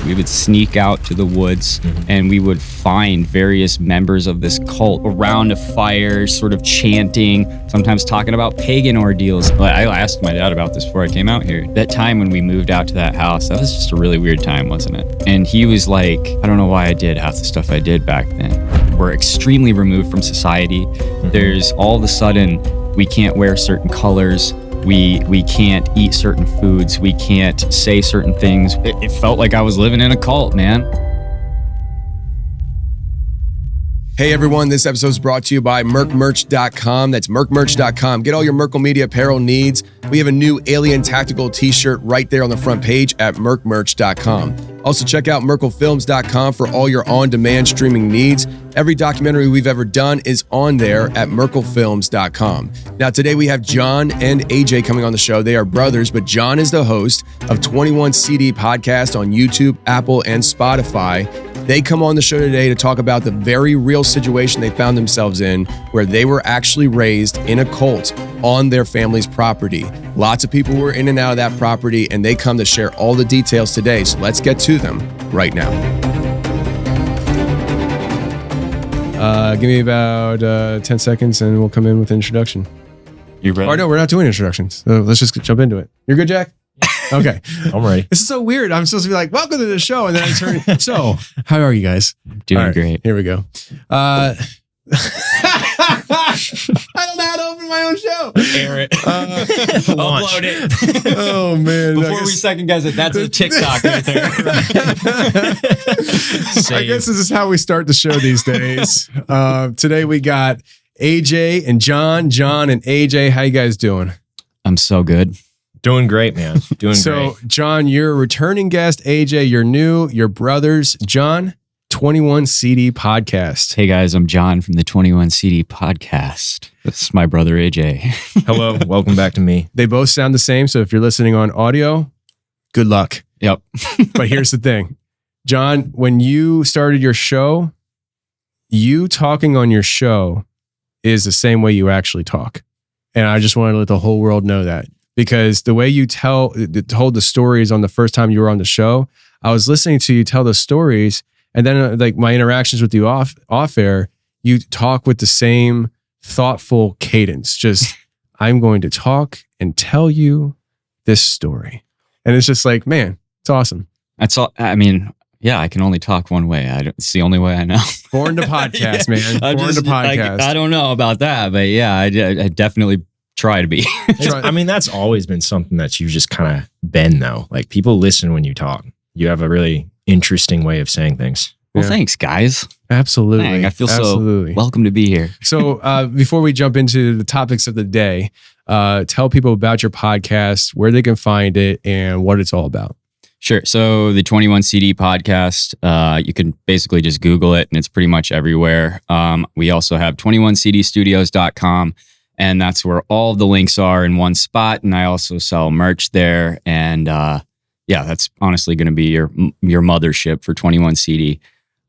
We would sneak out to the woods and we would find various members of this cult around a fire, sort of chanting, sometimes talking about pagan ordeals. I asked my dad about this before I came out here. That time when we moved out to that house, that was just a really weird time, wasn't it? And he was like, I don't know why I did half the stuff I did back then. We're extremely removed from society. There's all of a sudden, we can't wear certain colors. We can't eat certain foods. We can't say certain things. It felt like I was living in a cult, man. Hey everyone, this episode is brought to you by merkmerch.com. That's merkmerch.com. Get all your Merkle Media apparel needs. We have a new Alien Tactical t-shirt right there on the front page at merkmerch.com. Also check out merklefilms.com for all your on-demand streaming needs. Every documentary we've ever done is on there at merklefilms.com. Now today we have John and AJ coming on the show. They are brothers, but John is the host of 21 CD podcast on YouTube, Apple, and Spotify. They come on the show today to talk about the very real situation they found themselves in, where they were actually raised in a cult on their family's property. Lots of people were in and out of that property, and they come to share all the details today. So let's get to them right now. Give me about 10 seconds and we'll come in with an introduction. You ready? Oh, no, we're not doing introductions. So let's just jump into it. You're good, Jack? Okay. I'm ready. This is so weird. I'm supposed to be like, welcome to the show. And then I turn. So, how are you guys? Doing great. Here we go. I don't know how to open my own show. Air it. Upload it. Oh, man. Before we second guess it, that's a TikTok right there. I guess this is how we start the show these days. Today we got AJ and John. John and AJ, how you guys doing? I'm so good. Doing great, man. Doing great. So, John, you're a returning guest. AJ, you're new. You're brothers. John, 21 CD podcast. Hey guys, I'm John from the 21 CD podcast. This is my brother AJ. Hello, welcome back to me. They both sound the same. So if you're listening on audio, good luck. Yep. But here's the thing. John, when you started your show, you talking on your show is the same way you actually talk. And I just wanted to let the whole world know that. Because the way you told the stories on the first time you were on the show, I was listening to you tell the stories, and then like my interactions with you off air, you talk with the same thoughtful cadence. Just, I'm going to talk and tell you this story. And it's just like, man, it's awesome. That's all. I mean, yeah, I can only talk one way. It's the only way I know. Born to podcast, man. Born to podcast. I don't know about that, but yeah, I definitely try to be. I mean, that's always been something that you've just kind of been, though. Like, people listen when you talk. You have a really interesting way of saying things. Well, thanks, guys. Absolutely. Dang, I feel so welcome to be here. So before we jump into the topics of the day, tell people about your podcast, where they can find it, and what it's all about. Sure. So the 21 CD podcast, you can basically just Google it, and it's pretty much everywhere. We also have 21cdstudios.com. And that's where all of the links are in one spot. And I also sell merch there. And yeah, that's honestly going to be your mothership for 21 CD.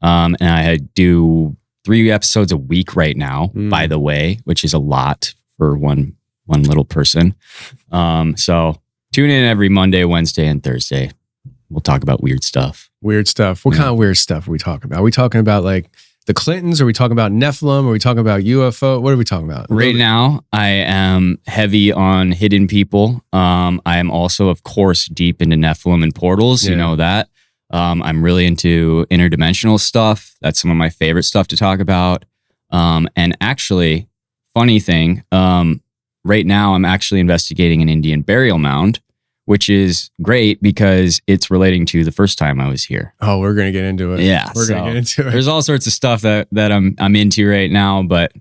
And I do 3 episodes a week right now, by the way, which is a lot for one little person. So tune in every Monday, Wednesday, and Thursday. We'll talk about weird stuff. Weird stuff. What kind of weird stuff are we talking about? Are we talking about like the Clintons? Are we talking about Nephilim? Are we talking about UFO? What are we talking about? Right now, I am heavy on hidden people. I am also, of course, deep into Nephilim and portals. Yeah. You know that. I'm really into interdimensional stuff. That's some of my favorite stuff to talk about. And actually, funny thing, right now I'm actually investigating an Indian burial mound, which is great because it's relating to the first time I was here. Oh, we're going to get into it. Yeah. We're going to get into it. There's all sorts of stuff that I'm into right now, but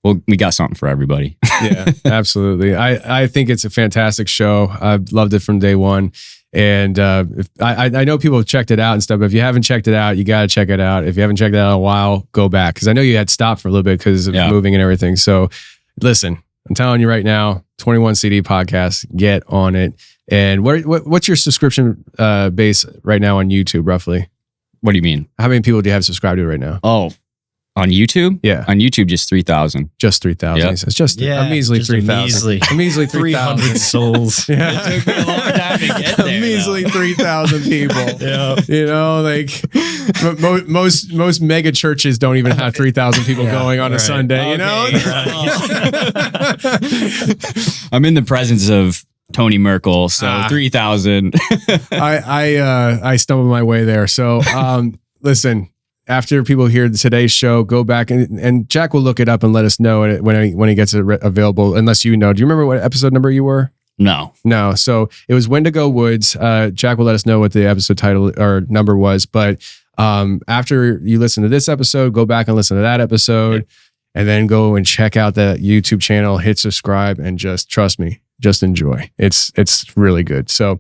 we got something for everybody. Yeah, absolutely. I think it's a fantastic show. I've loved it from day one. And I know people have checked it out and stuff, but if you haven't checked it out, you got to check it out. If you haven't checked it out in a while, go back. Because I know you had stopped for a little bit because of moving and everything. So listen, I'm telling you right now, 21 CD podcast, get on it. And what's your subscription base right now on YouTube, roughly? What do you mean? How many people do you have subscribed to right now? Oh, On YouTube? Yeah. On YouTube, just 3,000. Just 3,000. Yep. It's just a measly just 3,000. A measly 300 3,000 souls. Yeah. It took me a long time to get there. A measly 3,000 people. Yeah. You know, like most mega churches don't even have 3,000 people going on a Sunday, you know? I'm in the presence of Tony Merkel, so 3,000. I stumbled my way there. So listen, after people hear today's show, go back and Jack will look it up and let us know when he gets it available, unless you know. Do you remember what episode number you were? No. So it was Wendigo Woods. Jack will let us know what the episode title or number was. But after you listen to this episode, go back and listen to that episode, and then go and check out the YouTube channel, hit subscribe, and just trust me, just enjoy. It's really good. So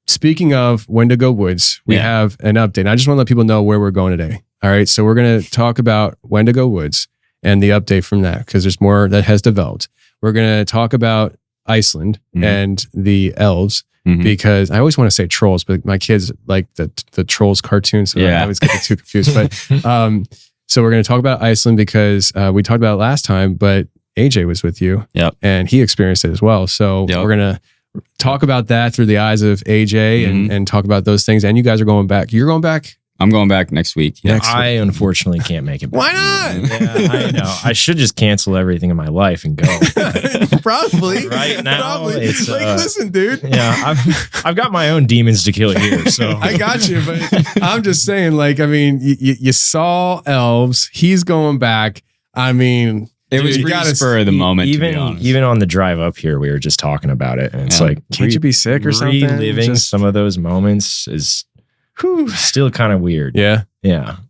speaking of Wendigo Woods, we have an update. I just want to let people know where we're going today. All right. So we're going to talk about Wendigo Woods and the update from that, because there's more that has developed. We're going to talk about Iceland and the elves, because I always want to say trolls, but my kids like the trolls cartoons. So I always get too confused. But so we're going to talk about Iceland because we talked about it last time, but AJ was with you and he experienced it as well. So we're going to talk about that through the eyes of AJ and talk about those things. And you guys are going back. You're going back? I'm going back next week. I unfortunately can't make it back. Why not? Yeah, I know. I should just cancel everything in my life and go. Probably. Right now, it's listen, dude. Yeah, I've got my own demons to kill here. So I got you, but I'm just saying, like, I mean, you saw elves. He's going back. I mean, it was pretty spur of the moment. Even on the drive up here, we were just talking about it, and it's like, can't you be sick or something? Reliving some of those moments is still kind of weird. Yeah.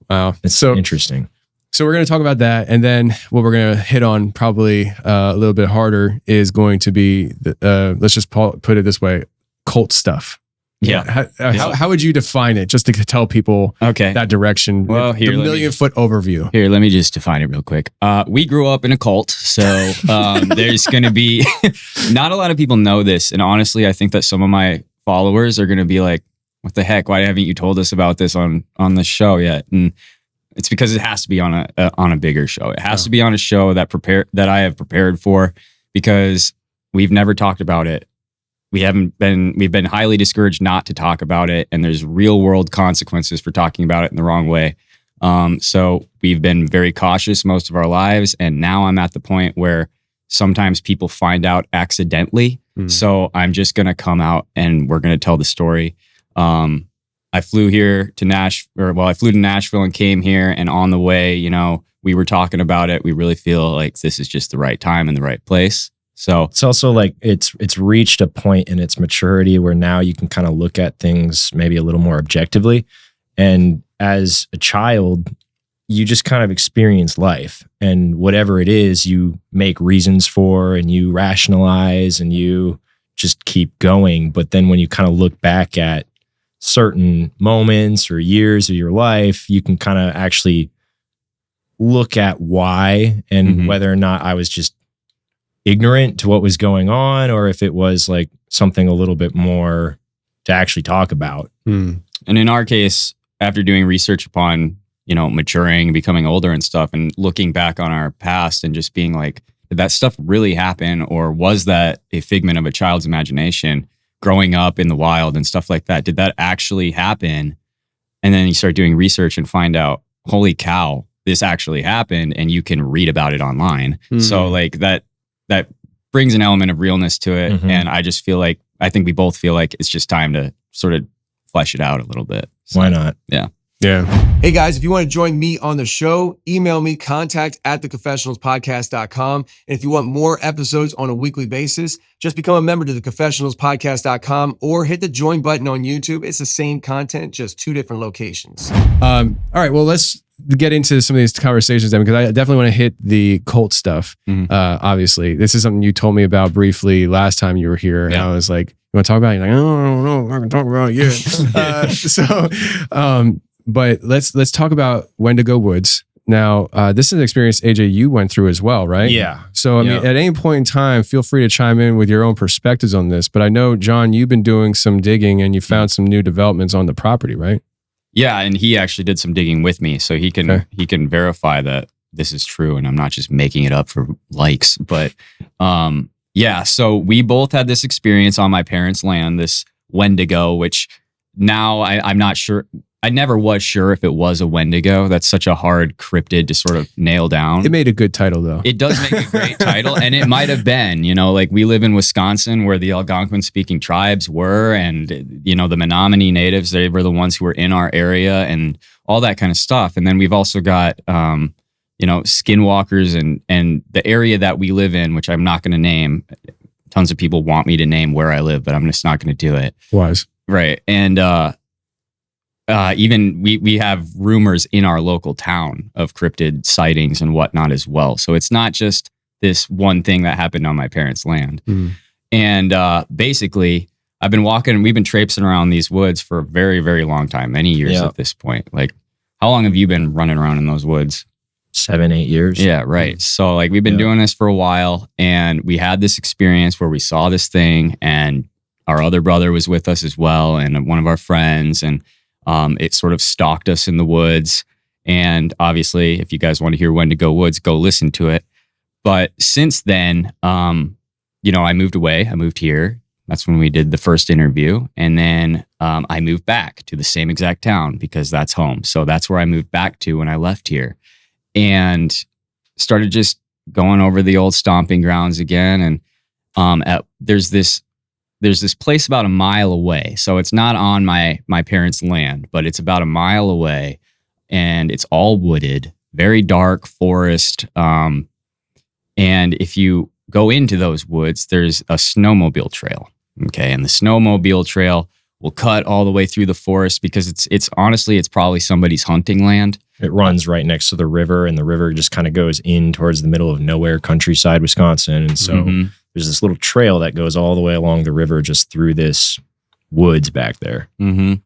Wow. It's so interesting. So we're going to talk about that, and then what we're going to hit on probably a little bit harder is going to be let's just put it this way: cult stuff. Yeah. How would you define it, just to tell people that direction? Well, here, the million-foot overview. Here, let me just define it real quick. We grew up in a cult, so there's going to be not a lot of people know this, and honestly, I think that some of my followers are going to be like, "What the heck? Why haven't you told us about this on the show yet?" And it's because it has to be on a bigger show. It has to be on a show that I have prepared for, because we've never talked about it. We've been highly discouraged not to talk about it, and there's real world consequences for talking about it in the wrong way. So we've been very cautious most of our lives, and now I'm at the point where sometimes people find out accidentally. So I'm just gonna come out and we're gonna tell the story. I flew here to I flew to Nashville and came here, and on the way, we were talking about it. We really feel like this is just the right time and the right place. So it's also like it's reached a point in its maturity where now you can kind of look at things maybe a little more objectively. And as a child, you just kind of experience life, and whatever it is, you make reasons for, and you rationalize, and you just keep going. But then when you kind of look back at certain moments or years of your life, you can kind of actually look at why and whether or not I was just ignorant to what was going on, or if it was like something a little bit more to actually talk about. And in our case, after doing research upon, maturing, becoming older and stuff, and looking back on our past and just being like, did that stuff really happen? Or was that a figment of a child's imagination growing up in the wild and stuff like that? Did that actually happen? And then you start doing research and find out, holy cow, this actually happened, and you can read about it online. So like that brings an element of realness to it. And I just feel like, I think we both feel like it's just time to sort of flesh it out a little bit. So, why not? Yeah. Hey guys, if you want to join me on the show, email me, contact@theconfessionalspodcast.com. And if you want more episodes on a weekly basis, just become a member to theconfessionalspodcast.com or hit the join button on YouTube. It's the same content, just 2 different locations. All right, well, let's get into some of these conversations then, because I definitely want to hit the cult stuff. Obviously, this is something you told me about briefly last time you were here. And I was like, you want to talk about it? You're like, oh, I don't know, I'm not going to talk about it yet. But let's talk about Wendigo Woods. Now, this is an experience, AJ, you went through as well, right? Yeah. So, I mean, at any point in time, feel free to chime in with your own perspectives on this. But I know, John, you've been doing some digging and you found some new developments on the property, right? Yeah, and he actually did some digging with me, so he can verify that this is true, and I'm not just making it up for likes. But yeah, so we both had this experience on my parents' land, this Wendigo, which now I'm not sure. I never was sure if it was a Wendigo. That's such a hard cryptid to sort of nail down. It made a good title, though. It does make a great title, and it might have been, like we live in Wisconsin where the Algonquin-speaking tribes were, and, the Menominee natives, they were the ones who were in our area and all that kind of stuff. And then we've also got, skinwalkers and the area that we live in, which I'm not going to name. Tons of people want me to name where I live, but I'm just not going to do it. Wise. Right. And, even we have rumors in our local town of cryptid sightings and whatnot as well. So it's not just this one thing that happened on my parents' land. And basically, we've been traipsing around these woods for a very, very long time, many years at this point. Like, how long have you been running around in those woods? 7-8 years. Yeah, right. So like we've been doing this for a while, and we had this experience where we saw this thing, and our other brother was with us as well, and one of our friends, and it sort of stalked us in the woods. And obviously, if you guys want to hear Wendigo Woods, go listen to it. But since then, I moved away. I moved here. That's when we did the first interview. And then I moved back to the same exact town because that's home. So that's where I moved back to when I left here, and started just going over the old stomping grounds again. And there's this place about a mile away. So it's not on my parents' land, but it's about a mile away, and it's all wooded, very dark forest. And if you go into those woods, there's a snowmobile trail. Okay. And the snowmobile trail will cut all the way through the forest because it's honestly, it's probably somebody's hunting land. It runs right next to the river, and the river just kind of goes in towards the middle of nowhere, countryside, Wisconsin. And so there's this little trail that goes all the way along the river, just through this woods back there. And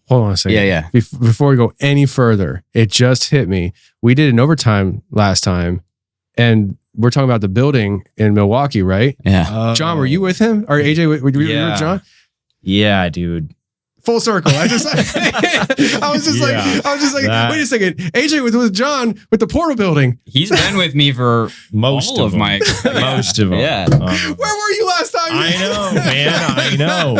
hold on a second. Yeah. Before we go any further, it just hit me. We did an overtime last time, and we're talking about the building in Milwaukee, right? Yeah. John, were you with him? Or AJ, were you with John? Yeah, dude. Full circle. I was just like, wait a second. AJ was with John with the portal building. He's been with me for most of them. Yeah. Where were you last time? I know, man. I know.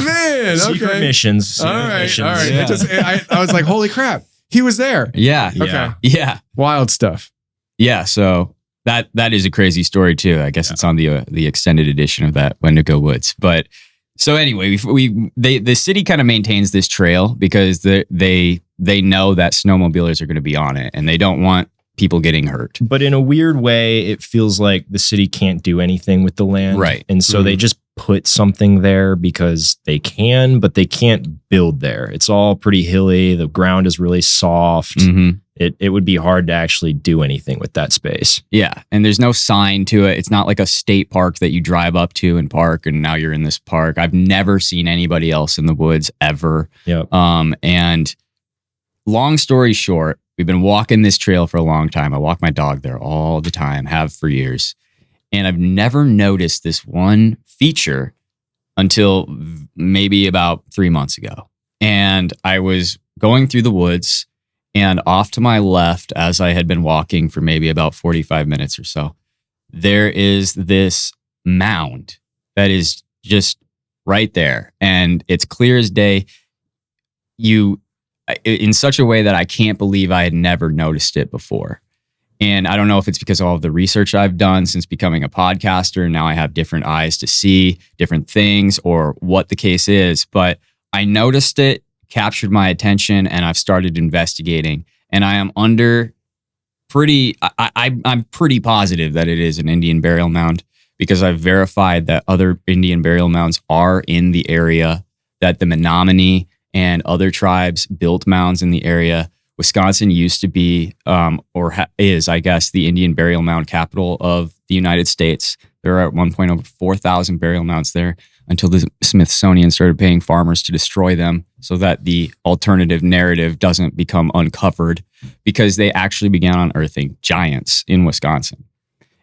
Man, Secret okay. missions. All right. Yeah. I was like, holy crap. He was there. Yeah. Okay. Yeah. Wild stuff. Yeah. So that is a crazy story too. I guess it's on the extended edition of that Wendigo Woods. But so anyway, the city kind of maintains this trail because they know that snowmobilers are going to be on it, and they don't want people getting hurt. But in a weird way, it feels like the city can't do anything with the land. Right. And so they just put something there because they can, but they can't build there. It's all pretty hilly. The ground is really soft. It would be hard to actually do anything with that space. Yeah. And there's no sign to it. It's not like a state park that you drive up to and park, and now you're in this park. I've never seen anybody else in the woods ever. Yep. And long story short, we've been walking this trail for a long time. I walk my dog there all the time, have for years. And I've never noticed this one feature until maybe about 3 months ago. And I was going through the woods, and off to my left, as I had been walking for maybe about 45 minutes or so, there is this mound that is just right there. And it's clear as day. In such a way that I can't believe I had never noticed it before. And I don't know if it's because of all of the research I've done since becoming a podcaster. Now I have different eyes to see different things, or what the case is. But I noticed it, captured my attention, and I've started investigating. And I am I'm pretty positive that it is an Indian burial mound, because I've verified that other Indian burial mounds are in the area, that the Menominee and other tribes built mounds in the area. Wisconsin used to be, is, I guess, the Indian burial mound capital of the United States. There are at one point over 4,000 burial mounds there, until the Smithsonian started paying farmers to destroy them so that the alternative narrative doesn't become uncovered, because they actually began unearthing giants in Wisconsin.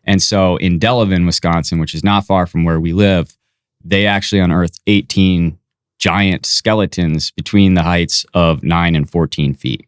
And so in Delavan, Wisconsin, which is not far from where we live, they actually unearthed 18 giant skeletons between the heights of 9 and 14 feet.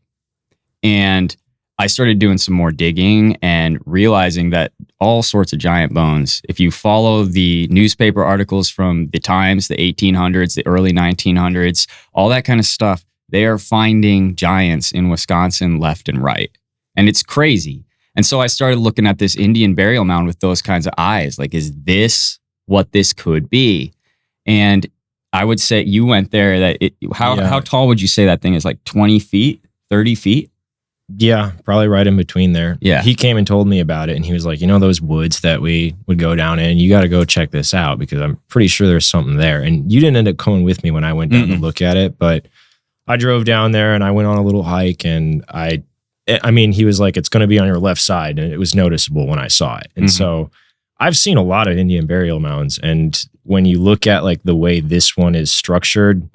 And I started doing some more digging and realizing that all sorts of giant bones, if you follow the newspaper articles from the times, the 1800s, the early 1900s, all that kind of stuff, they are finding giants in Wisconsin left and right. And it's crazy. And so I started looking at this Indian burial mound with those kinds of eyes. Like, is this what this could be? And I would say you went there. How tall would you say that thing is? Like 20 feet, 30 feet? Yeah, probably right in between there. Yeah. He came and told me about it, and he was like, those woods that we would go down in, you got to go check this out because I'm pretty sure there's something there. And you didn't end up coming with me when I went down to look at it, but I drove down there and I went on a little hike, and he was like, it's going to be on your left side, and it was noticeable when I saw it. And so I've seen a lot of Indian burial mounds, and when you look at like the way this one is structured,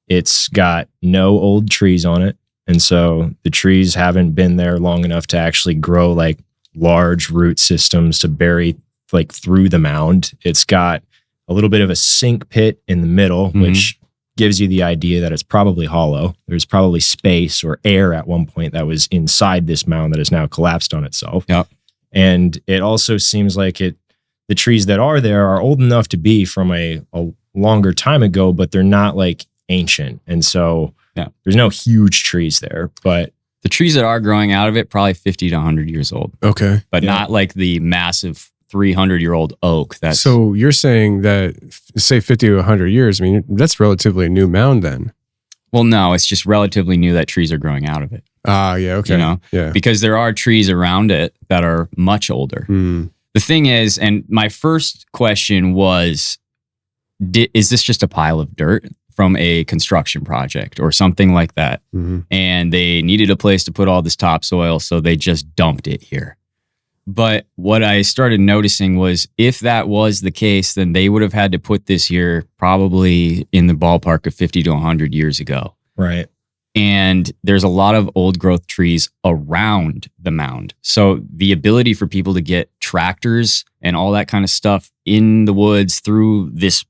it's got no old trees on it. And so the trees haven't been there long enough to actually grow like large root systems to bury like through the mound. It's got a little bit of a sink pit in the middle, which gives you the idea that it's probably hollow. There's probably space or air at one point that was inside this mound that has now collapsed on itself. Yep. And it also seems like the trees that are there are old enough to be from a longer time ago, but they're not like ancient. And so there's no huge trees there, but the trees that are growing out of it, probably 50 to 100 years old. Okay. But not like the massive 300-year-old oak. So you're saying that, say 50 to 100 years, I mean, that's relatively a new mound then. Well, no, it's just relatively new that trees are growing out of it. Yeah, okay. Yeah. Because there are trees around it that are much older. The thing is, and my first question was, is this just a pile of dirt from a construction project or something like that? And they needed a place to put all this topsoil, so they just dumped it here. But what I started noticing was, if that was the case, then they would have had to put this here probably in the ballpark of 50 to 100 years ago. Right. And there's a lot of old growth trees around the mound. So the ability for people to get tractors and all that kind of stuff in the woods through this,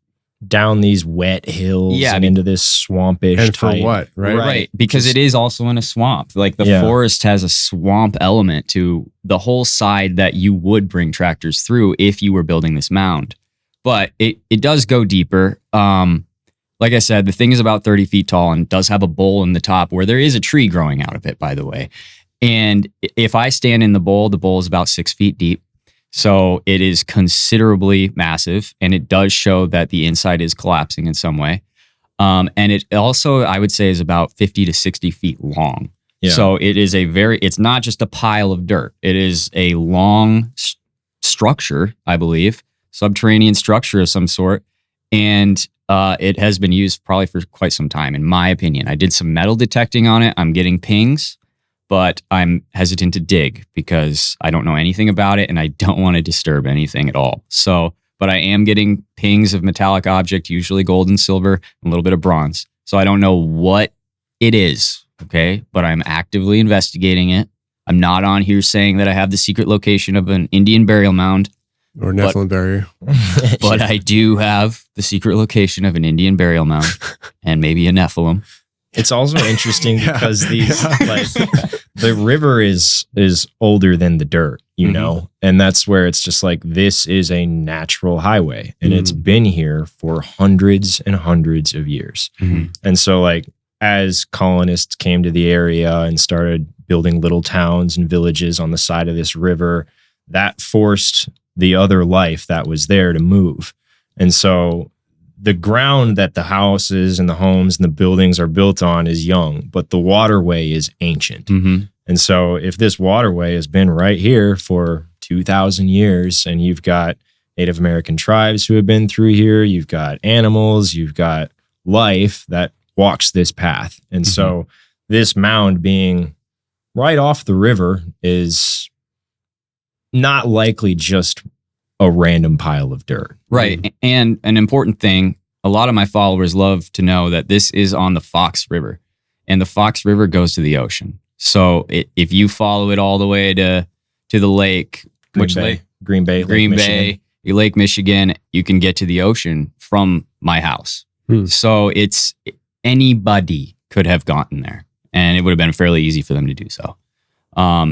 down these wet hills and into this swampish and type. For what? Right. Because it is also in a swamp. Like the forest has a swamp element to the whole side that you would bring tractors through if you were building this mound. But it does go deeper. Like I said, the thing is about 30 feet tall and does have a bowl in the top where there is a tree growing out of it, by the way. And if I stand in the bowl is about 6 feet deep. So it is considerably massive, and it does show that the inside is collapsing in some way. And it also, I would say, is about 50 to 60 feet long. Yeah. So it is it's not just a pile of dirt. It is a long structure, I believe, subterranean structure of some sort. And it has been used probably for quite some time, in my opinion. I did some metal detecting on it. I'm getting pings, but I'm hesitant to dig because I don't know anything about it and I don't want to disturb anything at all. So, but I am getting pings of metallic object, usually gold and silver, a little bit of bronze. So I don't know what it is, okay? But I'm actively investigating it. I'm not on here saying that I have the secret location of an Indian burial mound. Or Nephilim barrier. But I do have the secret location of an Indian burial mound and maybe a Nephilim. It's also interesting because the river is older than the dirt, you know, and that's where it's just like, this is a natural highway and it's been here for hundreds and hundreds of years. And so like, as colonists came to the area and started building little towns and villages on the side of this river, that forced the other life that was there to move. And so the ground that the houses and the homes and the buildings are built on is young, but the waterway is ancient. And so if this waterway has been right here for 2,000 years and you've got Native American tribes who have been through here, you've got animals, you've got life that walks this path. And so this mound being right off the river is not likely just a random pile of dirt. Right. And an important thing, a lot of my followers love to know that this is on the Fox River, and the Fox River goes to the ocean. So if you follow it all the way to the lake, Green Bay, Lake Michigan, you can get to the ocean from my house. So it's anybody could have gotten there, and it would have been fairly easy for them to do so.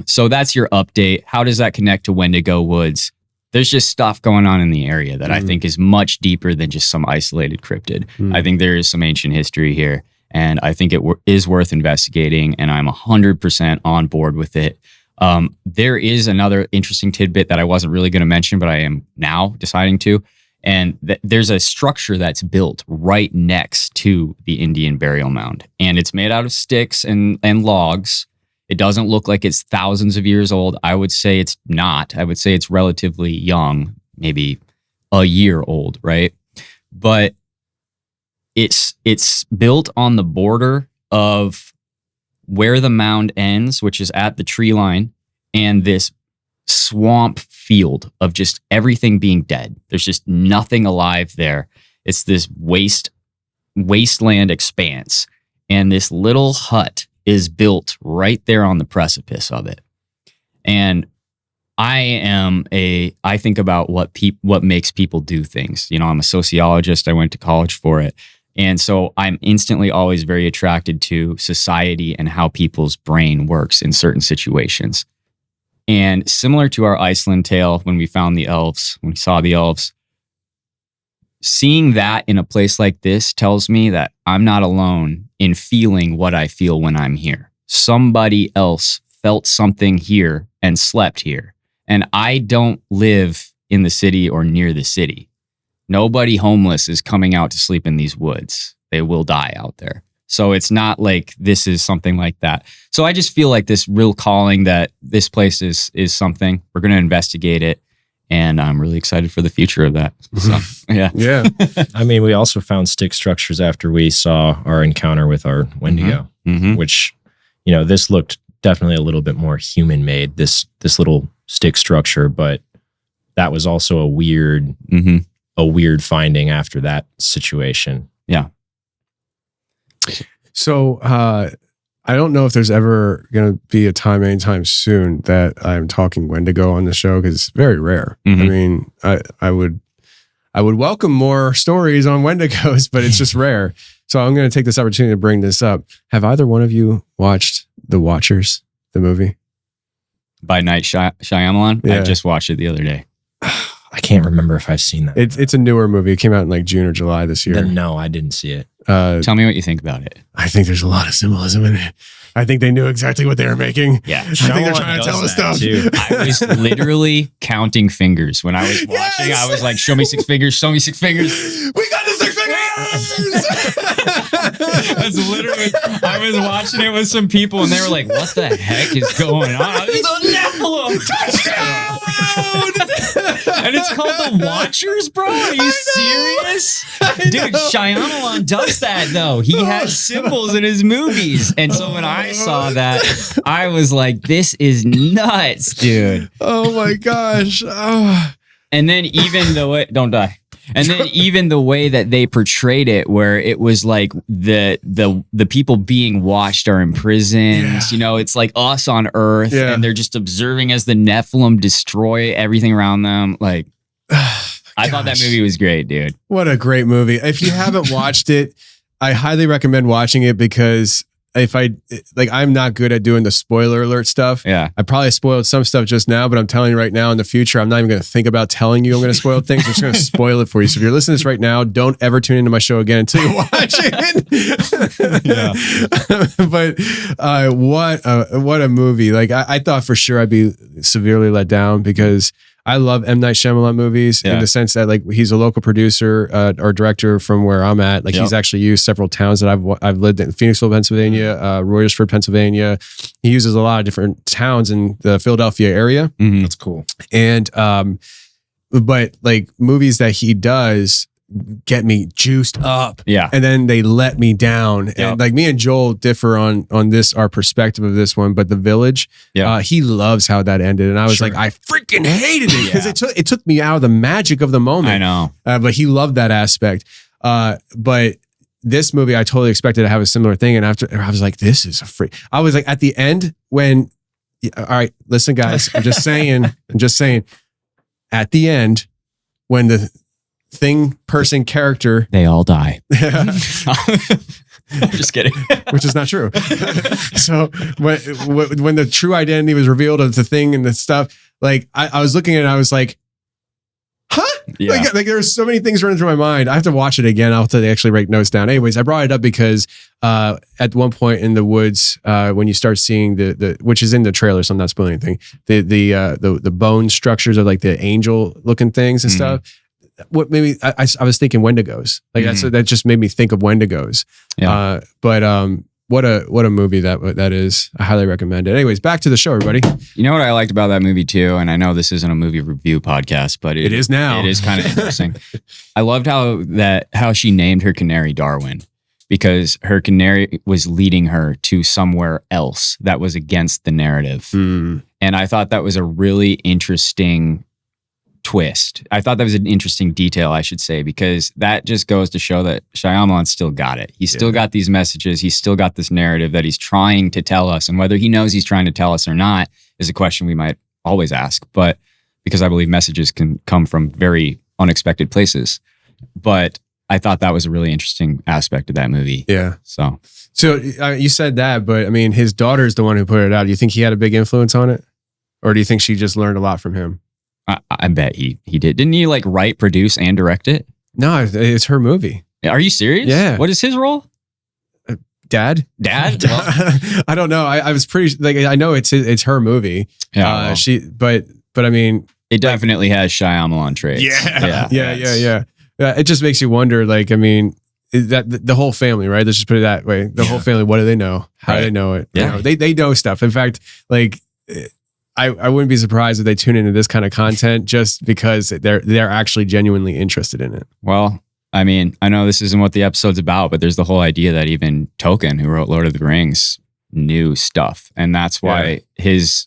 So that's your update. How does that connect to Wendigo Woods? There's just stuff going on in the area that I think is much deeper than just some isolated cryptid. I think there is some ancient history here, and I think it is worth investigating, and I'm 100% on board with it. There is another interesting tidbit that I wasn't really going to mention, but I am now deciding to. And there's a structure that's built right next to the Indian burial mound. And it's made out of sticks and logs. It doesn't look like it's thousands of years old. I would say it's not. I would say it's relatively young, maybe a year old, right? But it's built on the border of where the mound ends, which is at the tree line, and this swamp field of just everything being dead. There's just nothing alive there. It's this wasteland expanse. And this little hut is built right there on the precipice of it. And I think about what makes people do things. You know, I'm a sociologist. I went to college for it. And so I'm instantly always very attracted to society and how people's brain works in certain situations. And similar to our Iceland tale, when we saw the elves, seeing that in a place like this tells me that I'm not alone in feeling what I feel when I'm here. Somebody else felt something here and slept here. And I don't live in the city or near the city. Nobody homeless is coming out to sleep in these woods. They will die out there. So it's not like this is something like that. So I just feel like this real calling that this place is something. We're going to investigate it. And I'm really excited for the future of that. So, yeah. Yeah. I mean, we also found stick structures after we saw our encounter with our Wendigo, which, you know, this looked definitely a little bit more human made, this little stick structure, but that was also a weird finding after that situation. Yeah. So I don't know if there's ever going to be a time anytime soon that I'm talking Wendigo on the show, because it's very rare. I mean, I would welcome more stories on Wendigos, but it's just rare. So I'm going to take this opportunity to bring this up. Have either one of you watched The Watchers, the movie? By Night Shyamalan? Yeah. I just watched it the other day. I can't remember if I've seen that. It's a newer movie. It came out in like June or July this year. Then no, I didn't see it. Tell me what you think about it. I think there's a lot of symbolism in it. I think they knew exactly what they were making. Yeah. I think they're trying to tell us stuff. I was literally counting fingers when I was watching. Yes! I was like, show me 6 fingers, show me 6 fingers. We got the 6 fingers! That's literally, I was watching it with some people and they were like, what the heck is going on? It's a Nephilim! Touchdown! And it's called The Watchers, bro? Are you serious? Dude, Shyamalan does that, though. He has symbols in his movies. And so when I saw that, I was like, this is nuts, dude. Oh, my gosh. Oh. And then even the way, don't die. And then even the way that they portrayed it, where it was like the people being watched are imprisoned. Yeah. You know, it's like us on Earth, and they're just observing as the Nephilim destroy everything around them. Like, I thought that movie was great, dude. What a great movie! If you haven't watched it, I highly recommend watching it, because I'm not good at doing the spoiler alert stuff. Yeah. I probably spoiled some stuff just now, but I'm telling you right now, in the future, I'm not even going to think about telling you I'm going to spoil things. I'm just going to spoil it for you. So if you're listening to this right now, don't ever tune into my show again until you watch it. But what a movie. Like I thought for sure I'd be severely let down, because I love M. Night Shyamalan movies in the sense that, like, he's a local producer or director from where I'm at. Like, he's actually used several towns that I've lived in: Phoenixville, Pennsylvania, Royersford, Pennsylvania. He uses a lot of different towns in the Philadelphia area. That's cool. And but like movies that he does get me juiced up, and then they let me down. And like, me and Joel differ on this, our perspective of this one, but The Village, he loves how that ended, and I was like, I freaking hated it, because it took me out of the magic of the moment. I know, but he loved that aspect. But this movie, I totally expected to have a similar thing, and after, I was like, this is a freak. I was like, at the end, when, all right, listen, guys, I'm just saying, at the end, when the thing, person, character. They all die. I'm just kidding. Which is not true. So when the true identity was revealed of the thing and the stuff, like I was looking at it, I was like, huh? Yeah. Like there's so many things running through my mind. I have to watch it again. I'll have to actually write notes down. Anyways, I brought it up because at one point in the woods, when you start seeing the which is in the trailer, so I'm not spoiling anything, the bone structures of like the angel looking things and stuff. What maybe I was thinking Wendigos. Like that just made me think of Wendigos. Yeah. What a movie that is. I highly recommend it. Anyways, back to the show, everybody. You know what I liked about that movie too, and I know this isn't a movie review podcast, but it is now. It is kind of interesting. I loved how she named her canary Darwin, because her canary was leading her to somewhere else that was against the narrative. And I thought that was a really interesting twist. I thought that was an interesting detail, I should say, because that just goes to show that Shyamalan still got it. He's still got these messages. He's still got this narrative that he's trying to tell us. And whether he knows he's trying to tell us or not is a question we might always ask. But because I believe messages can come from very unexpected places. But I thought that was a really interesting aspect of that movie. Yeah. So you said that, but I mean, his daughter's the one who put it out. Do you think he had a big influence on it? Or do you think she just learned a lot from him? I bet he did. Didn't he like write, produce, and direct it? No, it's her movie. Are you serious? Yeah. What is his role? Dad? Well, I don't know. I was pretty like I know it's her movie. Yeah. But I mean, it definitely has Shyamalan traits. Yeah. It just makes you wonder. Like, I mean, is that the whole family, right? Let's just put it that way. The whole family. What do they know? How do they know it? Yeah. You know, they know stuff. In fact, like. I wouldn't be surprised if they tune into this kind of content just because they're actually genuinely interested in it. Well, I mean, I know this isn't what the episode's about, but there's the whole idea that even Tolkien, who wrote Lord of the Rings, knew stuff. And that's why his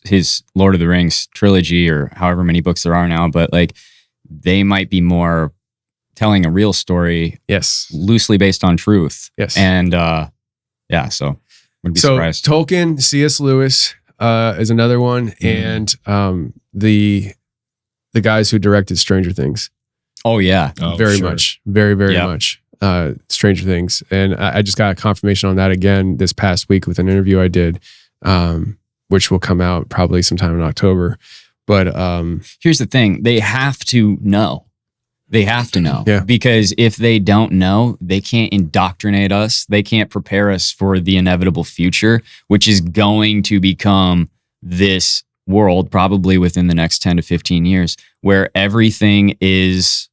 Lord of the Rings trilogy, or however many books there are now, but like they might be more telling a real story. Yes. Loosely based on truth. Yes. And so wouldn't be surprised. Tolkien, C.S. Lewis, is another one, and the guys who directed Stranger Things. Oh yeah, very much. Stranger Things, and I just got a confirmation on that again this past week with an interview I did, which will come out probably sometime in October. But here's the thing: they have to know. They have to know. Yeah. Because if they don't know, they can't indoctrinate us. They can't prepare us for the inevitable future, which is going to become this world probably within the next 10 to 15 years, where everything is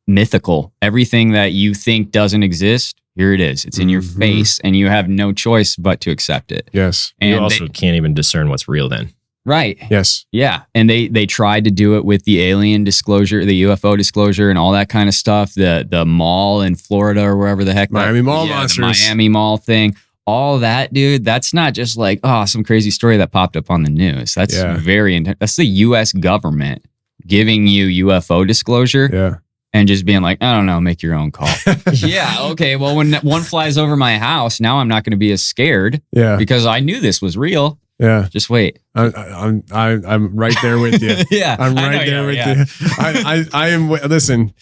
mythical. Everything that you think doesn't exist, here it is. It's in your face, and you have no choice but to accept it. Yes. And you also can't even discern what's real then. Right. Yes. Yeah. And they tried to do it with the alien disclosure, the UFO disclosure, and all that kind of stuff. The mall in Florida or wherever the heck. Miami Mall monsters. The Miami Mall thing. All that, dude, that's not just like, some crazy story that popped up on the news. That's very intense. That's the U.S. government giving you UFO disclosure. Yeah. And just being like, I don't know, make your own call. Yeah, okay. Well, when one flies over my house, now I'm not going to be as scared. Yeah. Because I knew this was real. Yeah. Just wait. I'm right there with you. Yeah. I'm right there with you. I am. Listen,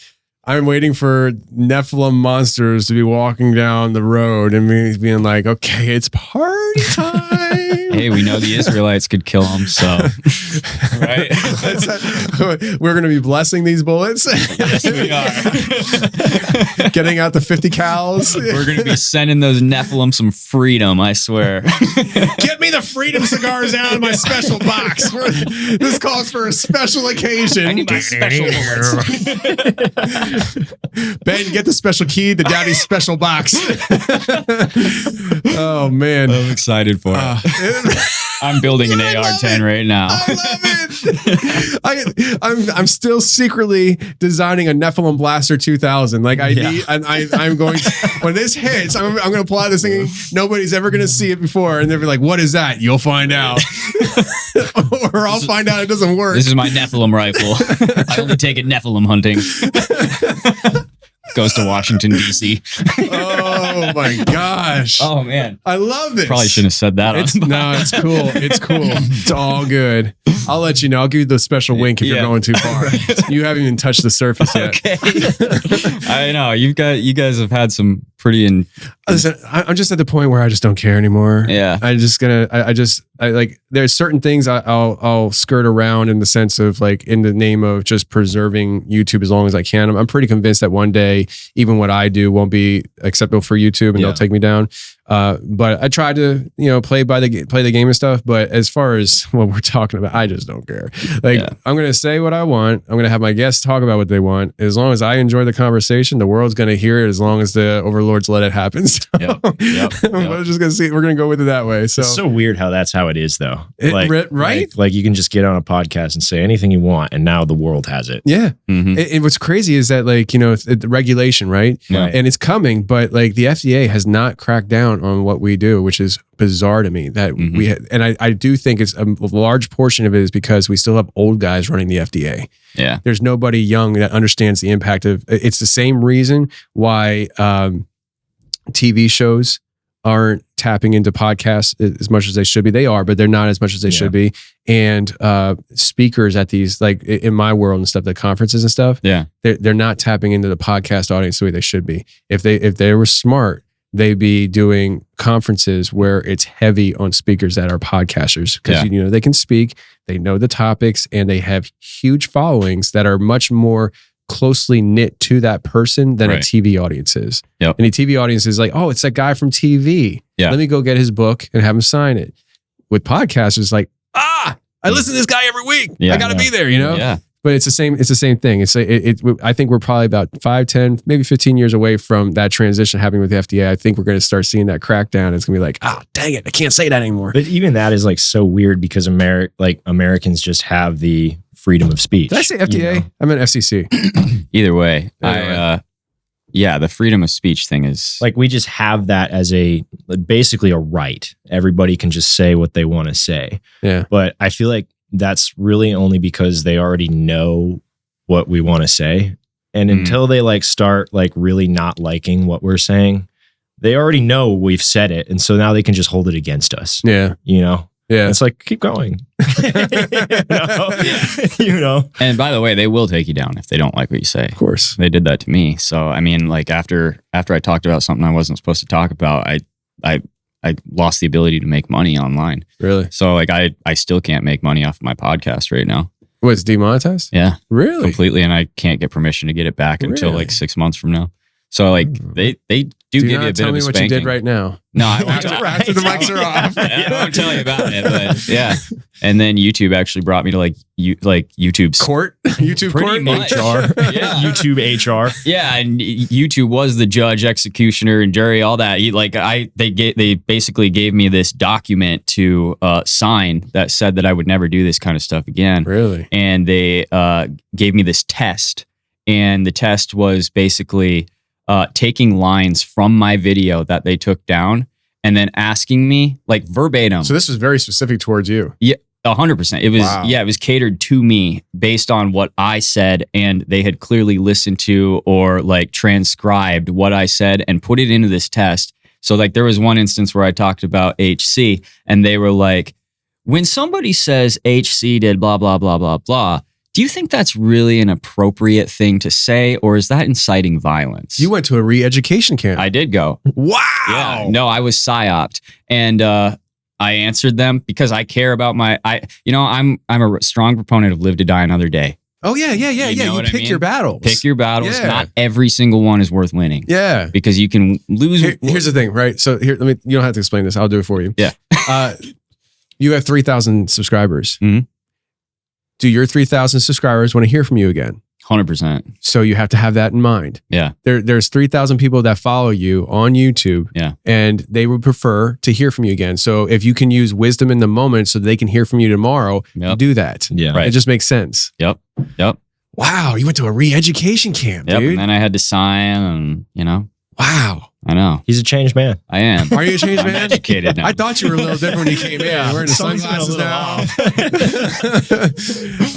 I'm waiting for Nephilim monsters to be walking down the road and me being like, okay, it's party time. Hey, we know the Israelites could kill them, so. Right? We're going to be blessing these bullets. Yes, we are. Getting out the 50 cows. We're going to be sending those Nephilim some freedom, I swear. Get me the freedom cigars out of my special box. This calls for a special occasion. I need my special bullets. Ben, get the special key to Daddy's special box. Oh, man. I'm excited for it. I'm building an AR-10 right now. I love it. I'm still secretly designing a Nephilim Blaster 2000. Like I'm going to, when this hits, I'm going to pull out this thing. Nobody's ever going to see it before. And they'll be like, what is that? You'll find out. Or I'll find out it doesn't work. This is my Nephilim rifle. I only take it Nephilim hunting. goes to Washington, D.C. Oh my gosh. Oh man. I love this. Probably shouldn't have said that. No, it's cool. It's cool. It's all good. I'll let you know. I'll give you the special wink if you're going too far. You haven't even touched the surface yet. Okay. I know. You guys have had some pretty Listen, I'm just at the point where I just don't care anymore. Yeah. I like, there's certain things I'll skirt around in the sense of like in the name of just preserving YouTube as long as I can. I'm pretty convinced that one day, even what I do won't be acceptable for YouTube and they'll take me down. But I try to, play the game and stuff. But as far as what we're talking about, I just don't care. Like, I'm going to say what I want. I'm going to have my guests talk about what they want. As long as I enjoy the conversation, the world's going to hear it as long as the overlords let it happen. So we're just going to see. We're going to go with it that way. So it's so weird that's how it is though. Right? Like you can just get on a podcast and say anything you want and now the world has it. Yeah. Mm-hmm. And what's crazy is that the regulation, right? And it's coming, but like the FDA has not cracked down on what we do, which is bizarre to me that I do think it's a large portion of it is because we still have old guys running the FDA. Yeah. There's nobody young that understands the impact of it's the same reason why TV shows aren't tapping into podcasts as much as they should be. They are, but they're not as much as they should be. And speakers at these, like in my world and stuff, the conferences and stuff, they're not tapping into the podcast audience the way they should be. If they were smart, they'd be doing conferences where it's heavy on speakers that are podcasters because they can speak, they know the topics, and they have huge followings that are much more closely knit to that person than a TV audience is. Yep. And the TV audience is like, oh, it's that guy from TV. Let me go get his book and have him sign it. With podcasters, like, I listen to this guy every week. I got to be there, Yeah. But it's the same thing. I think we're probably about 5, 10, maybe 15 years away from that transition happening with the FDA. I think we're going to start seeing that crackdown. It's going to be like, dang it, I can't say that anymore. But even that is like so weird because Americans just have the freedom of speech. Did I say FDA? I meant FCC. Either way, the freedom of speech thing is like we just have that as basically a right. Everybody can just say what they want to say. Yeah. But I feel like that's really only because they already know what we want to say. And until they start really not liking what we're saying, they already know we've said it. And so now they can just hold it against us. Yeah. Yeah. It's like, keep going. And by the way, they will take you down if they don't like what you say. Of course. They did that to me. So, I mean, after I talked about something I wasn't supposed to talk about, I lost the ability to make money online. Really? So I still can't make money off of my podcast right now. It's demonetized? Yeah. Really? Completely. And I can't get permission to get it back until 6 months from now. So they do give you a bit of a spanking. Tell me what you did right now. No, I won't. After the mics are off. I won't tell you about it, but yeah. And then YouTube actually brought me to YouTube's court, YouTube court, HR, YouTube HR. Yeah, and YouTube was the judge, executioner, and jury, all that. They basically gave me this document to sign that said that I would never do this kind of stuff again. Really? And they gave me this test, and the test was basically taking lines from my video that they took down and then asking me verbatim. So this was very specific towards you. Yeah, 100%. It was, it was catered to me based on what I said, and they had clearly listened to or transcribed what I said and put it into this test. So there was one instance where I talked about HC and they were like, when somebody says HC did blah, blah, blah, blah, blah, do you think that's really an appropriate thing to say, or is that inciting violence? You went to a re-education camp. I did go. Wow. Yeah. No, I was psyoped. And I answered them because I care about I'm a strong proponent of live to die another day. Oh, yeah. You pick your battles. Pick your battles. Yeah. Not every single one is worth winning. Yeah. Because you can lose. Here's the thing, right? So you don't have to explain this. I'll do it for you. Yeah. You have 3,000 subscribers. Mm-hmm. Do your 3,000 subscribers want to hear from you again? 100%. So you have to have that in mind. Yeah. There's 3,000 people that follow you on YouTube. Yeah. And they would prefer to hear from you again. So if you can use wisdom in the moment so they can hear from you tomorrow, do that. Yeah. Right. It just makes sense. Yep. Wow. You went to a re-education camp, dude. And then I had to sign and, Wow. I know. He's a changed man. I am. Are you a changed man? I'm educated now. I thought you were a little different when you came in. You're wearing the sunglasses now.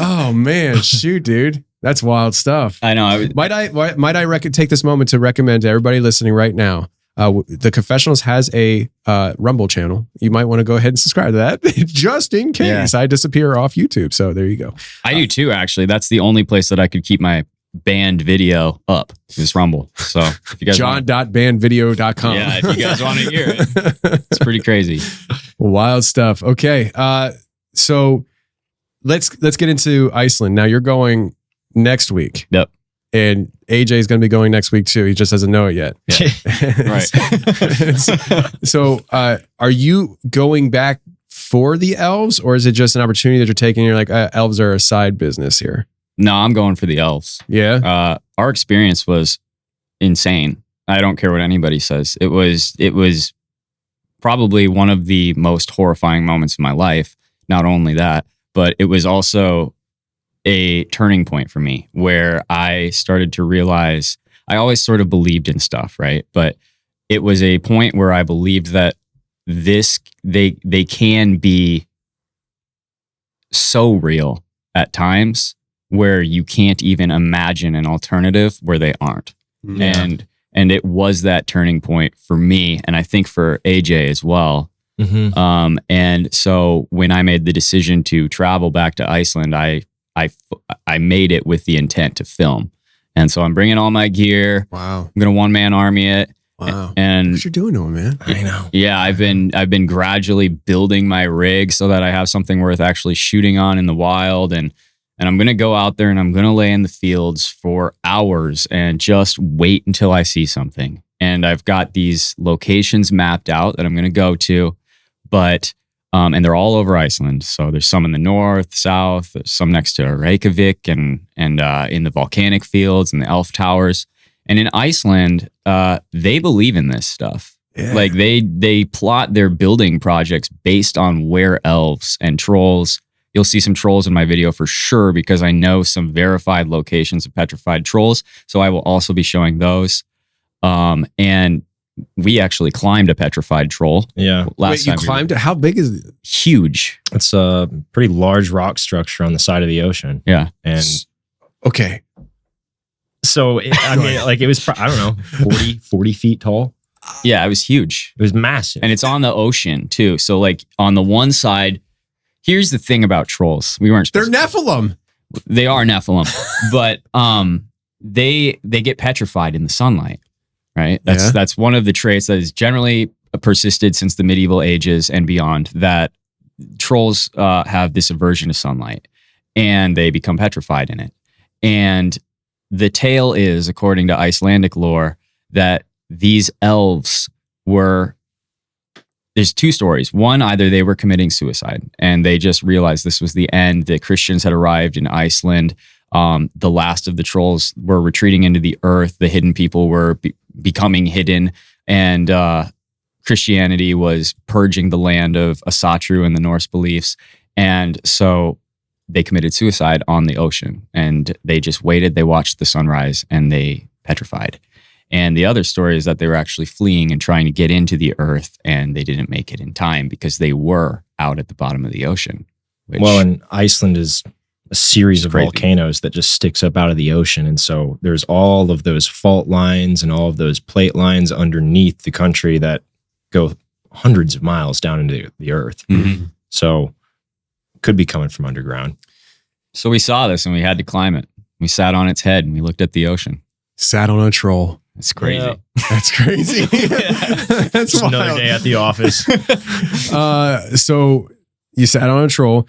Oh, man. Shoot, dude. That's wild stuff. I know. Might I take this moment to recommend to everybody listening right now, the Confessionals has a Rumble channel. You might want to go ahead and subscribe to that just in case I disappear off YouTube. So there you go. I do too, actually. That's the only place that I could keep my band video up is Rumble. So if you guys John.bandvideo.com. Yeah, if you guys want to hear it, it's pretty crazy. Wild stuff. Okay. So let's get into Iceland. Now you're going next week. Yep. And AJ is going to be going next week too. He just doesn't know it yet. Yeah. Right. So are you going back for the elves, or is it just an opportunity that you're taking? You're like, elves are a side business here. No, I'm going for the elves. Yeah. Our experience was insane. I don't care what anybody says. It was probably one of the most horrifying moments of my life. Not only that, but it was also a turning point for me where I started to realize I always sort of believed in stuff, right? But it was a point where I believed that they can be so real at times where you can't even imagine an alternative where they aren't. Yeah. And it was that turning point for me, and I think for AJ as well. Mm-hmm. And so when I made the decision to travel back to Iceland, I made it with the intent to film. And so I'm bringing all my gear. Wow. I'm going to one-man army it. Wow. And what you doing to him, man? I know. yeah, I've been gradually building my rig so that I have something worth actually shooting on in the wild. And I'm going to go out there and I'm going to lay in the fields for hours and just wait until I see something. And I've got these locations mapped out that I'm going to go to, but and they're all over Iceland. So there's some in the north, south, there's some next to Reykjavik and in the volcanic fields and the elf towers. And in Iceland, they believe in this stuff. Yeah. Like they plot their building projects based on where elves and trolls. You'll see some trolls in my video for sure because I know some verified locations of petrified trolls. So I will also be showing those. And we actually climbed a petrified troll. Yeah. Wait, you climbed it? How big is it? Huge. It's a pretty large rock structure on the side of the ocean. Yeah. And okay. so, I mean, like it was, I don't know, 40 feet tall. Yeah, it was huge. It was massive. And it's on the ocean too. So like on the one side, here's the thing about trolls. We weren't They're supposed Nephilim. They are Nephilim, but they get petrified in the sunlight, right? That's one of the traits that has generally persisted since the medieval ages and beyond, that trolls have this aversion to sunlight and they become petrified in it. And the tale is, according to Icelandic lore, that these elves were, there's two stories. One, either they were committing suicide and they just realized this was the end, that Christians had arrived in Iceland. The last of the trolls were retreating into the earth. The hidden people were becoming hidden. And Christianity was purging the land of Asatru and the Norse beliefs. And so they committed suicide on the ocean and they just waited. They watched the sunrise and they petrified. And the other story is that they were actually fleeing and trying to get into the earth and they didn't make it in time because they were out at the bottom of the ocean. Well, and Iceland is a series of crazy volcanoes that just sticks up out of the ocean. And so there's all of those fault lines and all of those plate lines underneath the country that go hundreds of miles down into the earth. Mm-hmm. So could be coming from underground. So we saw this and we had to climb it. We sat on its head and we looked at the ocean. Sat on a troll. It's crazy. Yeah. That's crazy. That's Just wild. another day at the office. So you sat on a troll.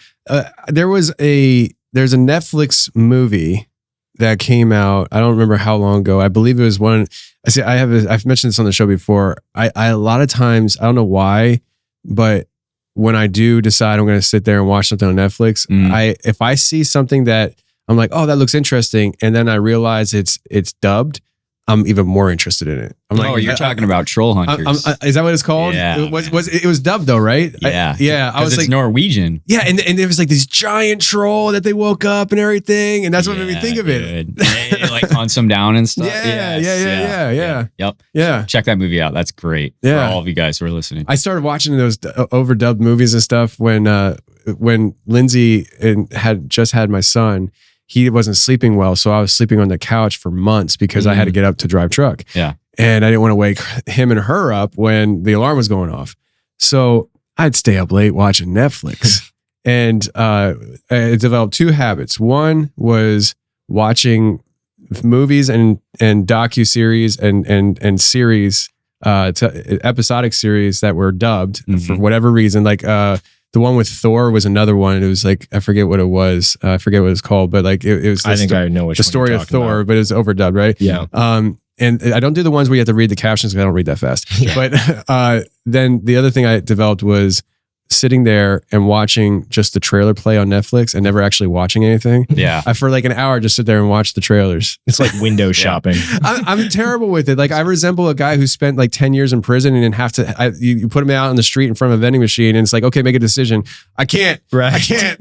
There's a Netflix movie that came out. I don't remember how long ago. I believe it was one. I've mentioned this on the show before. I a lot of times, I don't know why, but when I do decide I'm going to sit there and watch something on Netflix, if I see something that I'm like, oh, that looks interesting, and then I realize it's dubbed, I'm even more interested in it. I'm like, you're talking about Troll Hunters. Is that what it's called? Yeah. It was dubbed though, right? Yeah. I was it's like, Norwegian. yeah, and there was like this giant troll that they woke up and everything, and that's what made me think of it. It like hunts them down and stuff. Yeah. Yep. Yeah. Check that movie out. That's great. Yeah. For all of you guys who are listening. I started watching those overdubbed movies and stuff when Lindsay had just had my son. he wasn't sleeping well. So I was sleeping on the couch for months because I had to get up to drive truck. Yeah. And I didn't want to wake him and her up when the alarm was going off. So I'd stay up late watching Netflix. And I developed two habits. One was watching movies and docu-series and series, episodic series that were dubbed for whatever reason. Like the one with Thor was another one. It was like, I forget what it was. I forget what it was called, but like it was I think I know which the story of Thor, but it's overdubbed, right? Yeah. And I don't do the ones where you have to read the captions because I don't read that fast. Yeah. But then the other thing I developed was sitting there and watching just the trailer play on Netflix and never actually watching anything. Yeah. I, for like an hour, just sit there and watch the trailers. It's like window shopping. I'm terrible with it. Like I resemble a guy who spent like 10 years in prison and then have to, you put him out on the street in front of a vending machine and it's like, okay, make a decision. I can't. Right. I can't.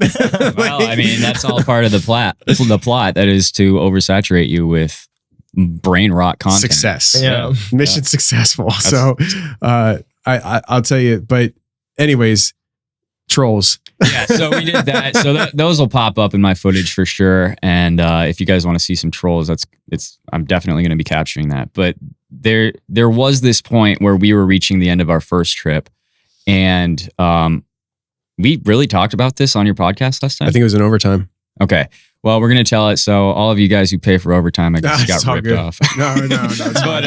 Well, I mean, that's all part of the plot. The plot that is to oversaturate you with brain rot content. Success. Yeah. Mission successful. So I'll tell you, but anyways, trolls. Yeah, so we did that. So those will pop up in my footage for sure. And if you guys want to see some trolls, I'm definitely going to be capturing that. But there was this point where we were reaching the end of our first trip, and we really talked about this on your podcast last time. I think it was in overtime. Okay. Well, we're going to tell it. So all of you guys who pay for overtime, I guess got ripped off. No. But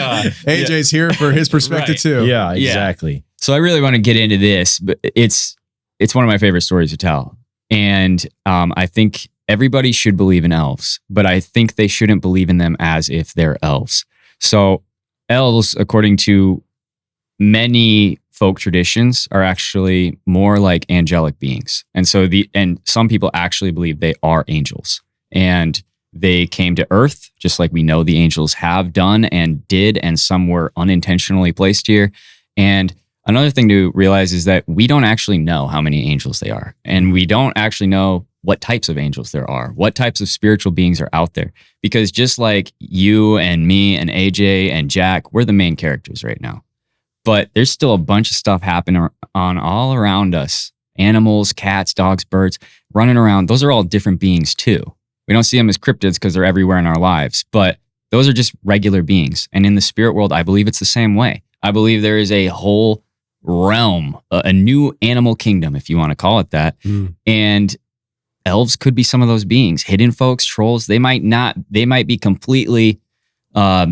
AJ's here for his perspective too. Yeah, exactly. So I really want to get into this, but it's one of my favorite stories to tell. And I think everybody should believe in elves, but I think they shouldn't believe in them as if they're elves. So elves, according to many folk traditions, are actually more like angelic beings. And so some people actually believe they are angels. And they came to earth, just like we know the angels have done and did, and some were unintentionally placed here. And another thing to realize is that we don't actually know how many angels they are. And we don't actually know what types of angels there are, what types of spiritual beings are out there. Because just like you and me and AJ and Jack, we're the main characters right now. But there's still a bunch of stuff happening on all around us. Animals, cats, dogs, birds, running around. Those are all different beings too. We don't see them as cryptids because they're everywhere in our lives, but those are just regular beings. And in the spirit world, I believe it's the same way. I believe there is a whole realm, a new animal kingdom, if you want to call it that. And elves could be some of those beings. Hidden folks, trolls, they might be completely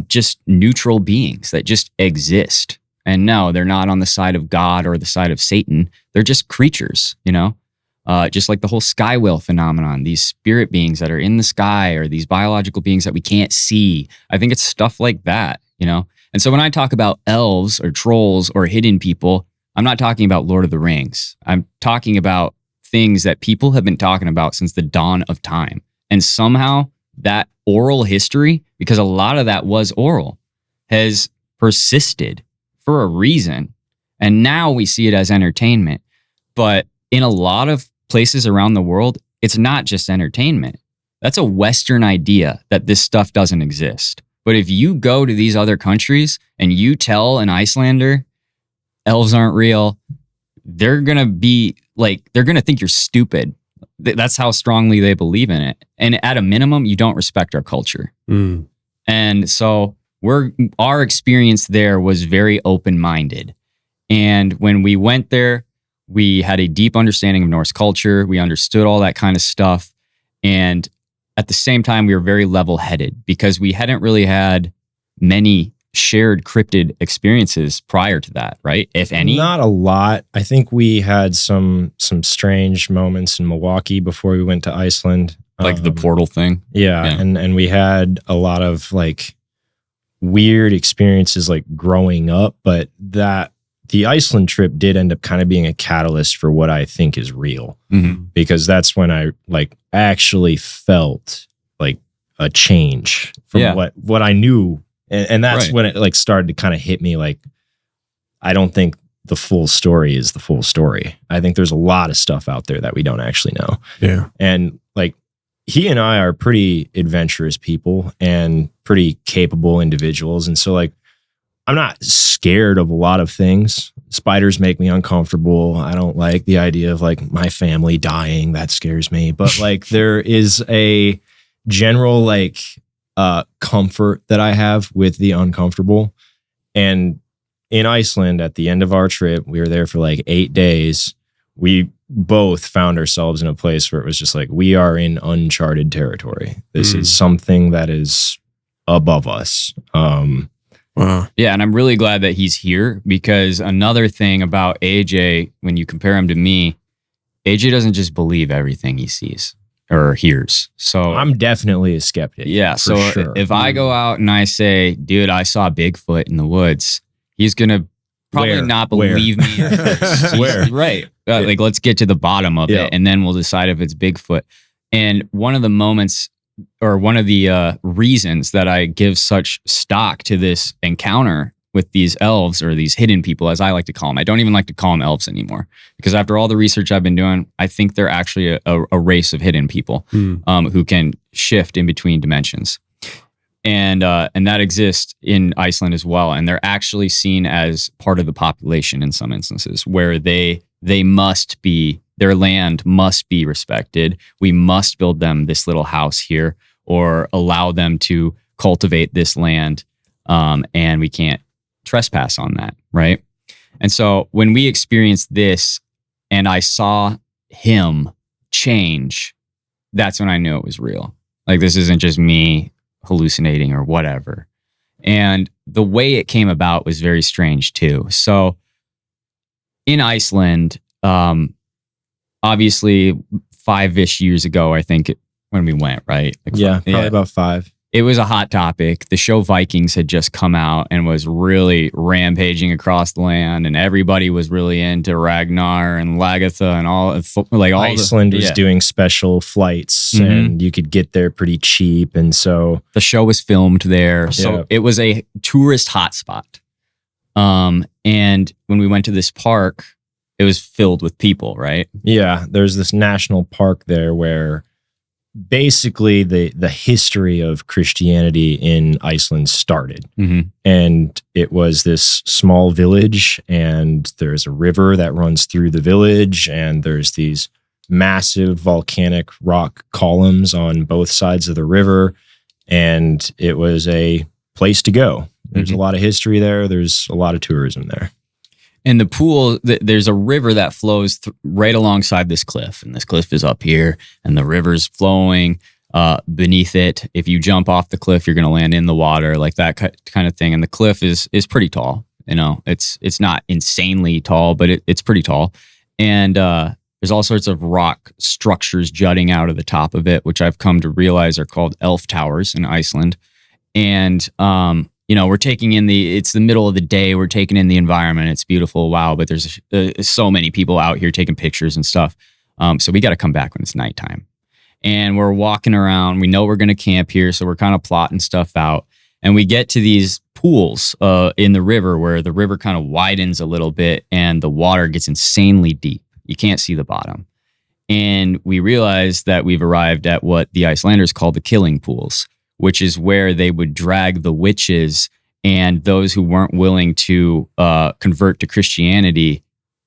just neutral beings that just exist. And no, they're not on the side of God or the side of Satan. They're just creatures, just like the whole sky whale phenomenon, these spirit beings that are in the sky or these biological beings that we can't see. I think it's stuff like that, And so when I talk about elves or trolls or hidden people, I'm not talking about Lord of the Rings. I'm talking about things that people have been talking about since the dawn of time. And somehow that oral history, because a lot of that was oral, has persisted for a reason. And now we see it as entertainment. But in a lot of places around the world, it's not just entertainment. That's a Western idea that this stuff doesn't exist. But if you go to these other countries and you tell an Icelander elves aren't real, they're going to think you're stupid. That's how strongly they believe in it. And at a minimum, you don't respect our culture. And so our experience there was very open-minded. And when we went there, we had a deep understanding of Norse culture. We understood all that kind of stuff. And at the same time, we were very level-headed because we hadn't really had many shared cryptid experiences prior to that, right? If any? Not a lot. I think we had some strange moments in Milwaukee before we went to Iceland. Like the portal thing? Yeah. And we had a lot of like weird experiences like growing up, but the Iceland trip did end up kind of being a catalyst for what I think is real. Because that's when I like actually felt like a change from what I knew. And that's when it like started to kind of hit me like, I don't think the full story is the full story. I think there's a lot of stuff out there that we don't actually know. Yeah. And like he and I are pretty adventurous people and pretty capable individuals. And so like, I'm not scared of a lot of things. Spiders make me uncomfortable. I don't like the idea of like my family dying. That scares me. But like there is a general like comfort that I have with the uncomfortable. And in Iceland, at the end of our trip, we were there for like 8 days. We both found ourselves in a place where it was just like, we are in uncharted territory. This is something that is above us. Wow. Yeah, and I'm really glad that he's here, because another thing about AJ, when you compare him to me, AJ doesn't just believe everything he sees or hears. So I'm definitely a skeptic. yeah, for so sure. if I go out and I say, dude, I saw Bigfoot in the woods, he's going to probably Where? not believe me at first. He's- Where? Right. Like, let's get to the bottom of Yeah. it, and then we'll decide if it's Bigfoot. And one of the moments, or one of the reasons that I give such stock to this encounter with these elves, or these hidden people, as I like to call them. I don't even like to call them elves anymore, because after all the research I've been doing, I think they're actually a race of hidden people who can shift in between dimensions. And that exists in Iceland as well. And they're actually seen as part of the population in some instances, where they must be, their land must be respected. We must build them this little house here, or allow them to cultivate this land, and we can't trespass on that, right? And so when we experienced this and I saw him change, that's when I knew it was real. Like, this isn't just me hallucinating or whatever. And the way it came about was very strange too. So in Iceland, obviously 5-ish years ago, I think, when we went, right? Like, Yeah, probably about 5. It was a hot topic. The show Vikings had just come out and was really rampaging across the land, and everybody was really into Ragnar and Lagatha and all Iceland was doing special flights, and you could get there pretty cheap, and so the show was filmed there. So it was a tourist hotspot. And when we went to this park, it was filled with people, right? yeah, there's this national park there where basically the history of Christianity in Iceland started. And it was this small village, and there's a river that runs through the village, and there's these massive volcanic rock columns on both sides of the river, and it was a place to go. There's a lot of history there. There's a lot of tourism there. And the pool, there's a river that flows right alongside this cliff. And this cliff is up here, and the river's flowing beneath it. If you jump off the cliff, you're going to land in the water, like that kind of thing. And the cliff is pretty tall. You know, it's not insanely tall, but it's pretty tall. And there's all sorts of rock structures jutting out of the top of it, which I've come to realize are called elf towers in Iceland. And you know, we're taking in it's the middle of the day. We're taking in the environment. It's beautiful. Wow. But there's so many people out here taking pictures and stuff. So we got to come back when it's nighttime. And we're walking around. We know we're going to camp here. So we're kind of plotting stuff out. And we get to these pools in the river, where the river kind of widens a little bit and the water gets insanely deep. You can't see the bottom. And we realize that we've arrived at what the Icelanders call the killing pools, which is where they would drag the witches and those who weren't willing to convert to Christianity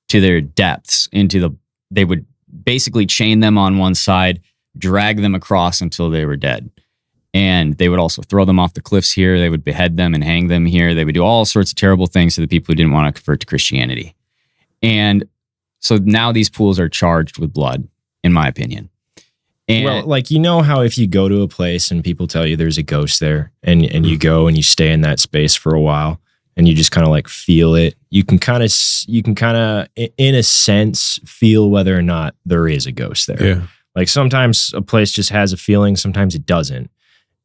to their depths. They would basically chain them on one side, drag them across until they were dead. And they would also throw them off the cliffs here. They would behead them and hang them here. They would do all sorts of terrible things to the people who didn't want to convert to Christianity. And so now these pools are charged with blood, in my opinion. And well, like, you know how if you go to a place and people tell you there's a ghost there, and you go and you stay in that space for a while and you just kind of like feel it, you can kind of in a sense feel whether or not there is a ghost there. Yeah. Like, sometimes a place just has a feeling, sometimes it doesn't.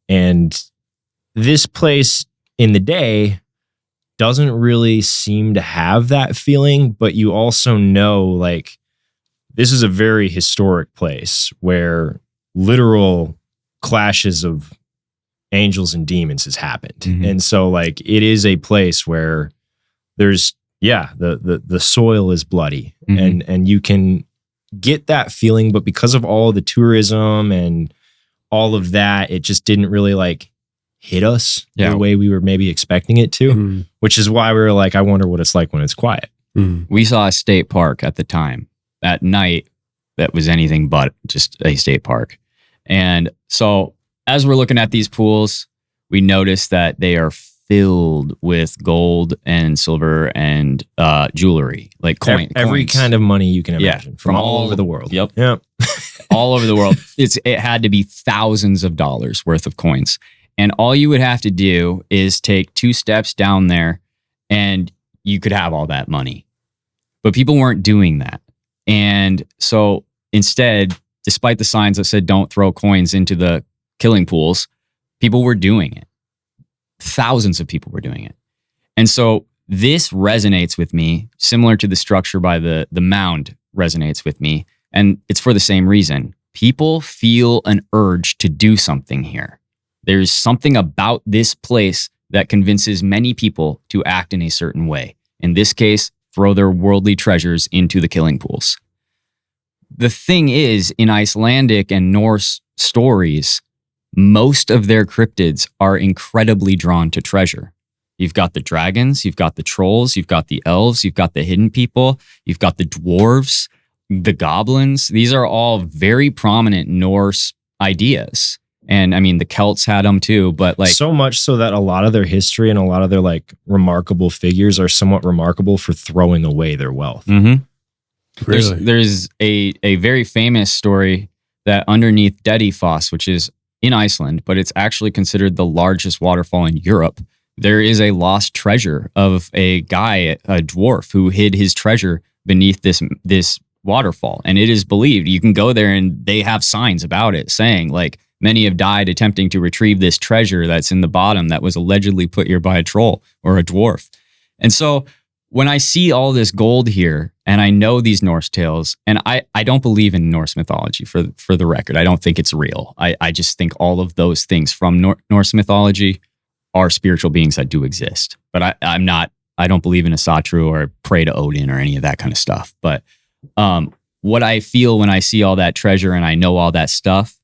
And this place in the day doesn't really seem to have that feeling, but you also know, like, this is a very historic place where literal clashes of angels and demons has happened. And so, like, it is a place where there's, the soil is bloody, and you can get that feeling, but because of all the tourism and all of that, it just didn't really like hit us the way we were maybe expecting it to, which is why we were like, I wonder what it's like when it's quiet. We saw a state park at the time. At night, that was anything but just a state park. And so as we're looking at these pools, we notice that they are filled with gold and silver and jewelry, like every coins. kind of money you can imagine from all over the world. Yep. Yep. All over the world. It had to be thousands of dollars worth of coins. And all you would have to do is take 2 steps down there and you could have all that money. But people weren't doing that. And so instead, despite the signs that said don't throw coins into the killing pools, people were doing it. Thousands of people were doing it. And so this resonates with me, similar to the structure by the mound resonates with me. And it's for the same reason. People feel an urge to do something here. There's something about this place that convinces many people to act in a certain way. In this case, throw their worldly treasures into the killing pools. The thing is, in Icelandic and Norse stories, most of their cryptids are incredibly drawn to treasure. You've got the dragons, you've got the trolls, you've got the elves, you've got the hidden people, you've got the dwarves, the goblins. These are all very prominent Norse ideas. And I mean, the Celts had them too, but like so much so that a lot of their history and a lot of their like remarkable figures are somewhat remarkable for throwing away their wealth. Mm-hmm. Really? There's a very famous story that underneath Dedifoss, which is in Iceland, but it's actually considered the largest waterfall in Europe. There is a lost treasure of a guy, a dwarf, who hid his treasure beneath this waterfall. And it is believed, you can go there and they have signs about it saying like, many have died attempting to retrieve this treasure that's in the bottom that was allegedly put here by a troll or a dwarf. And so when I see all this gold here and I know these Norse tales, and I don't believe in Norse mythology for the record. I don't think it's real. I just think all of those things from Norse mythology are spiritual beings that do exist. But I don't believe in a Satru or pray to Odin or any of that kind of stuff. But what I feel when I see all that treasure and I know all that stuff,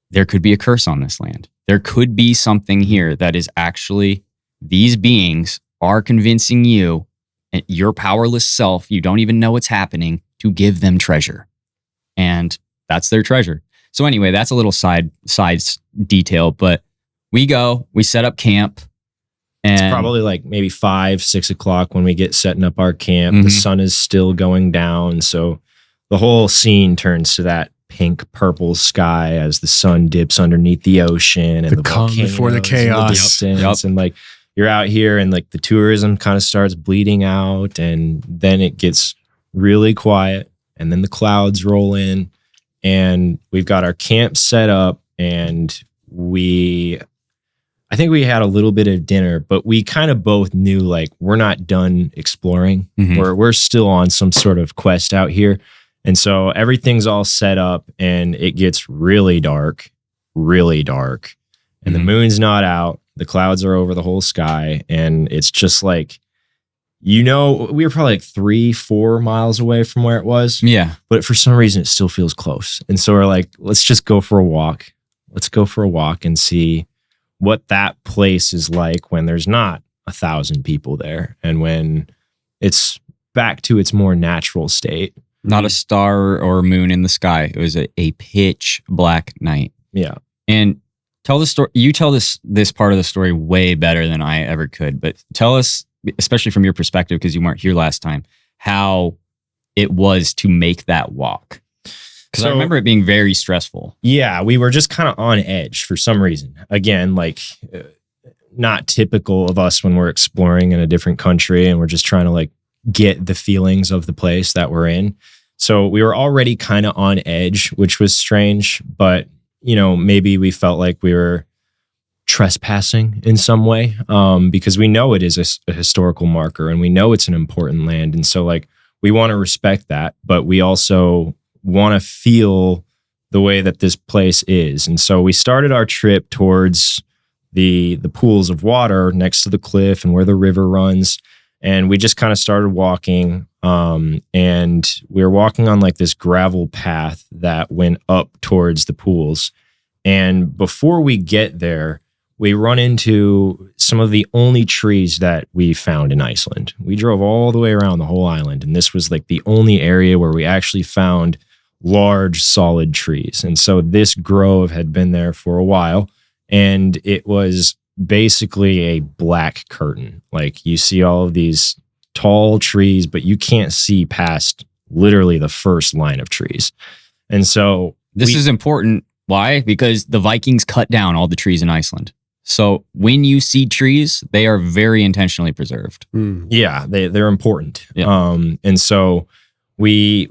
there could be a curse on this land. There could be something here that is actually, these beings are convincing you, your powerless self, you don't even know what's happening, to give them treasure. And that's their treasure. So anyway, that's a little side detail, but we set up camp. And it's probably like maybe 5, 6 o'clock when we get setting up our camp. Mm-hmm. The sun is still going down. So the whole scene turns to that pink purple sky as the sun dips underneath the ocean and the calm before the chaos. And like you're out here and like the tourism kind of starts bleeding out and then it gets really quiet and then the clouds roll in and we've got our camp set up and I think we had a little bit of dinner, but we kind of both knew like we're not done exploring. Mm-hmm. We're still on some sort of quest out here. And so everything's all set up and it gets really dark. And the moon's not out. The clouds are over the whole sky. And it's just like, we were probably like 3-4 miles away from where it was. yeah, But for some reason, it still feels close. And so we're like, let's just go for a walk. Let's go for a walk and see what that place is like when there's not 1,000 people there and when it's back to its more natural state. not a star or moon in the sky. It was a pitch black night. Yeah. And tell the story. You tell this part of the story way better than I ever could. But tell us, especially from your perspective, because you weren't here last time, how it was to make that walk. Because I remember it being very stressful. Yeah, we were just kind of on edge for some reason. Again, like not typical of us when we're exploring in a different country and we're just trying to like get the feelings of the place that we're in. So we were already kind of on edge, which was strange, but maybe we felt like we were trespassing in some way because we know it is a historical marker and we know it's an important land. And so like we want to respect that, but we also want to feel the way that this place is. And so we started our trip towards the pools of water next to the cliff and where the river runs. And we just kind of started walking. And we were walking on like this gravel path that went up towards the pools. And before we get there, we run into some of the only trees that we found in Iceland. We drove all the way around the whole island. And this was like the only area where we actually found large, solid trees. And so this grove had been there for a while, and it was basically a black curtain. Like you see all of these tall trees, but you can't see past literally the first line of trees. And so this is important. Why? Because the Vikings cut down all the trees in Iceland. So when you see trees, they are very intentionally preserved. Yeah, they're important. Yeah. And so we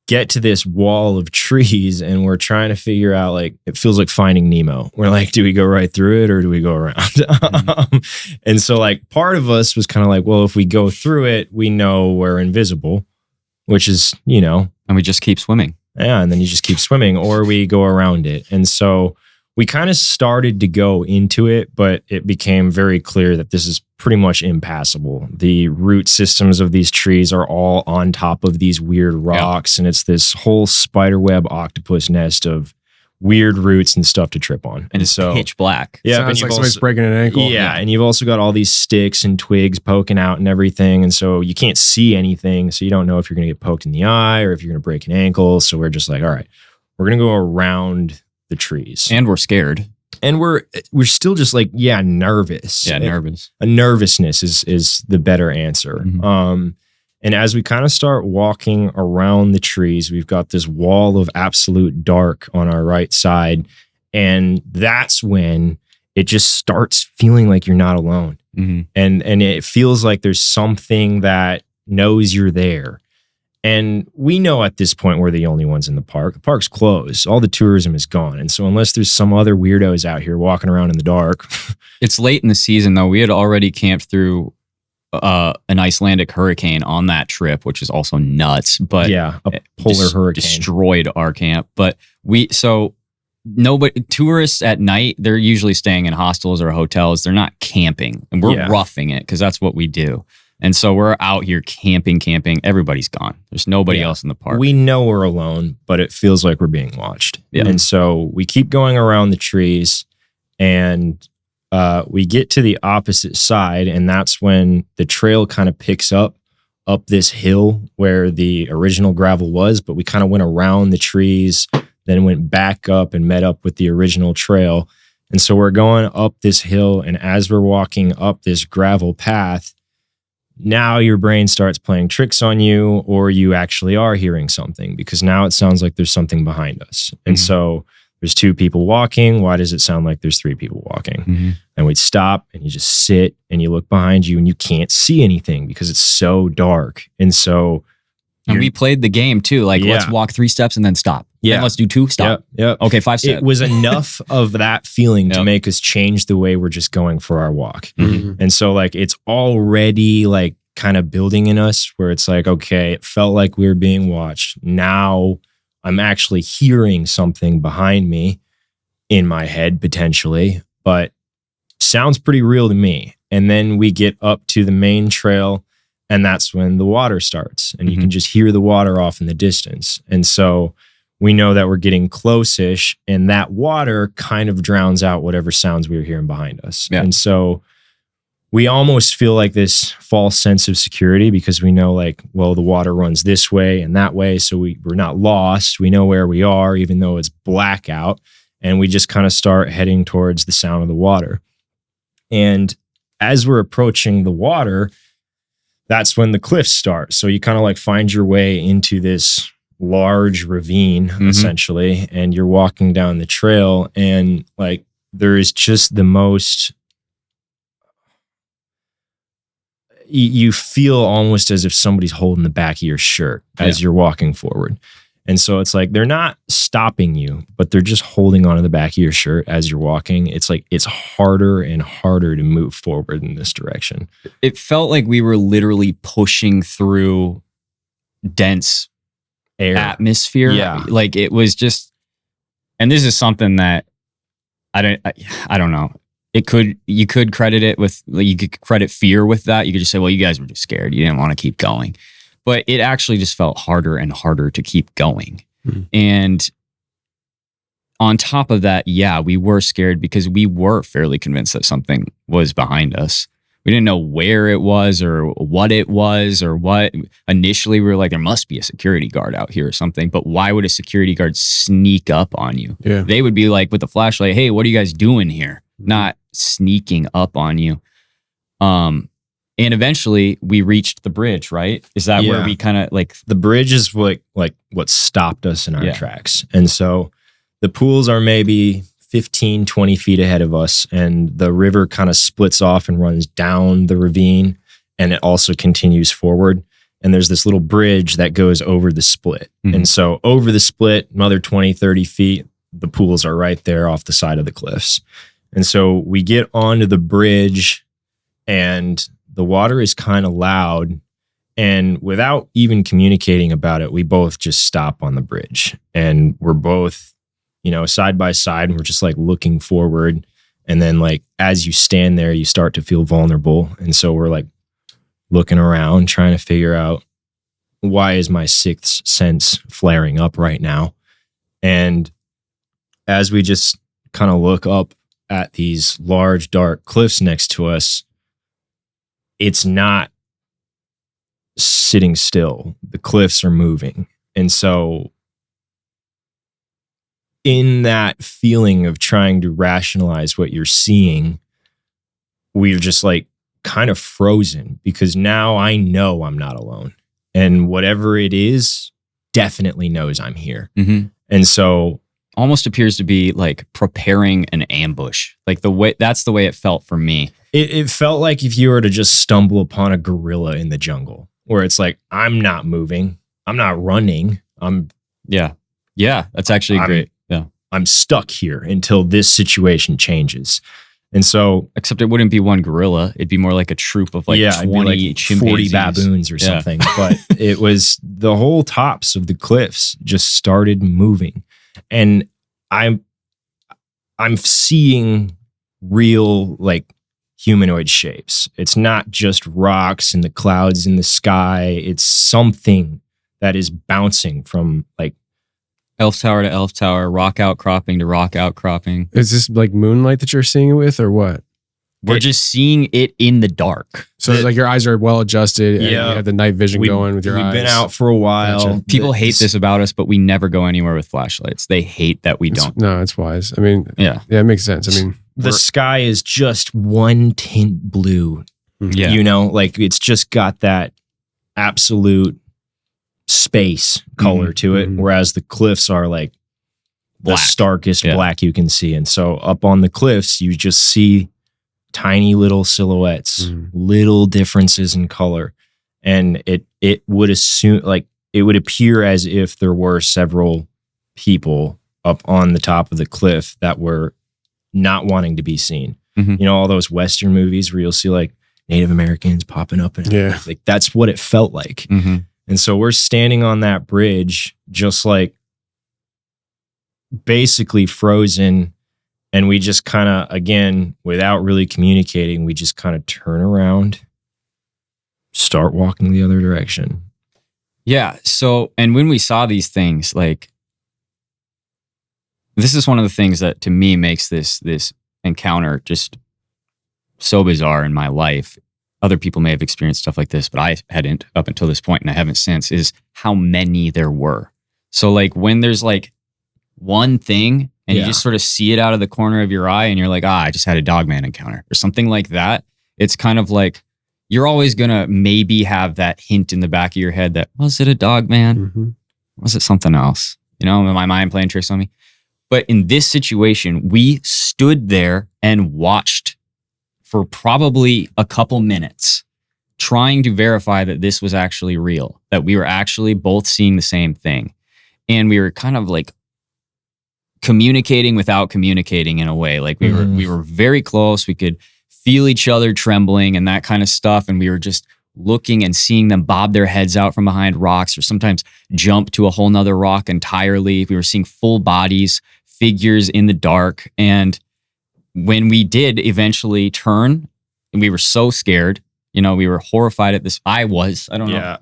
get to this wall of trees, and we're trying to figure out, like, it feels like Finding Nemo. We're like, do we go right through it or do we go around? And so like part of us was kind of like, well, if we go through it, we know we're invisible, which is, and we just keep swimming. Yeah, and then you just keep swimming, or we go around it. And so we kind of started to go into it, but it became very clear that this is pretty much impassable. The root systems of these trees are all on top of these weird rocks, and it's this whole spiderweb octopus nest of weird roots and stuff to trip on. And it's so pitch black. Yeah, sounds like somebody's breaking an ankle. Yeah, and you've also got all these sticks and twigs poking out and everything, and so you can't see anything, so you don't know if you're going to get poked in the eye or if you're going to break an ankle. So we're just like, all right, we're going to go around the trees, and we're scared, and we're still just like nervous. Yeah, nervous. A nervousness is the better answer. And as we kind of start walking around the trees, we've got this wall of absolute dark on our right side, and that's when it just starts feeling like you're not alone, and it feels like there's something that knows you're there. And we know at this point we're the only ones in the park. The park's closed. All the tourism is gone. And so unless there's some other weirdos out here walking around in the dark. It's late in the season, though. We had already camped through an Icelandic hurricane on that trip, which is also nuts. But yeah, a polar hurricane destroyed our camp. But tourists at night, they're usually staying in hostels or hotels. They're not camping. And we're roughing it because that's what we do. And so we're out here camping. Everybody's gone. There's nobody else in the park. We know we're alone, but it feels like we're being watched. Yeah. And so we keep going around the trees, and we get to the opposite side, and that's when the trail kind of picks up this hill where the original gravel was, but we kind of went around the trees, then went back up and met up with the original trail. And so we're going up this hill, and as we're walking up this gravel path, now your brain starts playing tricks on you, or you actually are hearing something, because now it sounds like there's something behind us. And so there's 2 people walking. Why does it sound like there's 3 people walking? And we'd stop, and you just sit and you look behind you, and you can't see anything because it's so dark. And so we played the game too. Like, let's walk 3 steps and then stop. Yeah. Then let's do 2, stop. Yep. Okay, 5 steps. It was enough of that feeling to make us change the way we're just going for our walk. And so like, it's already like kind of building in us where it's like, okay, it felt like we were being watched. Now I'm actually hearing something behind me in my head potentially, but sounds pretty real to me. And then we get up to the main trail, and that's when the water starts, and you can just hear the water off in the distance. And so we know that we're getting close-ish, and that water kind of drowns out whatever sounds we were hearing behind us. Yeah. And so we almost feel like this false sense of security, because we know like, well, the water runs this way and that way. So we're not lost. We know where we are, even though it's blackout. And we just kind of start heading towards the sound of the water. And as we're approaching the water, that's when the cliffs start. So you kind of like find your way into this large ravine, essentially, and you're walking down the trail, and like there is just the most, you feel almost as if somebody's holding the back of your shirt as you're walking forward. And so it's like they're not stopping you, but they're just holding onto the back of your shirt as you're walking. It's like it's harder and harder to move forward in this direction. It felt like we were literally pushing through dense air atmosphere. Yeah. Like it was just, and this is something that I don't know. You could credit it with, you could credit fear with that. You could just say, well, you guys were just scared. You didn't want to keep going. But it actually just felt harder and harder to keep going. And on top of that, we were scared because we were fairly convinced that something was behind us. We didn't know where it was or what it was or what. Initially, we were like, there must be a security guard out here or something. But why would a security guard sneak up on you? Yeah. They would be like with the flashlight, hey, what are you guys doing here? Not sneaking up on you. And eventually we reached the bridge, right? Is that where we kind of like... The bridge is what stopped us in our tracks. And so the pools are maybe 15, 20 feet ahead of us, and the river kind of splits off and runs down the ravine, and it also continues forward. And there's this little bridge that goes over the split. Mm-hmm. And so over the split, another 20, 30 feet, the pools are right there off the side of the cliffs. And so we get onto the bridge, and the water is kind of loud. And without even communicating about it, we both just stop on the bridge, and we're both, side by side, and we're just like looking forward. And then like, as you stand there, you start to feel vulnerable. And so we're like looking around, trying to figure out, why is my sixth sense flaring up right now? And as we just kind of look up at these large, dark cliffs next to us, it's not sitting still. The cliffs are moving. And so in that feeling of trying to rationalize what you're seeing, we're just like kind of frozen, because now I know I'm not alone. And whatever it is definitely knows I'm here. Mm-hmm. And so almost appears to be like preparing an ambush. Like that's the way it felt for me. It felt like if you were to just stumble upon a gorilla in the jungle, where it's like, I'm not moving, I'm not running, Yeah, that's actually great. Yeah. I'm stuck here until this situation changes. And so, except it wouldn't be one gorilla. It'd be more like a troop of like 20 40 baboons or something. But it was the whole tops of the cliffs just started moving. And I'm seeing real like humanoid shapes. It's not just rocks and the clouds in the sky. It's something that is bouncing from like elf tower to elf tower, rock outcropping to rock outcropping. Is this like moonlight that you're seeing it with, or what? We're just seeing it in the dark. So like your eyes are well adjusted, and you have the night vision going with your eyes. We've been out for a while. Gotcha. People hate this about us, but we never go anywhere with flashlights. They hate that we don't. No, it's wise. I mean, yeah, it makes sense. I mean, the sky is just one tint blue. Yeah. Like it's just got that absolute space color to it, whereas the cliffs are like the starkest black you can see. And so up on the cliffs, you just see tiny little silhouettes, little differences in color. And it would appear as if there were several people up on the top of the cliff that were not wanting to be seen. All those Western movies where you'll see like Native Americans popping up, and like that's what it felt like. And so we're standing on that bridge, just like basically frozen. And we just kind of, again, without really communicating, we just kind of turn around, start walking the other direction. Yeah. So, and when we saw these things, like, this is one of the things that to me makes this encounter just so bizarre in my life. Other people may have experienced stuff like this, but I hadn't up until this point, and I haven't since, is how many there were. So like when there's like one thing and you just sort of see it out of the corner of your eye and you're like, I just had a dogman encounter or something like that. It's kind of like, you're always going to maybe have that hint in the back of your head that, was it a dogman? Was it something else? My mind playing tricks on me. But in this situation, we stood there and watched for probably a couple minutes, trying to verify that this was actually real, that we were actually both seeing the same thing. And we were kind of like communicating without communicating in a way. Like we were very close. We could feel each other trembling and that kind of stuff. And we were just looking and seeing them bob their heads out from behind rocks, or sometimes jump to a whole nother rock entirely. We were seeing full bodies, figures in the dark. And when we did eventually turn, and we were so scared, we were horrified at this. I don't know.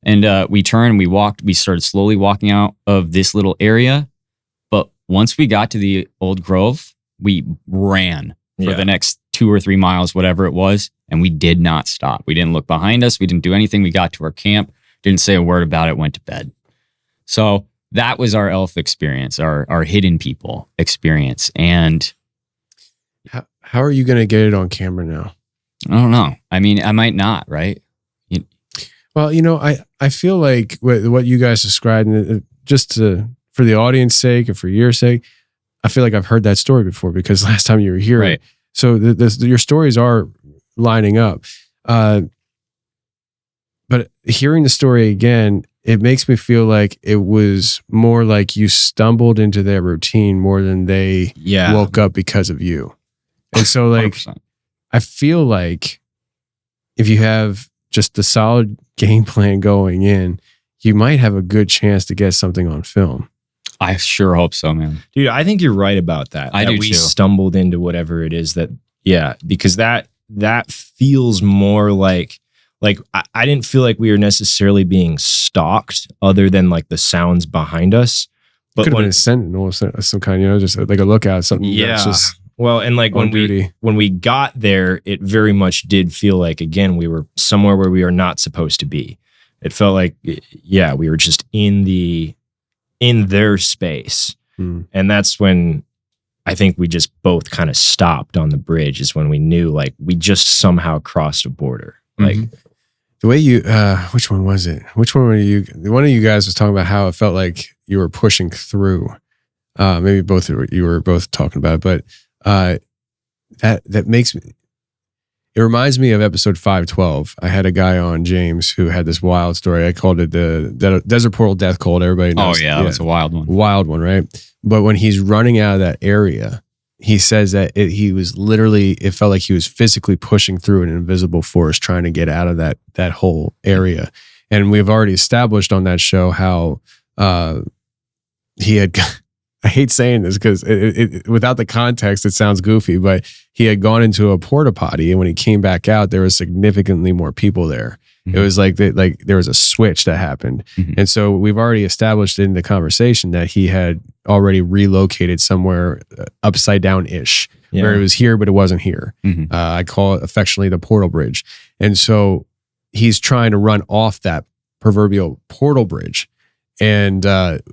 And we turned, we started slowly walking out of this little area. But once we got to the old grove, we ran for the next 2 or 3 miles, whatever it was. And we did not stop. We didn't look behind us. We didn't do anything. We got to our camp, didn't say a word about it, went to bed. So that was our elf experience, our hidden people experience. And how are you going to get it on camera now? I don't know. I mean, I might not, right? Well, I feel like what you guys described, and for the audience sake and for your sake, I feel like I've heard that story before because last time you were here. Right. So your stories are lining up. But hearing the story again, it makes me feel like it was more like you stumbled into their routine more than they woke up because of you. And so like, 100%. I feel like if you have just the solid game plan going in, you might have a good chance to get something on film. I sure hope so, man. Dude, I think you're right about that. I do we too. stumbled into whatever it is because that feels more like I didn't feel like we were necessarily being stalked other than like the sounds behind us. But Could have been a sentinel of some kind, just like a lookout, something. That's just well, and like when we got there, it very much did feel like, again, we were somewhere where we are not supposed to be. It felt like, we were just in their space. And that's when I think we just both kind of stopped on the bridge, is when we knew like we just somehow crossed a border. Like the way you, which one was it? Which one were you? One of you guys was talking about how it felt like you were pushing through. Maybe you were both talking about it, but that makes me, it reminds me of episode 512. I had a guy on, James, who had this wild story. I called it the Desert Portal Death Cult. Everybody knows. Oh yeah, that's a wild one. Wild one, right? But when he's running out of that area, he says that he was literally, it felt like he was physically pushing through an invisible force trying to get out of that whole area. And we've already established on that show how he had, I hate saying this because without the context, it sounds goofy, but he had gone into a porta potty, and when he came back out, there was significantly more people there. Mm-hmm. It was like there was a switch that happened. Mm-hmm. And so we've already established in the conversation that he had already relocated somewhere upside down-ish, where it was here, but it wasn't here. Mm-hmm. I call it affectionately the portal bridge. And so he's trying to run off that proverbial portal bridge. And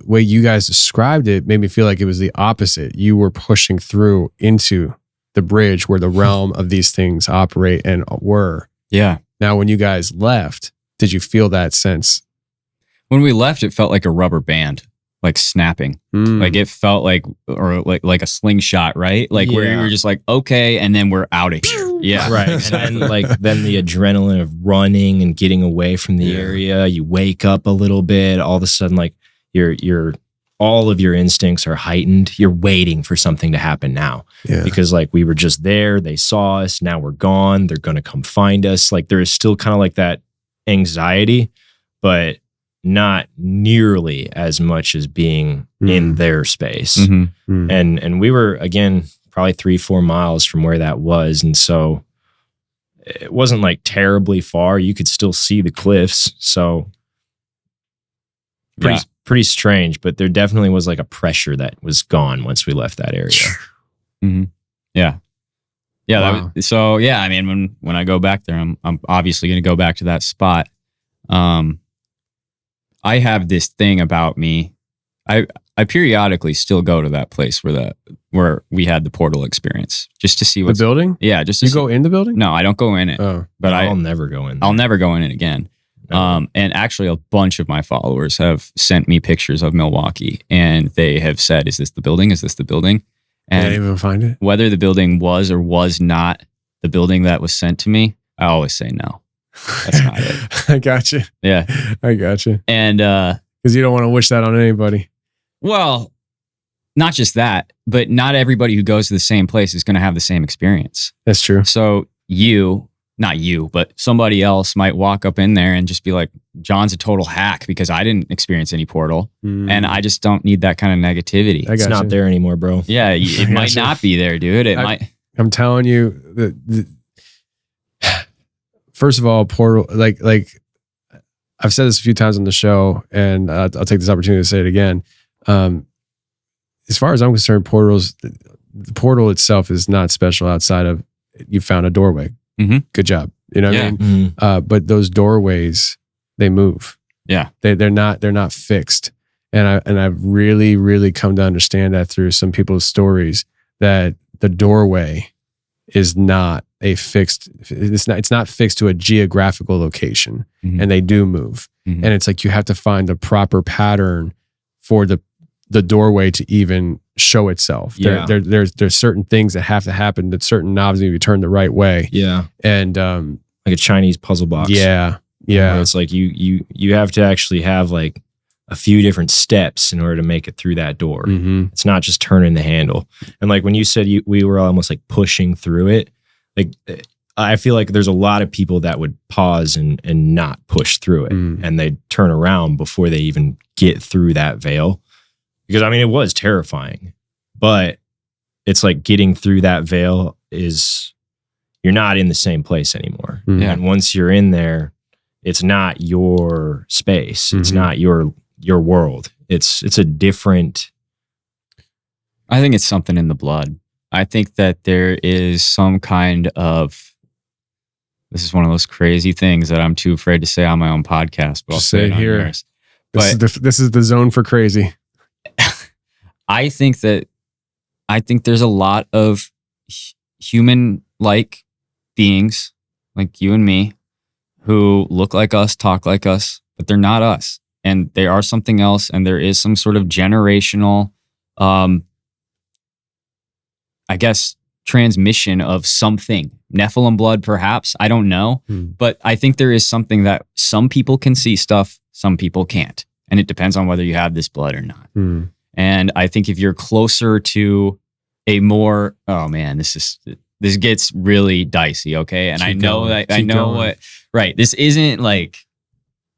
way you guys described it made me feel like it was the opposite. You were pushing through into the bridge where the realm of these things operate and were. Yeah. Now, when you guys left, did you feel that sense? When we left, it felt like a rubber band, like snapping. Like it felt like a slingshot, right? Like where you were just like, okay, and then we're out of here. Yeah. Right. And then the adrenaline of running and getting away from the area, you wake up a little bit, all of a sudden, like you're all of your instincts are heightened. You're waiting for something to happen now. Yeah. Because like we were just there, they saw us, now we're gone, they're gonna come find us. Like there is still kind of like that anxiety, but not nearly as much as being in their space. Mm-hmm. And we were, again, probably 3-4 miles from where that was. And so it wasn't like terribly far. You could still see the cliffs. So pretty strange, but there definitely was like a pressure that was gone once we left that area. Mm-hmm. Yeah. Yeah. Wow. I mean, when I go back there, I'm obviously going to go back to that spot. I have this thing about me. I periodically still go to that place where we had the portal experience, just to see what's the building. Yeah, just to go in the building. No, I don't go in it. Oh, but I'll never go in there. I'll never go in it again. No. And actually, a bunch of my followers have sent me pictures of Milwaukee, and they have said, "Is this the building? Is this the building?" And I didn't even find it. Whether the building was or was not the building that was sent to me, I always say no. That's not it. I got you. Yeah, I got you. And because you don't want to wish that on anybody. Well, not just that, but not everybody who goes to the same place is going to have the same experience. That's true. So not you, but somebody else might walk up in there and just be like, John's a total hack because I didn't experience any portal. And I just don't need that kind of negativity. It's not there anymore, bro. Yeah, it might not be there, dude. I'm telling you, first of all, portal, like I've said this a few times on the show, and I'll take this opportunity to say it again. As far as I'm concerned, the portal itself is not special outside of you found a doorway. Mhm. Good job. You know what I mean? But those doorways, they move. Yeah. They're not fixed. And I've really, really come to understand that through some people's stories, that the doorway is not a fixed, it's not fixed to a geographical location, and they do move. And it's like you have to find the proper pattern for the doorway to even show itself. Yeah. There's certain things that have to happen, that certain knobs need to be turned the right way. Yeah. And Like a Chinese puzzle box. yeah. Where it's like you have to actually have like a few different steps in order to make it through that door. It's not just turning the handle. And like when you said we were almost like pushing through it, like I feel like there's a lot of people that would pause and not push through it, and they'd turn around before they even get through that veil. Because I mean, it was terrifying, but it's like getting through that veil is, you're not in the same place anymore. And once you're in there, it's not your space. It's not your world. It's a different. I think it's something in the blood. I think that there is some kind of, this is one of those crazy things that I'm too afraid to say on my own podcast, but I'll say it here. Yours. This is the zone for crazy. I think there's a lot of human-like beings, like you and me, who look like us, talk like us, but they're not us. And they are something else. And there is some sort of generational, I guess, transmission of something. Nephilim blood, perhaps. I don't know. But I think there is something that some people can see stuff, some people can't. And it depends on whether you have this blood or not. And I think if you're closer to a more, oh man, this gets really dicey, okay? And this isn't like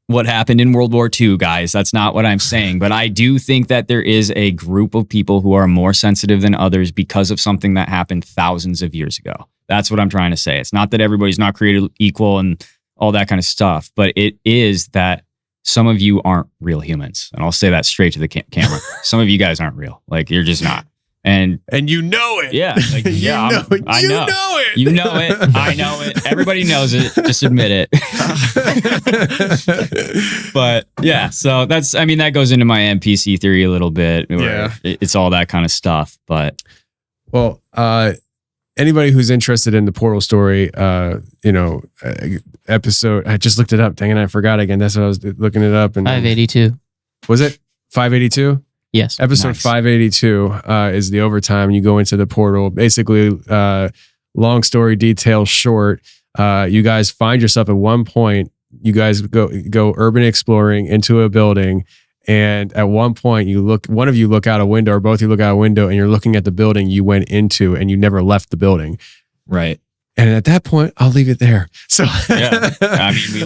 what happened in World War II, guys. That's not what I'm saying. But I do think that there is a group of people who are more sensitive than others because of something that happened thousands of years ago. That's what I'm trying to say. It's not that everybody's not created equal and all that kind of stuff, but it is that some of you aren't real humans. And I'll say that straight to the camera. Some of you guys aren't real. Like, you're just not. And you know it. Yeah. Like, yeah. I know it. You know it. I know it. Everybody knows it. Just admit it. But yeah, so that goes into my NPC theory a little bit. Yeah. It's all that kind of stuff. But well, anybody who's interested in the portal story, episode, I just looked it up. Dang it, I forgot again. That's what I was looking it up. And 582. Was it 582? Yes. Episode Nice. 582 is the overtime. You go into the portal. Basically, long story detail short, you guys find yourself at one point. You guys go urban exploring into a building, and at one point one of you look out a window, or both of you look out a window, and you're looking at the building you went into, and you never left the building. Right. And at that point, I'll leave it there. So yeah, I mean, we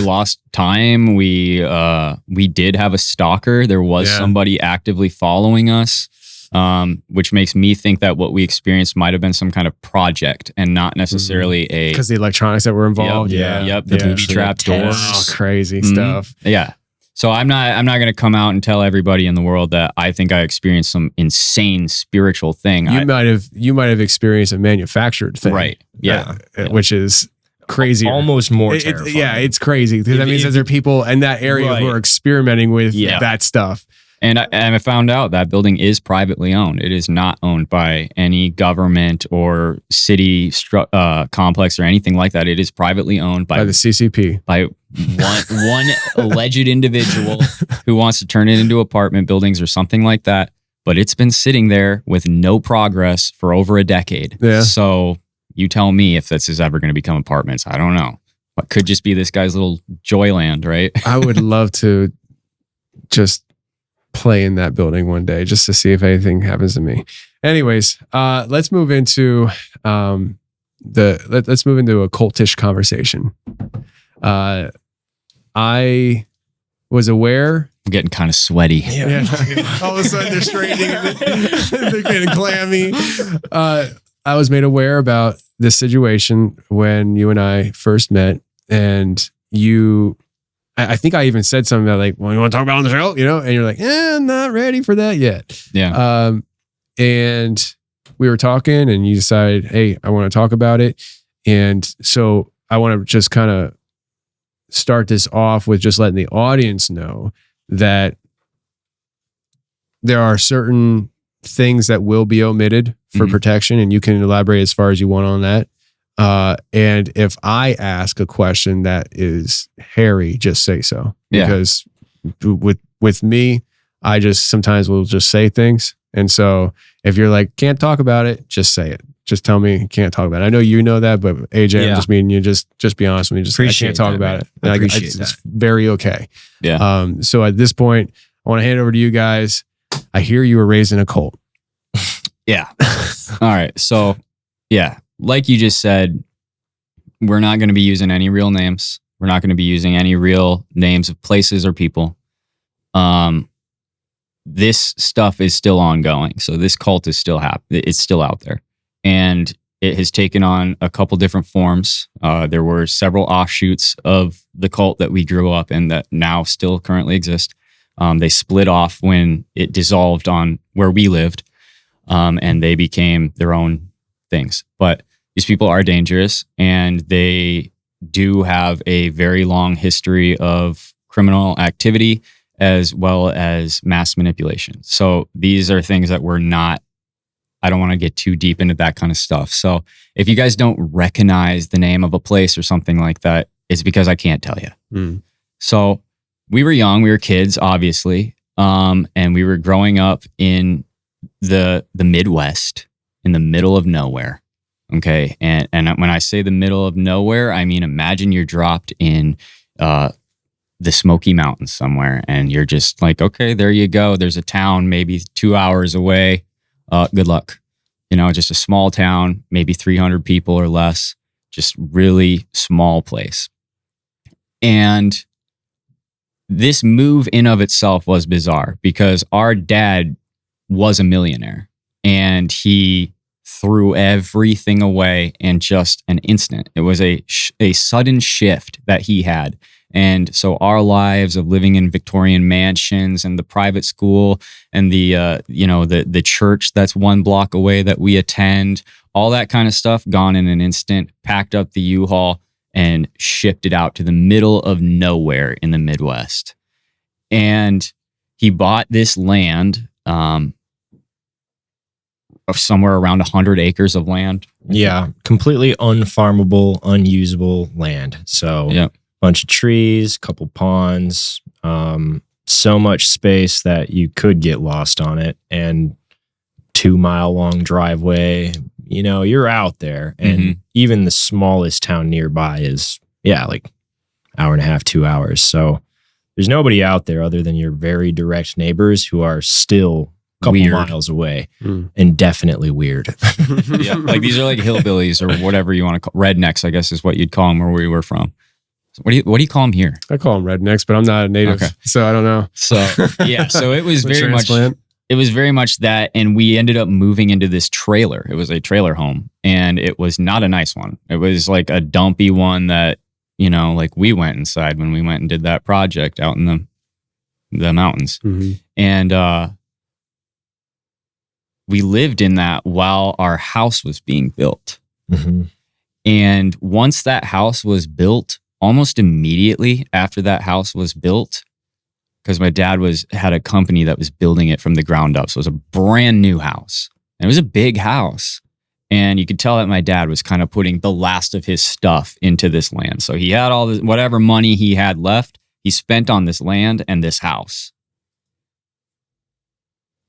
lost time. We did have a stalker. There was somebody actively following us, which makes me think that what we experienced might have been some kind of project and not necessarily because the electronics that were involved. Yep. The booby trap doors. Oh, crazy stuff. Yeah. So I'm not going to come out and tell everybody in the world that I think I experienced some insane spiritual thing. You might have experienced a manufactured thing, right? Yeah, which is crazy. Almost more terrifying. It's crazy because that means that there are people in that area who are experimenting with that stuff. And I found out that building is privately owned. It is not owned by any government or city complex or anything like that. It is privately owned by the CCP. By one alleged individual who wants to turn it into apartment buildings or something like that. But it's been sitting there with no progress for over a decade. Yeah. So you tell me if this is ever going to become apartments. I don't know. What could just be this guy's little joyland, right? I would love to just play in that building one day just to see if anything happens to me. Anyways, let's move into let's move into a cultish conversation. I was aware. I'm getting kind of sweaty. Yeah. All of a sudden they're straightening and they're getting clammy. I was made aware about this situation when you and I first met, and I think I even said something about like, well, you want to talk about on the show, and you're like, I'm not ready for that yet. Yeah. And we were talking and you decided, hey, I want to talk about it. And so I want to just kind of start this off with just letting the audience know that there are certain things that will be omitted for protection, and you can elaborate as far as you want on that. And if I ask a question that is hairy, just say so. Because with me, I just sometimes will just say things. And so if you're like, can't talk about it, just say it. Just tell me you can't talk about it. I know you know that, but AJ, I'm just meaning you just be honest with me. Just appreciate I can't talk that, about man. it. Appreciate it's that. very okay. Yeah. So at this point, I want to hand it over to you guys. I hear you were raised in a cult. Yeah. All right. So yeah, like you just said, we're not going to be using any real names. We're not going to be using any real names of places or people. This stuff is still ongoing. So this cult is still it's still out there. And it has taken on a couple different forms. There were several offshoots of the cult that we grew up in that now still currently exist. They split off when it dissolved on where we lived, and they became their own things. But these people are dangerous, and they do have a very long history of criminal activity as well as mass manipulation. So these are things that we're not, I don't want to get too deep into that kind of stuff. So if you guys don't recognize the name of a place or something like that, it's because I can't tell you. So we were young, we were kids, obviously, and we were growing up in the Midwest, in the middle of nowhere. Okay, and when I say the middle of nowhere, I mean imagine you're dropped in the Smoky Mountains somewhere, and you're just like, okay, there you go. There's a town maybe 2 hours away. Good luck. You know, just a small town, maybe 300 people or less, just really small place. And this move in of itself was bizarre because our dad was a millionaire and he threw everything away in just an instant. It was a sudden shift that he had. And so our lives of living in Victorian mansions and the private school and the church that's 1 block away that we attend, all that kind of stuff gone in an instant, packed up the U-Haul and shipped it out to the middle of nowhere in the Midwest. And he bought this land of somewhere around 100 acres of land. Yeah, completely unfarmable, unusable land. So bunch of trees, couple ponds, so much space that you could get lost on it, and 2-mile long driveway. You know, you're out there, and even the smallest town nearby is like hour and a half, 2 hours. So there's nobody out there other than your very direct neighbors who are still a couple miles away and definitely weird. Like these are like hillbillies or whatever you want to call rednecks, I guess is what you'd call them where we were from. What do you call them here? I call them rednecks, but I'm not a native, so I don't know. So so it was very much that, and we ended up moving into this trailer. It was a trailer home, and it was not a nice one. It was like a dumpy one that, you know, like we went inside when we went and did that project out in the mountains. And we lived in that while our house was being built. And once that house was built, almost immediately after that house was built, because my dad had a company that was building it from the ground up. So it was a brand new house. And it was a big house. And you could tell that my dad was kind of putting the last of his stuff into this land. So he had all this, whatever money he had left, he spent on this land and this house.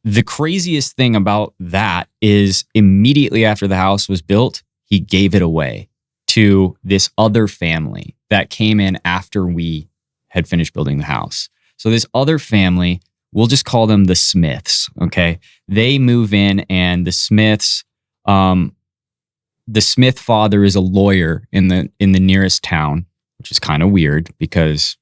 The craziest thing about that is immediately after the house was built, he gave it away to this other family that came in after we had finished building the house. So this other family, we'll just call them the Smiths, okay? They move in, and the Smiths, the Smith father is a lawyer in the nearest town, which is kind of weird because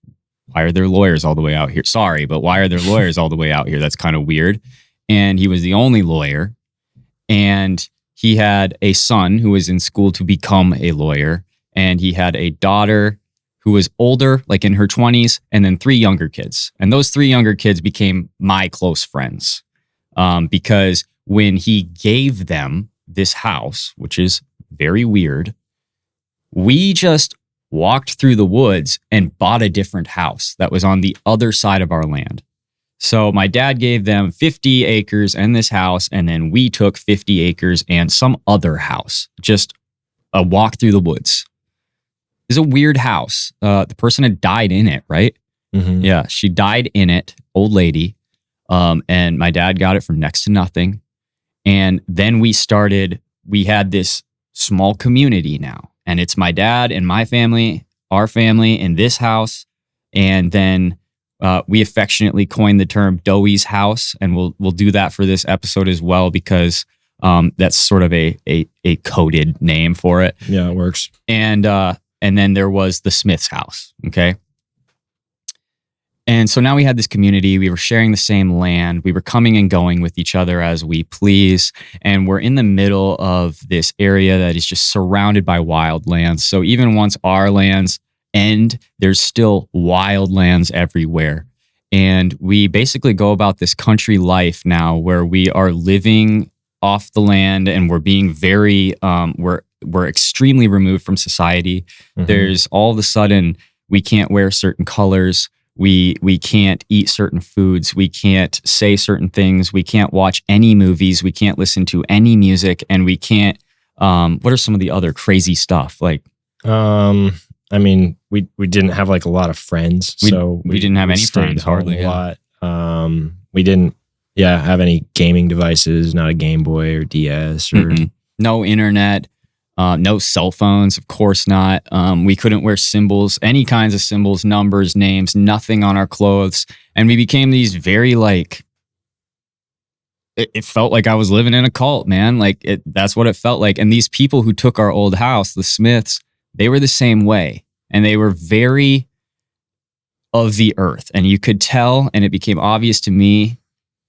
why are there lawyers all the way out here? Sorry, but why are there lawyers all the way out here? That's kind of weird. And he was the only lawyer, and he had a son who was in school to become a lawyer, and he had a daughter who was older, like in her 20s, and then 3 younger kids. And those 3 younger kids became my close friends because when he gave them this house, which is very weird. We just walked through the woods and bought a different house that was on the other side of our land. So my dad gave them 50 acres and this house, and then we took 50 acres and some other house, just a walk through the woods. It's a weird house. The person had died in it, right? Mm-hmm. Yeah, she died in it, old lady. And my dad got it for next to nothing. And then we had this small community now. And it's my dad and my family, our family in this house. And then we affectionately coined the term Doey's house. And we'll do that for this episode as well, because that's sort of a coded name for it. Yeah, it works. And then there was the Smith's house. Okay. And so now we had this community. We were sharing the same land. We were coming and going with each other as we please. And we're in the middle of this area that is just surrounded by wild lands. So even once our lands end, there's still wild lands everywhere. And we basically go about this country life now where we are living off the land and we're being very, we're extremely removed from society. Mm-hmm. There's all of a sudden, we can't wear certain colors. We can't eat certain foods. We can't say certain things. We can't watch any movies. We can't listen to any music. And we can't, what are some of the other crazy stuff? Like, I mean, we didn't have like a lot of friends. So we didn't have any friends hardly. A lot. We didn't, have any gaming devices, not a Game Boy or DS or no internet. No cell phones, of course not. We couldn't wear symbols, any kinds of symbols, numbers, names, nothing on our clothes. And we became these very it felt like I was living in a cult, man. That's what it felt like. And these people who took our old house, the Smiths, they were the same way. And they were very of the earth. And you could tell, and it became obvious to me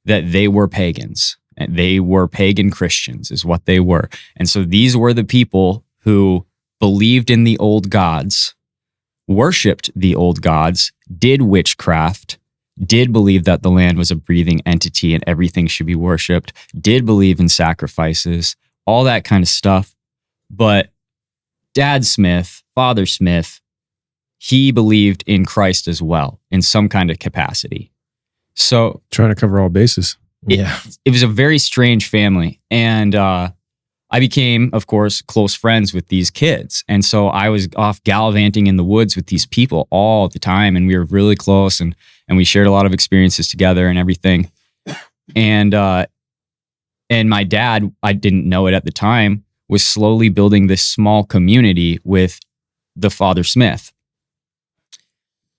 that they were pagans. And they were pagan Christians is what they were. And so these were the people who believed in the old gods, worshipped the old gods, did witchcraft, did believe that the land was a breathing entity and everything should be worshipped, did believe in sacrifices, all that kind of stuff. But Dad Smith, Father Smith, he believed in Christ as well in some kind of capacity. So trying to cover all bases. It was a very strange family. And I became, of course, close friends with these kids. And so I was off gallivanting in the woods with these people all the time. And we were really close and we shared a lot of experiences together and everything. And my dad, I didn't know it at the time, was slowly building this small community with the Father Smith.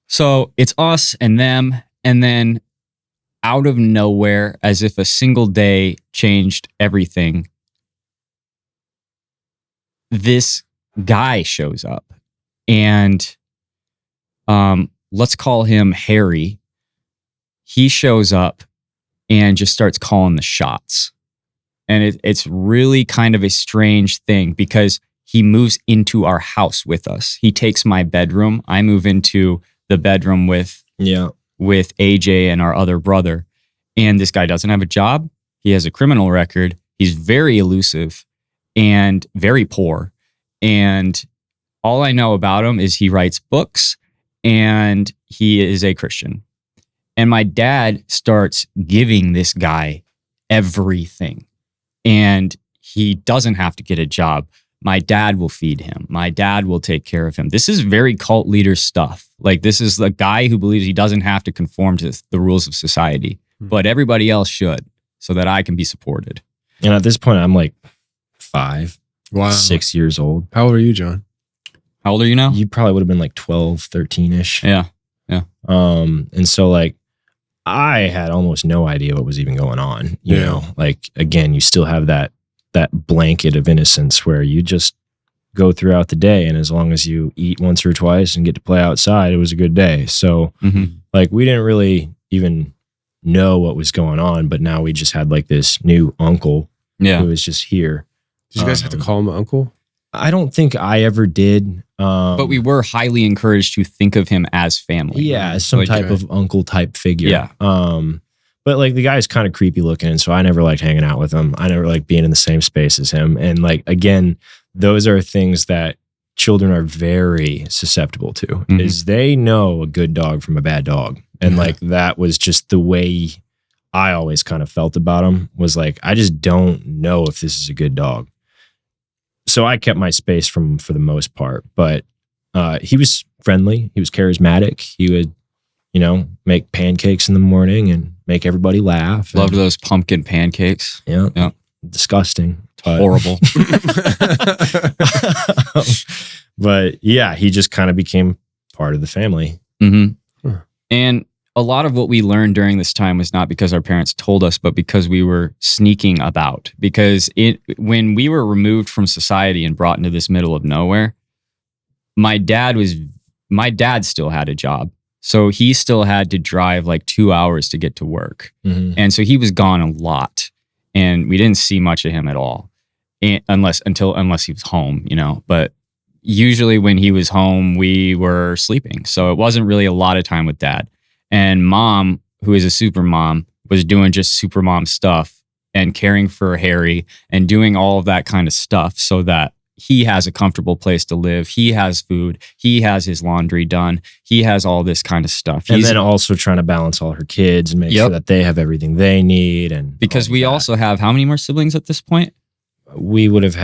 So it's us and them. And then out of nowhere, as if a single day changed everything, this guy shows up. And let's call him Harry. He shows up and just starts calling the shots. And it's really kind of a strange thing because he moves into our house with us. He takes my bedroom. I move into the bedroom with AJ and our other brother. And this guy doesn't have a job. He has a criminal record. He's very elusive and very poor. And all I know about him is he writes books and he is a Christian. And my dad starts giving this guy everything. And he doesn't have to get a job. My dad will feed him. My dad will take care of him. This is very cult leader stuff. Like, this is the guy who believes he doesn't have to conform to the rules of society, but everybody else should, so that I can be supported. And at this point, I'm like 5, 6 years old. How old are you, John? How old are you now? You probably would have been like 12, 13-ish. Yeah. And so like, I had almost no idea what was even going on. You know, like, again, you still have that blanket of innocence where you just go throughout the day. And as long as you eat once or twice and get to play outside, it was a good day. So like, we didn't really even know what was going on, but now we just had like this new uncle who was just here. Did you guys have to call him uncle? I don't think I ever did. But we were highly encouraged to think of him as family. Yeah, as some type of uncle type figure. Yeah. But like the guy's kind of creepy looking, so I never liked hanging out with him. I never liked being in the same space as him. And like again, those are things that children are very susceptible to. Is they know a good dog from a bad dog. And like that was just the way I always kind of felt about him, was like, I just don't know if this is a good dog. So I kept my space from him for the most part. But he was friendly. He was charismatic. He would, you know, make pancakes in the morning and make everybody laugh. Loved those pumpkin pancakes. Yeah. Disgusting. Horrible. But yeah, he just kind of became part of the family. And a lot of what we learned during this time was not because our parents told us, but because we were sneaking about. Because when we were removed from society and brought into this middle of nowhere, my dad still had a job. So he still had to drive like 2 hours to get to work. And so he was gone a lot. And we didn't see much of him at all. Unless he was home, you know. But usually when he was home, we were sleeping. So it wasn't really a lot of time with dad. And mom, who is a super mom, was doing just super mom stuff and caring for Harry and doing all of that kind of stuff so that he has a comfortable place to live. He has food. He has his laundry done. He has all this kind of stuff. And then also trying to balance all her kids and make sure that they have everything they need. And because we also have how many more siblings at this point? We would have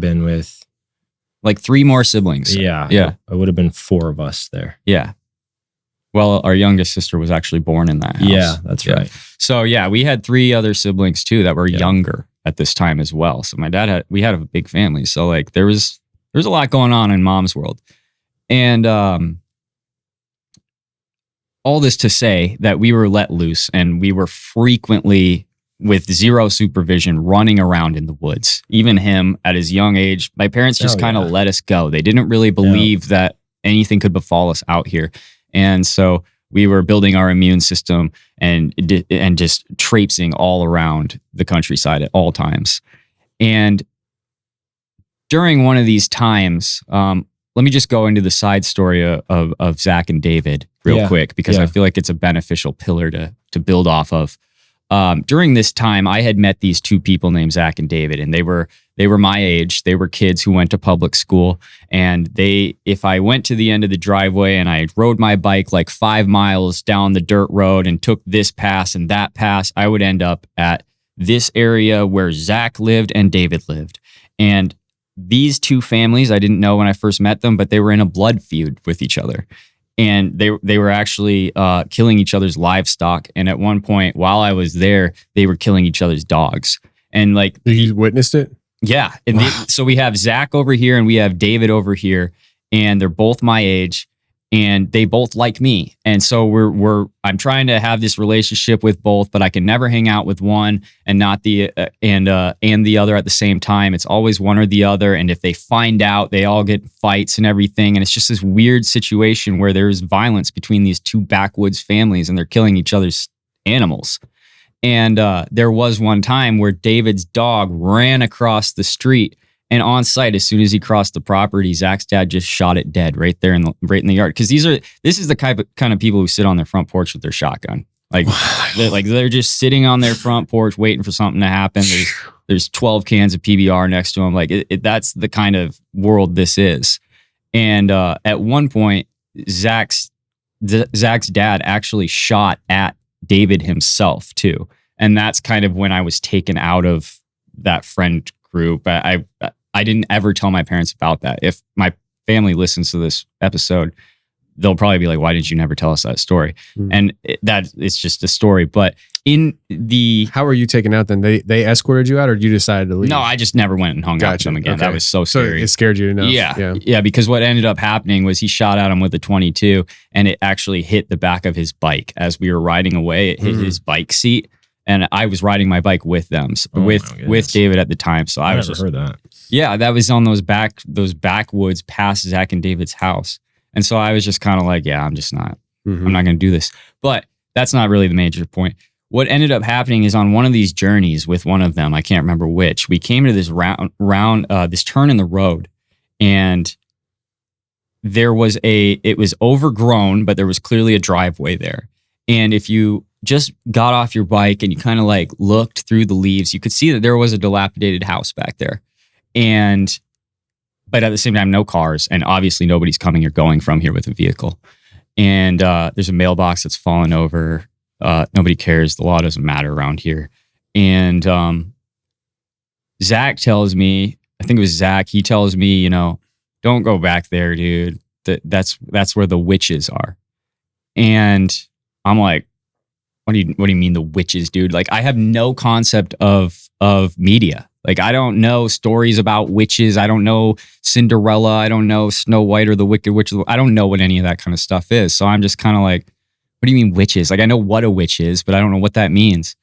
been with like 3 more siblings. Yeah. It would have been 4 of us there. Yeah. Well, our youngest sister was actually born in that house. Yeah, that's right. So yeah, we had 3 other siblings too that were younger at this time as well. So we had a big family. So like there was a lot going on in mom's world. And all this to say that we were let loose and we were frequently with zero supervision running around in the woods. Even him at his young age, my parents just kind of let us go. They didn't really believe that anything could befall us out here. And so we were building our immune system and just traipsing all around the countryside at all times. And during one of these times, let me just go into the side story of Zach and David real quick, because I feel like it's a beneficial pillar to build off of. During this time, I had met these 2 people named Zach and David, and they were my age. They were kids who went to public school, and if I went to the end of the driveway and I rode my bike like 5 miles down the dirt road and took this pass and that pass, I would end up at this area where Zach lived and David lived. And these 2 families, I didn't know when I first met them, but they were in a blood feud with each other. And they were actually killing each other's livestock. And at one point, while I was there, they were killing each other's dogs. And like, you witnessed it? Yeah. And so we have Zach over here and we have David over here, and they're both my age and they both like me. And so I'm trying to have this relationship with both, but I can never hang out with one and not the and the other at the same time. It's always one or the other. And if they find out, they all get fights and everything. And it's just this weird situation where there's violence between these 2 backwoods families and they're killing each other's animals. And there was one time where David's dog ran across the street, and on site, as soon as he crossed the property, Zach's dad just shot it dead right there in the yard. Because this is the kind of people who sit on their front porch with their shotgun. Like they're just sitting on their front porch waiting for something to happen. There's 12 cans of PBR next to them. Like that's the kind of world this is. And at one point, Zach's dad actually shot at David himself too. And that's kind of when I was taken out of that friend group. I didn't ever tell my parents about that. If my family listens to this episode, they'll probably be like, why did you never tell us that story? And it's just a story. But how were you taken out then? They escorted you out, or you decided to leave? No, I just never went and hung out with them again. Okay. That was so scary. So it scared you enough. Yeah. Because what ended up happening was he shot at him with a .22, and it actually hit the back of his bike as we were riding away. It hit his bike seat. And I was riding my bike with them, with David at the time. So I never heard that. Yeah, that was on those backwoods past Zach and David's house. And so I was just kind of like, yeah, I'm just not, I'm not going to do this. But that's not really the major point. What ended up happening is on one of these journeys with one of them, I can't remember which, we came to this this turn in the road, and it was overgrown, but there was clearly a driveway there. And if you just got off your bike and you kind of like looked through the leaves, you could see that there was a dilapidated house back there. But at the same time, no cars. And obviously nobody's coming or going from here with a vehicle. And there's a mailbox that's fallen over. Nobody cares. The law doesn't matter around here. And Zach tells me, I think it was Zach, he tells me, don't go back there, dude. That's where the witches are. And I'm like, what do you mean the witches, dude? Like, I have no concept of media. Like, I don't know stories about witches. I don't know Cinderella. I don't know Snow White or the Wicked Witch. I don't know what any of that kind of stuff is. So I'm just kind of like, what do you mean witches? Like, I know what a witch is, but I don't know what that means.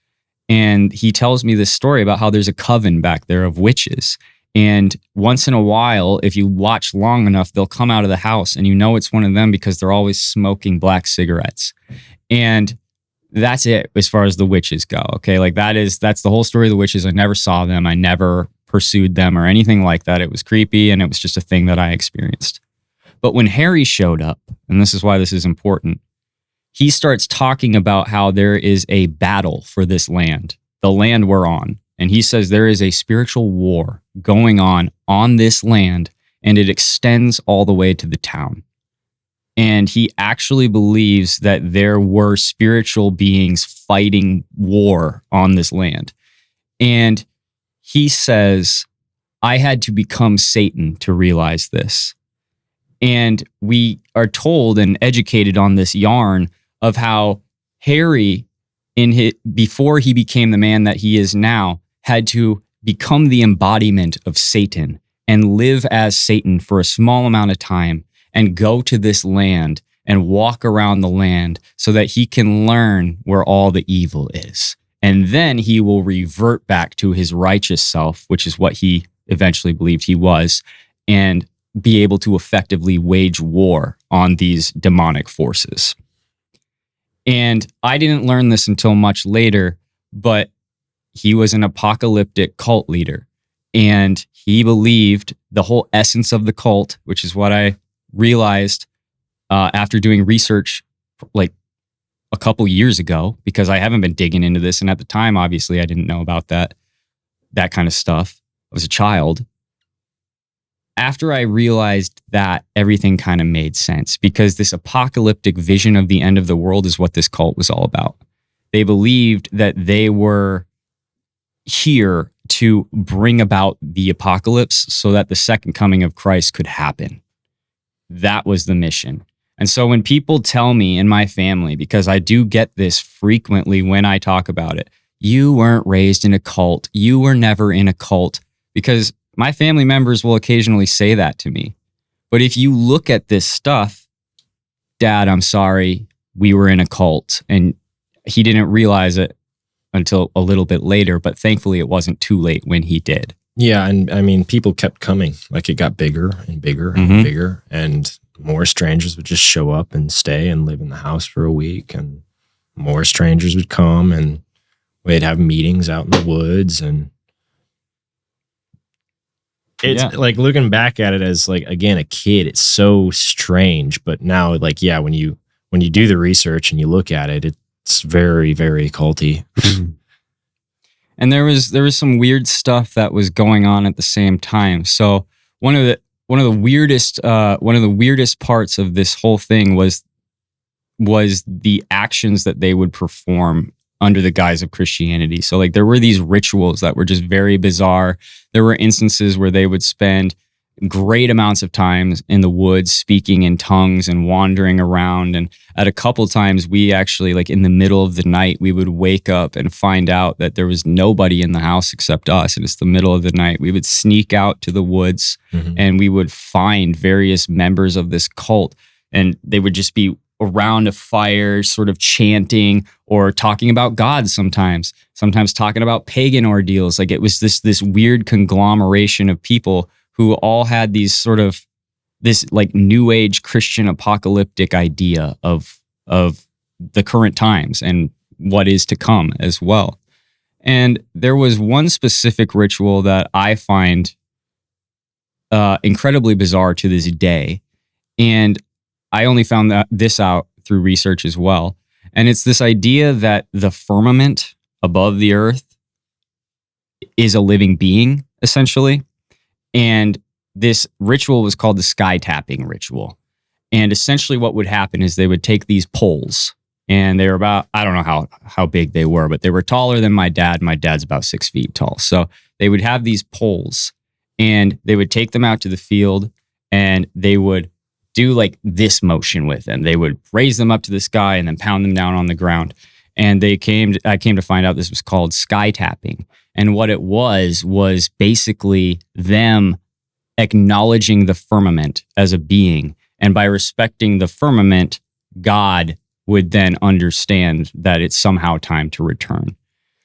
And he tells me this story about how there's a coven back there of witches. And once in a while, if you watch long enough, they'll come out of the house and it's one of them because they're always smoking black cigarettes. And that's it as far as the witches go. Okay. Like that's the whole story of the witches. I never saw them. I never pursued them or anything like that. It was creepy and it was just a thing that I experienced. But when Harry showed up, and this is why this is important, he starts talking about how there is a battle for this land, the land we're on. And he says there is a spiritual war going on this land, and it extends all the way to the town. And he actually believes that there were spiritual beings fighting war on this land. And he says, I had to become Satan to realize this. And we are told and educated on this yarn of how Harry, before he became the man that he is now, had to become the embodiment of Satan and live as Satan for a small amount of time and go to this land and walk around the land so that he can learn where all the evil is. And then he will revert back to his righteous self, which is what he eventually believed he was, and be able to effectively wage war on these demonic forces. And I didn't learn this until much later, but he was an apocalyptic cult leader. And he believed the whole essence of the cult, which is what I realized after doing research like a couple years ago, because I haven't been digging into this. And at the time, obviously, I didn't know about that kind of stuff. I was a child. After I realized that, everything kind of made sense, because this apocalyptic vision of the end of the world is what this cult was all about. They believed that they were here to bring about the apocalypse so that the second coming of Christ could happen. That was the mission. And so when people tell me in my family, because I do get this frequently when I talk about it, you weren't raised in a cult, you were never in a cult, because my family members will occasionally say that to me. But if you look at this stuff, Dad, I'm sorry, we were in a cult. And he didn't realize it until a little bit later, but thankfully it wasn't too late when he did. Yeah, and I mean, people kept coming. Like, it got bigger and bigger and bigger, and more strangers would just show up and stay and live in the house for a week, and more strangers would come, and we'd have meetings out in the woods. And it's like, looking back at it as, like, again, a kid, it's so strange. But now, like, yeah, when you do the research and you look at it, it's very, very culty. And there was some weird stuff that was going on at the same time. So one of the weirdest parts of this whole thing was the actions that they would perform under the guise of Christianity. So, like, there were these rituals that were just very bizarre. There were instances where they would spend great amounts of time in the woods speaking in tongues and wandering around. And at a couple times, we actually, like, in the middle of the night, we would wake up and find out that there was nobody in the house except us. And it's the middle of the night. We would sneak out to the woods and we would find various members of this cult, and they would just be around a fire, sort of chanting or talking about God sometimes talking about pagan ordeals. Like, it was this weird conglomeration of people who all had this like new age Christian apocalyptic idea of the current times and what is to come as well. And there was one specific ritual that I find incredibly bizarre to this day. And I only found this out through research as well. And it's this idea that the firmament above the earth is a living being, essentially. And this ritual was called the sky tapping ritual. And essentially what would happen is they would take these poles, and they were about, I don't know how big they were, but they were taller than my dad. My dad's about 6 feet tall. So they would have these poles, and they would take them out to the field, and they would do like this motion with them. They would raise them up to the sky and then pound them down on the ground. And I came to find out this was called sky tapping. And what it was basically them acknowledging the firmament as a being. And by respecting the firmament, God would then understand that it's somehow time to return.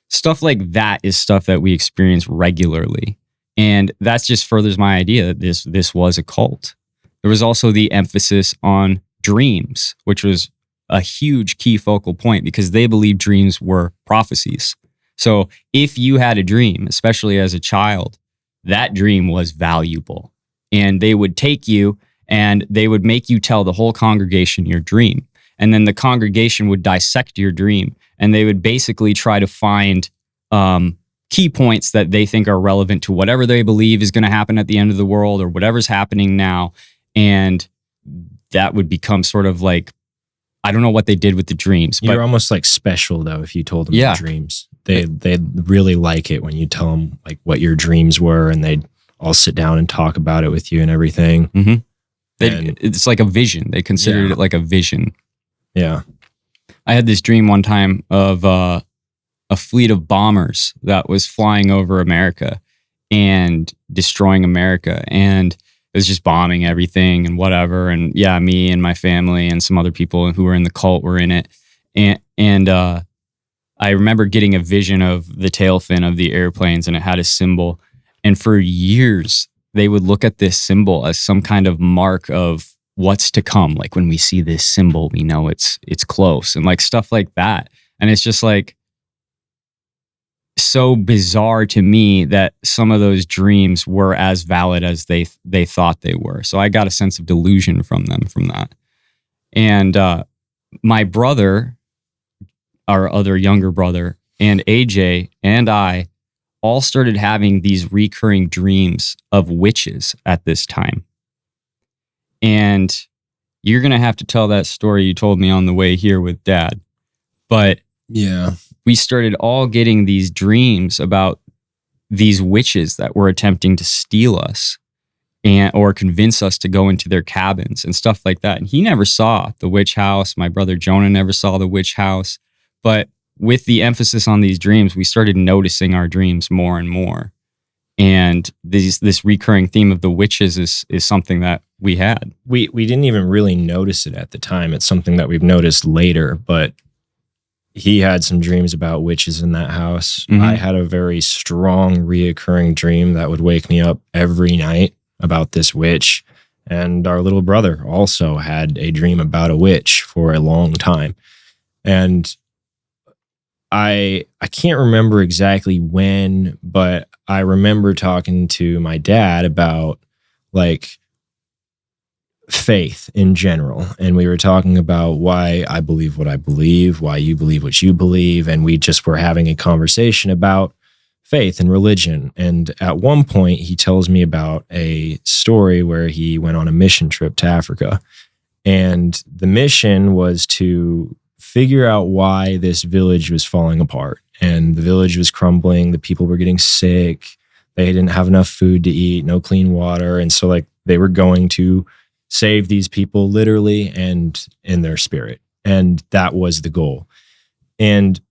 Stuff like that is stuff that we experience regularly. And that just furthers my idea that this was a cult. There was also the emphasis on dreams, which was a huge key focal point because they believed dreams were prophecies. So if you had a dream, especially as a child, that dream was valuable. And they would take you and they would make you tell the whole congregation your dream. And then the congregation would dissect your dream. And they would basically try to find key points that they think are relevant to whatever they believe is going to happen at the end of the world or whatever's happening now. And that would become sort of like, I don't know what they did with the dreams. But you're almost like special though if you told them Yeah. the dreams. They'd really like it when you tell them like what your dreams were, and they'd all sit down and talk about it with you and everything. Mm-hmm. It's like a vision. They considered it like a vision. Yeah. I had this dream one time of a fleet of bombers that was flying over America and destroying America. And it was just bombing everything and whatever. And yeah, me and my family and some other people who were in the cult were in it. And I remember getting a vision of the tail fin of the airplanes, and it had a symbol. And for years, they would look at this symbol as some kind of mark of what's to come. Like when we see this symbol, we know it's close, and like stuff like that. And it's just like so bizarre to me that some of those dreams were as valid as they thought they were. So I got a sense of delusion from them from that. And my brother, our other younger brother, and AJ and I all started having these recurring dreams of witches at this time. And you're going to have to tell that story you told me on the way here with Dad. But yeah, we started all getting these dreams about these witches that were attempting to steal us or convince us to go into their cabins and stuff like that. And he never saw the witch house. My brother Jonah never saw the witch house. But with the emphasis on these dreams, we started noticing our dreams more and more. And this recurring theme of the witches is something that we had. We didn't even really notice it at the time. It's something that we've noticed later, but he had some dreams about witches in that house. Mm-hmm. I had a very strong reoccurring dream that would wake me up every night about this witch. And our little brother also had a dream about a witch for a long time. And I can't remember exactly when, but I remember talking to my dad about like faith in general. And we were talking about why I believe what I believe, why you believe what you believe. And we just were having a conversation about faith and religion. And at one point he tells me about a story where he went on a mission trip to Africa. And the mission was to figure out why this village was falling apart, and the village was crumbling. The people were getting sick. They didn't have enough food to eat, no clean water. And so like they were going to save these people literally and in their spirit. And that was the goal. And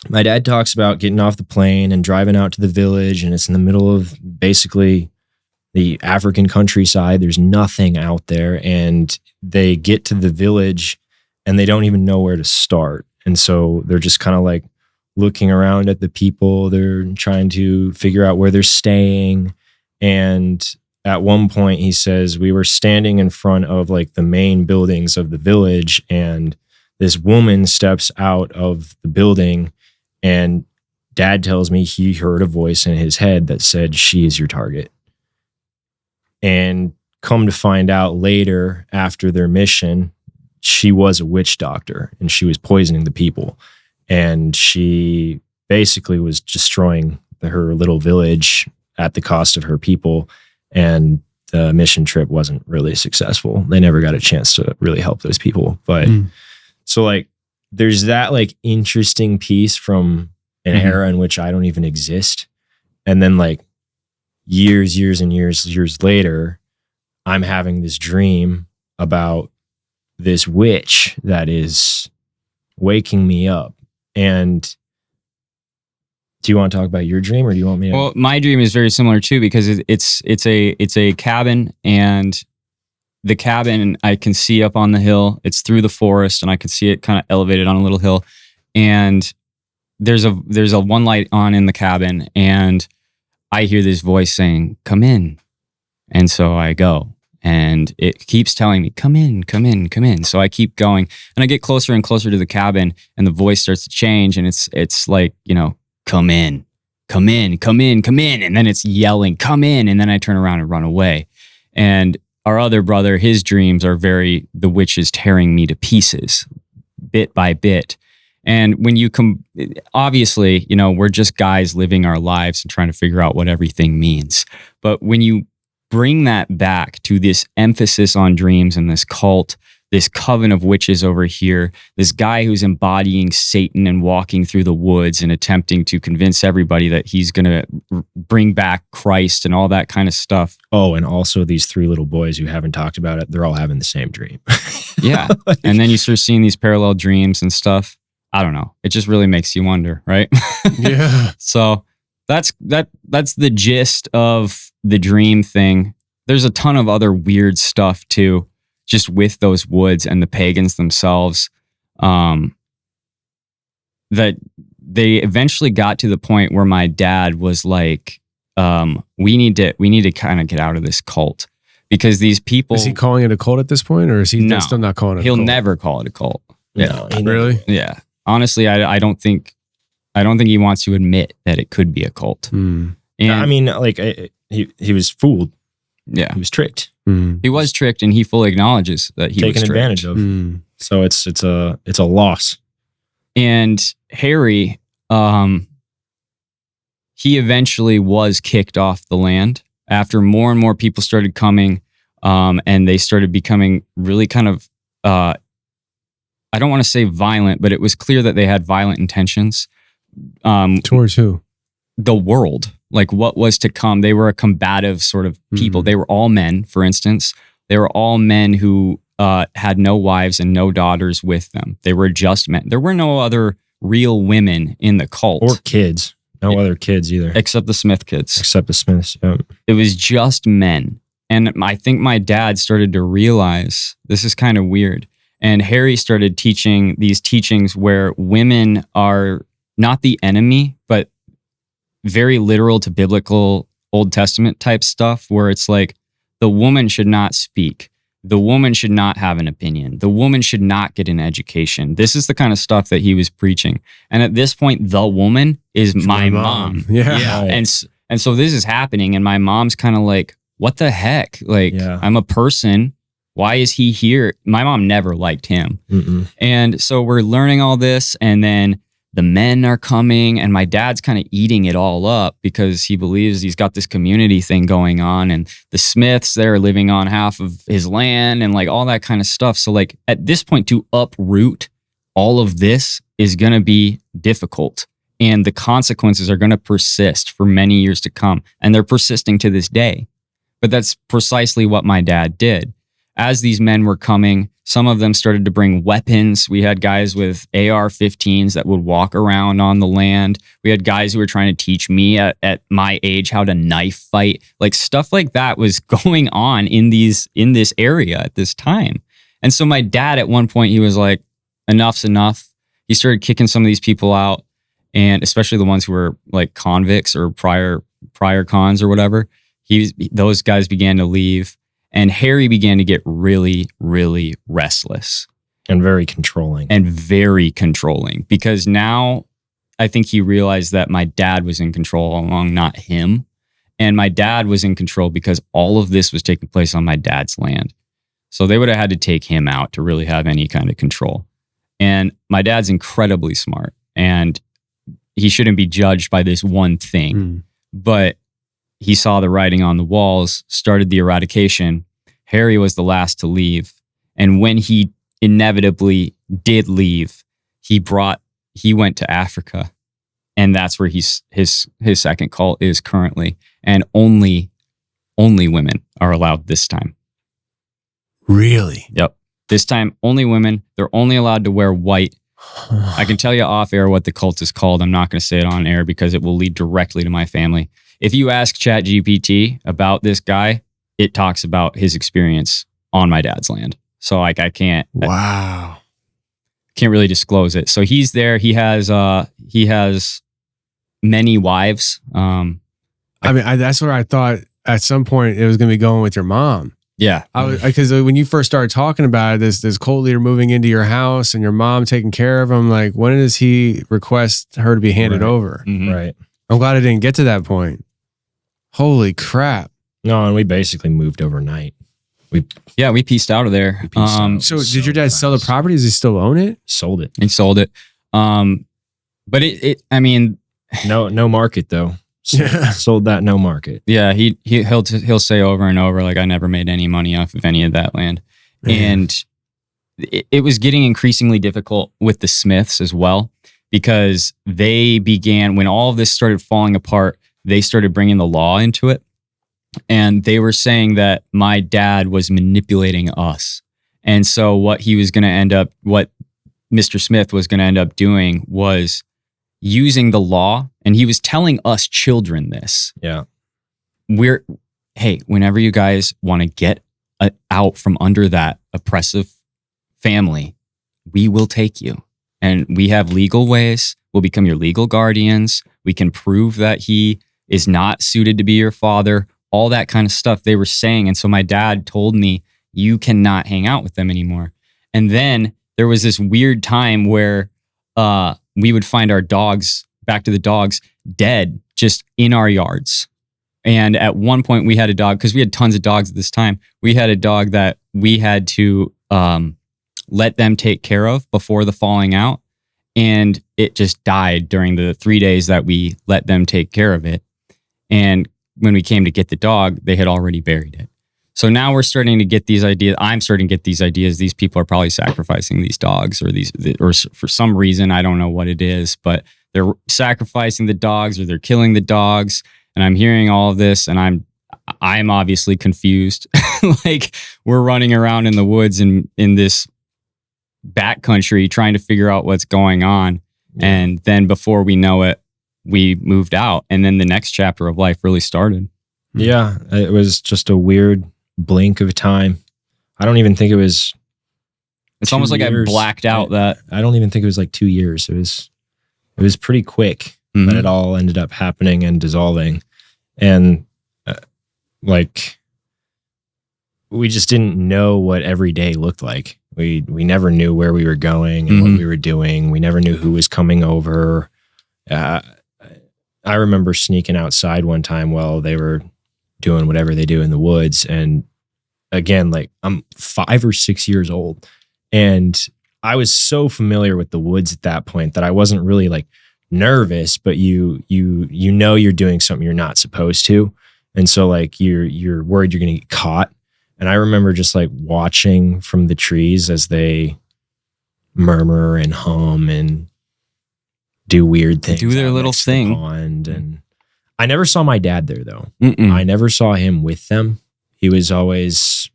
my dad talks about getting off the plane and driving out to the village, and it's in the middle of basically the African countryside. There's nothing out there. And they get to the village and they don't even know where to start. And so they're just kind of like looking around at the people. They're trying to figure out where they're staying. And at one point he says, we were standing in front of like the main buildings of the village, and this woman steps out of the building, and Dad tells me he heard a voice in his head that said, she is your target. And come to find out later after their mission, she was a witch doctor and she was poisoning the people. And she basically was destroying her little village at the cost of her people. And the mission trip wasn't really successful. They never got a chance to really help those people. But so like, there's that like interesting piece from an era in which I don't even exist. And then like years later, I'm having this dream about this witch that is waking me up. And do you want to talk about your dream, or do you want me to? Well, my dream is very similar too, because it's a cabin, and the cabin I can see up on the hill. It's through the forest, and I can see it kind of elevated on a little hill. And there's a one light on in the cabin, and I hear this voice saying, "Come in." And so I go, and it keeps telling me, "Come in, come in, come in." So I keep going, and I get closer and closer to the cabin, and the voice starts to change, and it's like, "Come in, come in, come in, come in." And then it's yelling, "Come in." And then I turn around and run away. And our other brother, his dreams are the witch is tearing me to pieces, bit by bit. And when you obviously, we're just guys living our lives and trying to figure out what everything means. But when you bring that back to this emphasis on dreams and this cult, this coven of witches over here, this guy who's embodying Satan and walking through the woods and attempting to convince everybody that he's going to bring back Christ and all that kind of stuff. Oh, and also these three little boys who haven't talked about it, they're all having the same dream. Yeah. And then you start seeing these parallel dreams and stuff. I don't know. It just really makes you wonder, right? Yeah. So that's the gist of the dream thing. There's a ton of other weird stuff too, just with those woods and the pagans themselves, that they eventually got to the point where my dad was like, we need to kind of get out of this cult, because these people. Is he calling it a cult at this point, or is he still not calling it a cult? He'll never call it a cult. Yeah. No, really? Yeah. Honestly, I don't think he wants to admit that it could be a cult. And I mean, like he was fooled. Yeah. He was tricked. He was tricked, and he fully acknowledges that he was taken advantage of. So it's a loss. And Harry, he eventually was kicked off the land after more and more people started coming, and they started becoming really kind of, I don't want to say violent, but it was clear that they had violent intentions. Towards who? The world, like what was to come. They were a combative sort of people. They were all men, for instance. They were all men who had no wives and no daughters with them. They were just men. There were no other real women in the cult. Or kids. No other kids either. Except the Smith kids. Except the Smiths, yeah. It was just men. And I think my dad started to realize this is kind of weird. And Harry started teaching these teachings where women are not the enemy, but very literal to biblical Old Testament type stuff, where it's like the woman should not speak. The woman should not have an opinion. The woman should not get an education. This is the kind of stuff that he was preaching. And at this point, the woman is my mom. Yeah. And so this is happening, and my mom's kind of like, what the heck? Like, I'm a person. Why is he here? My mom never liked him. And so we're learning all this, and then the men are coming, and my dad's kind of eating it all up because he believes he's got this community thing going on, and the Smiths, they're living on half of his land and like all that kind of stuff. So like at this point, to uproot all of this is going to be difficult, and the consequences are going to persist for many years to come. And they're persisting to this day. But that's precisely what my dad did. As these men were coming, some of them started to bring weapons. We had guys with AR-15s that would walk around on the land. We had guys who were trying to teach me at my age how to knife fight. Like stuff like that was going on in this area at this time. And so my dad, at one point, he was like, enough's enough. He started kicking some of these people out, and especially the ones who were like convicts or prior cons or whatever. Those guys began to leave. And Harry began to get really, really restless. And very controlling. Because now I think he realized that my dad was in control all along, not him. And my dad was in control because all of this was taking place on my dad's land. So they would have had to take him out to really have any kind of control. And my dad's incredibly smart, and he shouldn't be judged by this one thing. But he saw the writing on the walls, started the eradication. Harry was the last to leave. And when he inevitably did leave, he went to Africa. And that's where his second cult is currently. And only women are allowed this time. Really? Yep. This time, only women. They're only allowed to wear white. I can tell you off air what the cult is called. I'm not going to say it on air because it will lead directly to my family. If you ask ChatGPT about this guy, it talks about his experience on my dad's land. So like I can't really disclose it. So he's there. He has many wives. That's where I thought at some point it was going to be going with your mom. Yeah. Because when you first started talking about it, this cult leader moving into your house and your mom taking care of him, like, when does he request her to be handed over? Mm-hmm. Right. I'm glad I didn't get to that point. Holy crap. No, and we basically moved overnight. We pieced out of there. So did your dad sell the property? Does he still own it? Sold it. He sold it. But I mean, no market though. Sold that no market. Yeah, he'll say over and over like I never made any money off of any of that land. And it was getting increasingly difficult with the Smiths as well, because they began, when all of this started falling apart, they started bringing the law into it. And they were saying that my dad was manipulating us. And so what Mr. Smith was going to end up doing was using the law, and he was telling us children this. Yeah. Whenever you guys want to get out from under that oppressive family, we will take you. And we have legal ways. We'll become your legal guardians. We can prove that he is not suited to be your father. All that kind of stuff they were saying. And so my dad told me, you cannot hang out with them anymore. And then there was this weird time where we would find our dogs, back to the dogs, dead just in our yards. And at one point we had a dog, because we had tons of dogs at this time. We had a dog that we had to let them take care of before the falling out. And it just died during the 3 days that we let them take care of it. And when we came to get the dog, they had already buried it. So now we're starting to get these ideas. I'm starting to get these ideas. These people are probably sacrificing these dogs, or for some reason, I don't know what it is, but they're sacrificing the dogs or they're killing the dogs. And I'm hearing all of this, and I'm obviously confused. Like, we're running around in the woods in this backcountry trying to figure out what's going on. Yeah. And then before we know it, we moved out, and then the next chapter of life really started. Yeah, it was just a weird blink of time. I don't even think it was. It's almost like I blacked out that. I don't even think it was like 2 years. It was pretty quick that it all ended up happening and dissolving, and we just didn't know what every day looked like. We never knew where we were going and what we were doing. We never knew who was coming over. I remember sneaking outside one time while they were doing whatever they do in the woods. And again, like, I'm 5 or 6 years old, and I was so familiar with the woods at that point that I wasn't really like nervous, but you know you're doing something you're not supposed to. And so like you're worried you're going to get caught. And I remember just like watching from the trees as they murmur and hum and do weird things. Do their little thing. And I never saw my dad there though. I never saw him with them. He was always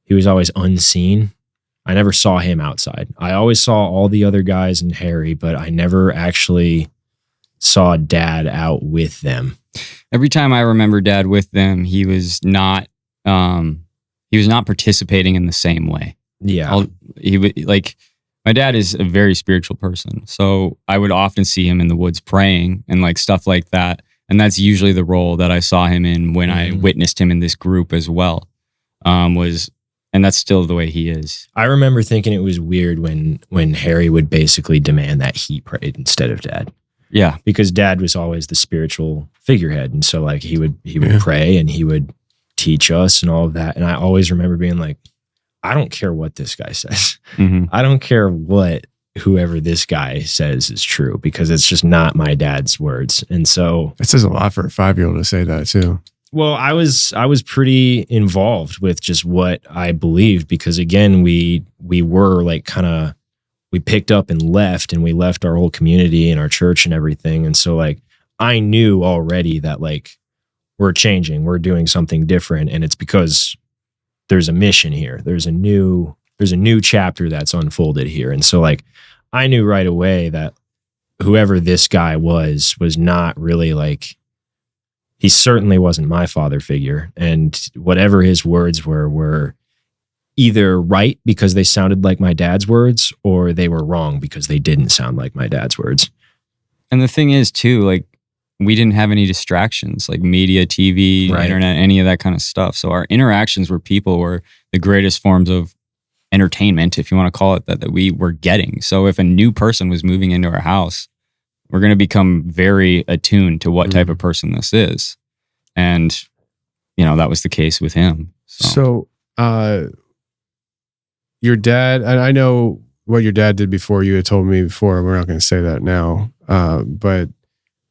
unseen. I never saw him outside. I always saw all the other guys and Harry, but I never actually saw Dad out with them. Every time I remember Dad with them, he was not participating in the same way. Yeah. My dad is a very spiritual person. So I would often see him in the woods praying and like stuff like that. And that's usually the role that I saw him in when I witnessed him in this group as well. And that's still the way he is. I remember thinking it was weird when Harry would basically demand that he prayed instead of Dad. Yeah. Because Dad was always the spiritual figurehead. And so like he would pray and he would teach us and all of that. And I always remember being like, I don't care what this guy says. Mhm. I don't care what whoever this guy says is true, because it's just not my dad's words. And so It says a lot for a 5-year-old to say that too. well, I was pretty involved with just what I believed, because again, we were like we picked up and left, and we left our whole community and our church and everything. And so like I knew already that like we're changing, we're doing something different, and it's because there's a mission here. There's a new chapter that's unfolded here. And so like I knew right away that whoever this guy was not really like, he certainly wasn't my father figure. And whatever his words were either right because they sounded like my dad's words, or they were wrong because they didn't sound like my dad's words. And the thing is too, like, we didn't have any distractions like media, TV, Right. internet, any of that kind of stuff. So our interactions with people were the greatest forms of entertainment, if you want to call it that we were getting. So if a new person was moving into our house, we're going to become very attuned to what type of person this is. And, that was the case with him. So, your dad, and I know what your dad did before. You had told me before. We're not going to say that now, but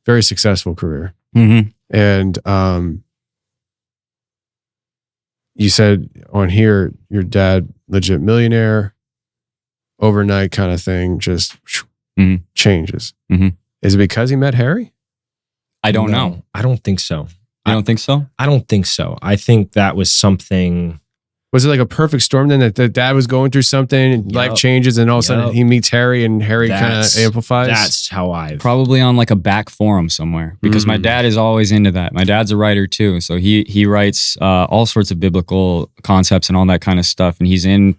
very successful career. Mhm. And you said on here, your dad, legit millionaire, overnight kind of thing, just Mhm. changes. Mhm. Is it because he met Harry? I don't No, know. I don't think so. You don't think so? I don't think so. I think that was something. Was it like a perfect storm then that the dad was going through something and life Yup. changes and all of a sudden Yup. he meets Harry and Harry kind of That's- amplifies? That's how I've. Probably on like a back forum somewhere, because my dad is always into that. My dad's a writer too, so he writes all sorts of biblical concepts and all that kind of stuff. And he's in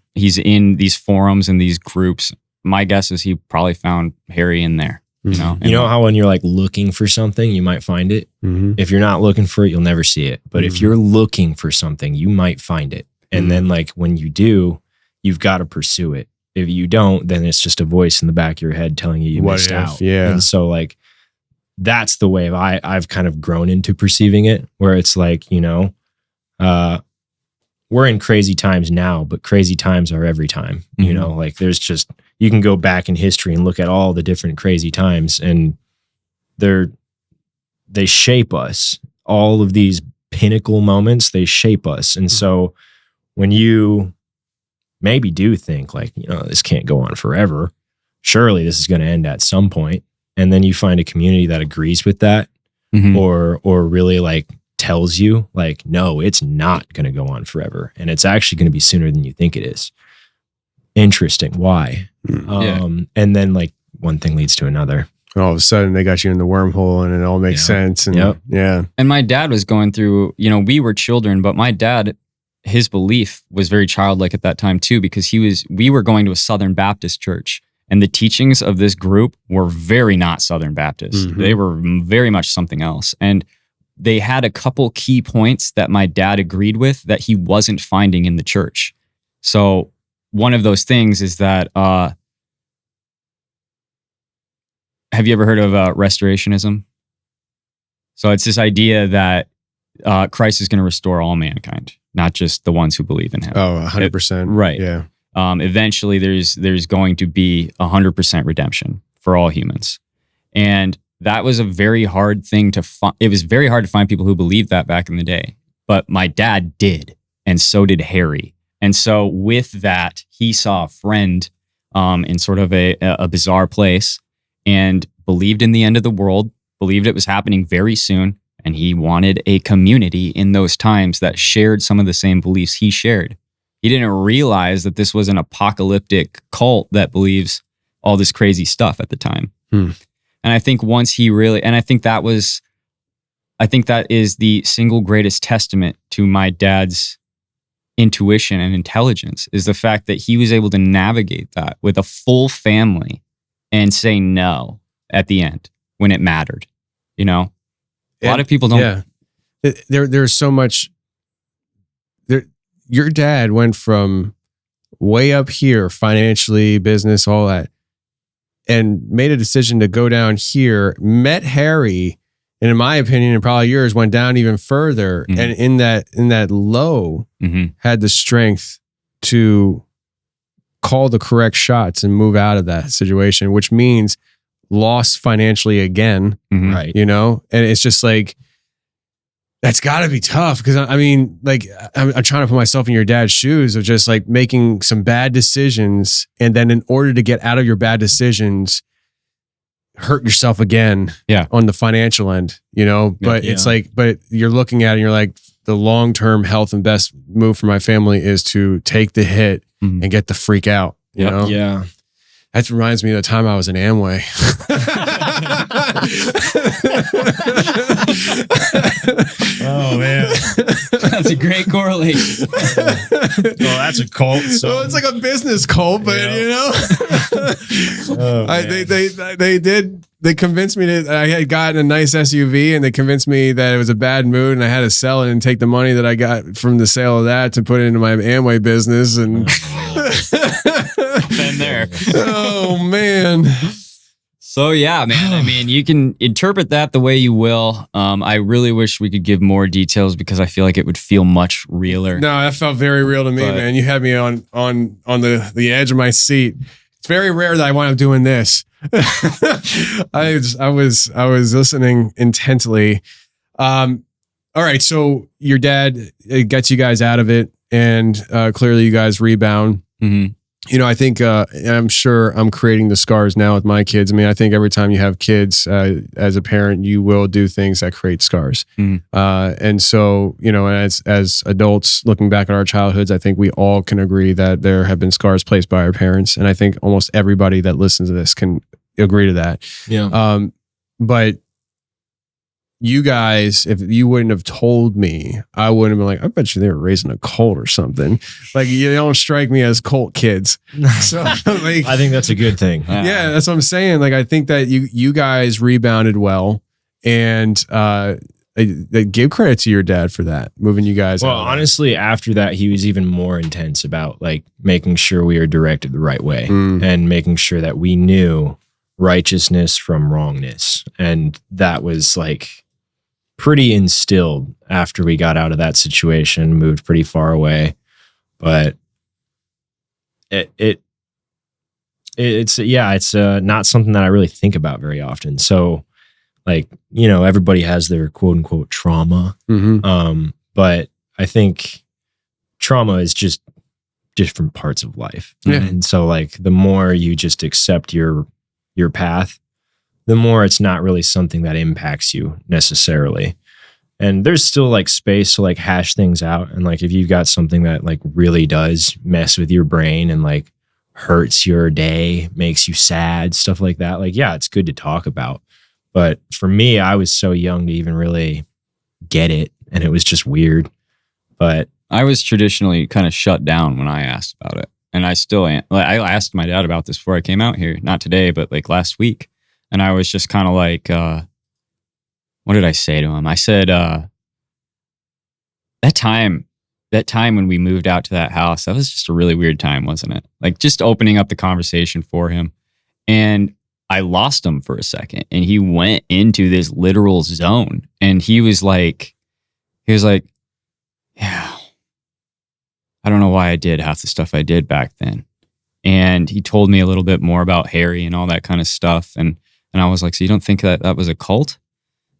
these forums and these groups. My guess is he probably found Harry in there. You know how when you're like looking for something, you might find it. Mhm. If you're not looking for it, you'll never see it. But if you're looking for something, you might find it. And then like when you do, you've got to pursue it. If you don't, then it's just a voice in the back of your head telling you What missed if? out. Yeah. And so like that's the way I've kind of grown into perceiving it, where it's like, we're in crazy times now, but crazy times are every time. Like there's just, you can go back in history and look at all the different crazy times, and they shape us. All of these pinnacle moments, they shape us. And so when you maybe do think like, this can't go on forever, surely this is going to end at some point. And then you find a community that agrees with that, Mhm. or really like tells you like, no, it's not going to go on forever. And it's actually going to be sooner than you think it is. Interesting. Why? Yeah. And then like one thing leads to another. And all of a sudden they got you in the wormhole and it all makes Yep. sense. And Yep. yeah. And my dad was going through, we were children, but my dad, his belief was very childlike at that time too, because we were going to a Southern Baptist church, and the teachings of this group were very not Southern Baptist. Mhm. They were very much something else. And they had a couple key points that my dad agreed with that he wasn't finding in the church. So one of those things is that, have you ever heard of restorationism? So it's this idea that Christ is going to restore all mankind, not just the ones who believe in him. Oh, 100%. Right. Yeah. Eventually, there's going to be 100% redemption for all humans. And that was a very hard thing to find. It was very hard to find people who believed that back in the day. But my dad did, and so did Harry. And so with that, he saw a friend in sort of a bizarre place and believed in the end of the world, believed it was happening very soon. And he wanted a community in those times that shared some of the same beliefs he shared. He didn't realize that this was an apocalyptic cult that believes all this crazy stuff at the time. And I think once he really, and I think that is the single greatest testament to my dad's intuition and intelligence, is the fact that he was able to navigate that with a full family and say no at the end when it mattered. A lot of people don't. Yeah. There's so much. Your dad went from way up here, financially, business, all that, and made a decision to go down here, met Harry, and in my opinion, and probably yours, went down even further. Mhm. And in that low, Mhm. had the strength to call the correct shots and move out of that situation, which means loss financially again. Mhm. Right. You know, and it's just like, that's got to be tough because I mean, like, I'm trying to put myself in your dad's shoes of just like making some bad decisions, and then in order to get out of your bad decisions, hurt yourself again. Yeah. On the financial end, you know. But it's like, but you're looking at it and you're like, the long-term health and best move for my family is to take the hit Mhm. and get the freak out. You know. Yeah. That reminds me of the time I was in Amway. Oh man. That's a great correlation. Well, that's a cult. So Well, it's like a business cult, but Yeah. you know, Oh, they convinced me that I had gotten a nice SUV, and they convinced me that it was a bad mood, and I had to sell it and take the money that I got from the sale of that to put it into my Amway business. And Been there. oh man, So yeah, man. I mean, you can interpret that the way you will. I really wish we could give more details because I feel like it would feel much realer. no, that felt very real to me, But- man. You had me on the edge of my seat. It's very rare that I wind up doing this. I was listening intently. All right, so your dad gets you guys out of it, and clearly you guys rebound. Mhm. You know, I think I'm sure I'm creating the scars now with my kids. I mean, I think every time you have kids, as a parent, you will do things that create scars. Mhm. And so, you know, as adults looking back at our childhoods, I think we all can agree that there have been scars placed by our parents. And I think almost everybody that listens to this can agree to that. yeah. But you guys, if you wouldn't have told me, I wouldn't have been like, I bet you they were raising a cult or something. Like, you don't strike me as cult kids. So like, I think that's a good thing. yeah, that's what I'm saying. Like, I think that you guys rebounded well, and they give credit to your dad for that, moving you guys Well, out. honestly, after that, he was even more intense about like making sure we were directed the right way and making sure that we knew righteousness from wrongness. And that was like pretty instilled after we got out of that situation, moved pretty far away. But it's not something that I really think about very often. So like, you know, everybody has their quote unquote trauma. Mhm. But I think trauma is just different parts of life. Yeah. And so like the more you just accept your path, the more it's not really something that impacts you necessarily. And there's still like space to like hash things out. And like if you've got something that like really does mess with your brain and like hurts your day, makes you sad, stuff like that, like, yeah, it's good to talk about. But for me, I was so young to even really get it. And it was just weird. But I was traditionally kind of shut down when I asked about it. And I still am. Like, I asked my dad about this before I came out here. Not today, but like last week. And I was just kind of like, what did I say to him? I said, that time when we moved out to that house, that was just a really weird time, wasn't it? Like just opening up the conversation for him. And I lost him for a second. And he went into this literal zone. And he was like, yeah, I don't know why I did half the stuff I did back then. And he told me a little bit more about Harry and all that kind of stuff. And I was like, so you don't think that was a cult?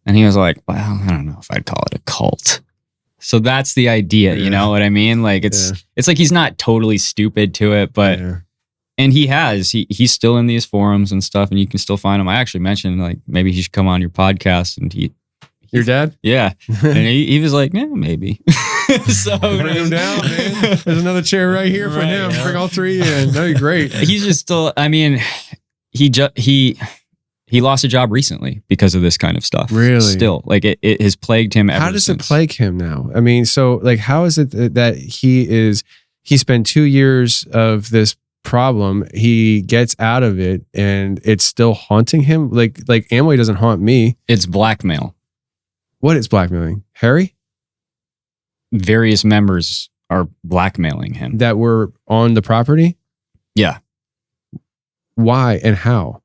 And he was like, well, I don't know if I'd call it a cult. So that's the idea, you know what I mean? Like it's like he's not totally stupid to it, but and he's still in these forums and stuff, and you can still find him. I actually mentioned like maybe he should come on your podcast, and Your dad? yeah, and he was like, yeah, maybe. So Bring him down, man. There's another chair right here for him. Bring all three in. That'd be great. he's just still. I mean, he lost a job recently because of this kind of stuff. Really? Still, like it has plagued him. How does it plague him now? I mean, so like, how is it that he spent 2 years of this problem, he gets out of it, and it's still haunting him? Like Amway doesn't haunt me. It's blackmail. What is blackmailing? Harry? Various members are blackmailing him. That were on the property? Yeah, Why and how?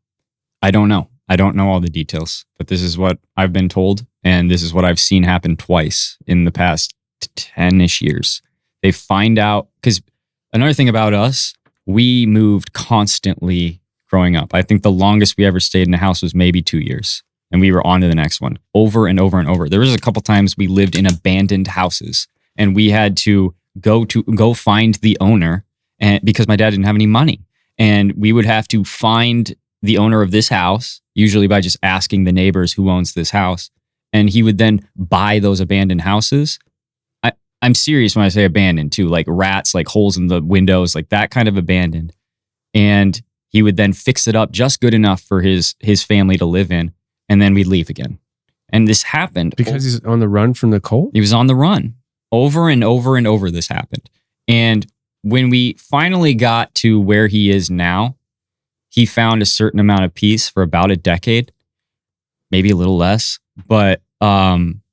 I don't know. I don't know all the details, but this is what I've been told, and this is what I've seen happen twice in the past 10-ish years. They find out because Another thing about us, we moved constantly growing up. I think the longest we ever stayed in a house was maybe 2 years. And we were on to the next one over and over and over. There was a couple times we lived in abandoned houses and we had to go find the owner, and because my dad didn't have any money. And we would have to find the owner of this house, usually by just asking the neighbors who owns this house. And he would then buy those abandoned houses. I'm serious when I say abandoned too, like rats, like holes in the windows, like that kind of abandoned. And he would then fix it up just good enough for his family to live in. And then we'd leave again. And this happened. Because he's on the run from the cult? He was on the run. Over and over and over this happened. And when we finally got to where he is now, he found a certain amount of peace for about a decade, maybe a little less. But then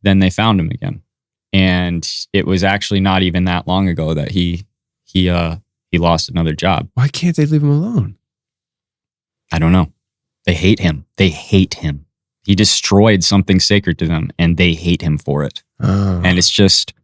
they found him again. And it was actually not even that long ago that he lost another job. Why can't they leave him alone? I don't know. They hate him. They hate him. He destroyed something sacred to them and they hate him for it. Oh. And it's just,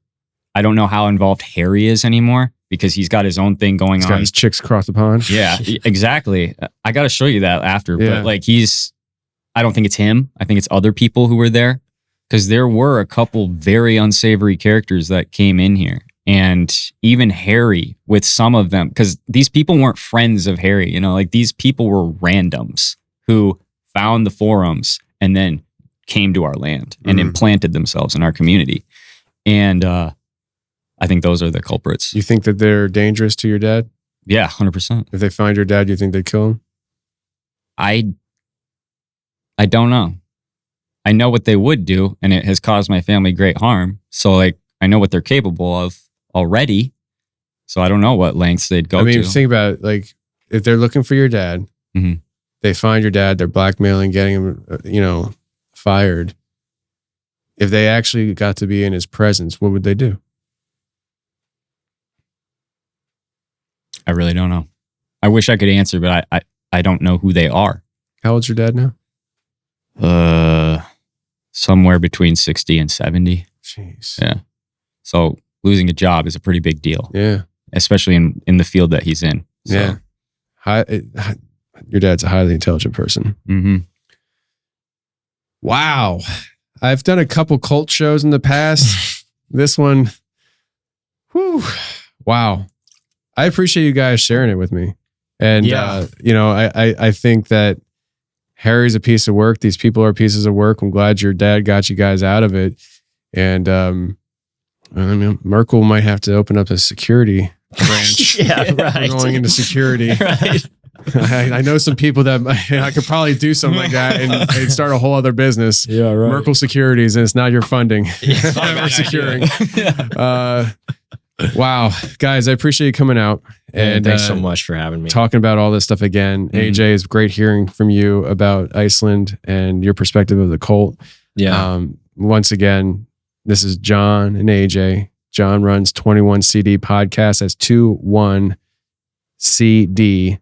I don't know how involved Harry is anymore because he's got his own thing going He's on. got his chicks across the pond. Yeah, exactly. I got to show you that after. Yeah. But like I don't think it's him. I think it's other people who were there. Because there were a couple very unsavory characters that came in here. And even Harry with some of them, because these people weren't friends of Harry, you know, like these people were randoms who found the forums and then came to our land and implanted themselves in our community. And I think those are the culprits. You think that they're dangerous to your dad? Yeah, 100%. If they find your dad, you think they'd kill him? I don't know. I know what they would do, and it has caused my family great harm. So, like, I know what they're capable of already. So I don't know what lengths they'd go to. I mean, think about it. Like, if they're looking for your dad, they find your dad, they're blackmailing, getting him, fired. If they actually got to be in his presence, what would they do? I really don't know. I wish I could answer, but I don't know who they are. How old's your dad now? Somewhere between 60 and 70. Jeez. Yeah. So losing a job is a pretty big deal. Yeah. Especially in the field that he's in. So. Yeah. Your dad's a highly intelligent person. Mm-hmm. Wow. I've done a couple cult shows in the past. This one, whew, wow. I appreciate you guys sharing it with me. And, I think that Harry's a piece of work. These people are pieces of work. I'm glad your dad got you guys out of it. And I mean, Merkel might have to open up a security branch. Yeah, right. We're going into security. Right. I know some people that I could probably do something like that and start a whole other business. Yeah, right. Merkel Securities, and it's not your funding. Yeah, we're securing. Wow, guys, I appreciate you coming out and thanks so much for having me. Talking about all this stuff again. AJ, it's great hearing from you about Iceland and your perspective of the cult. Yeah. Once again, this is John and AJ. John runs 21 CD podcast. That's 21 CD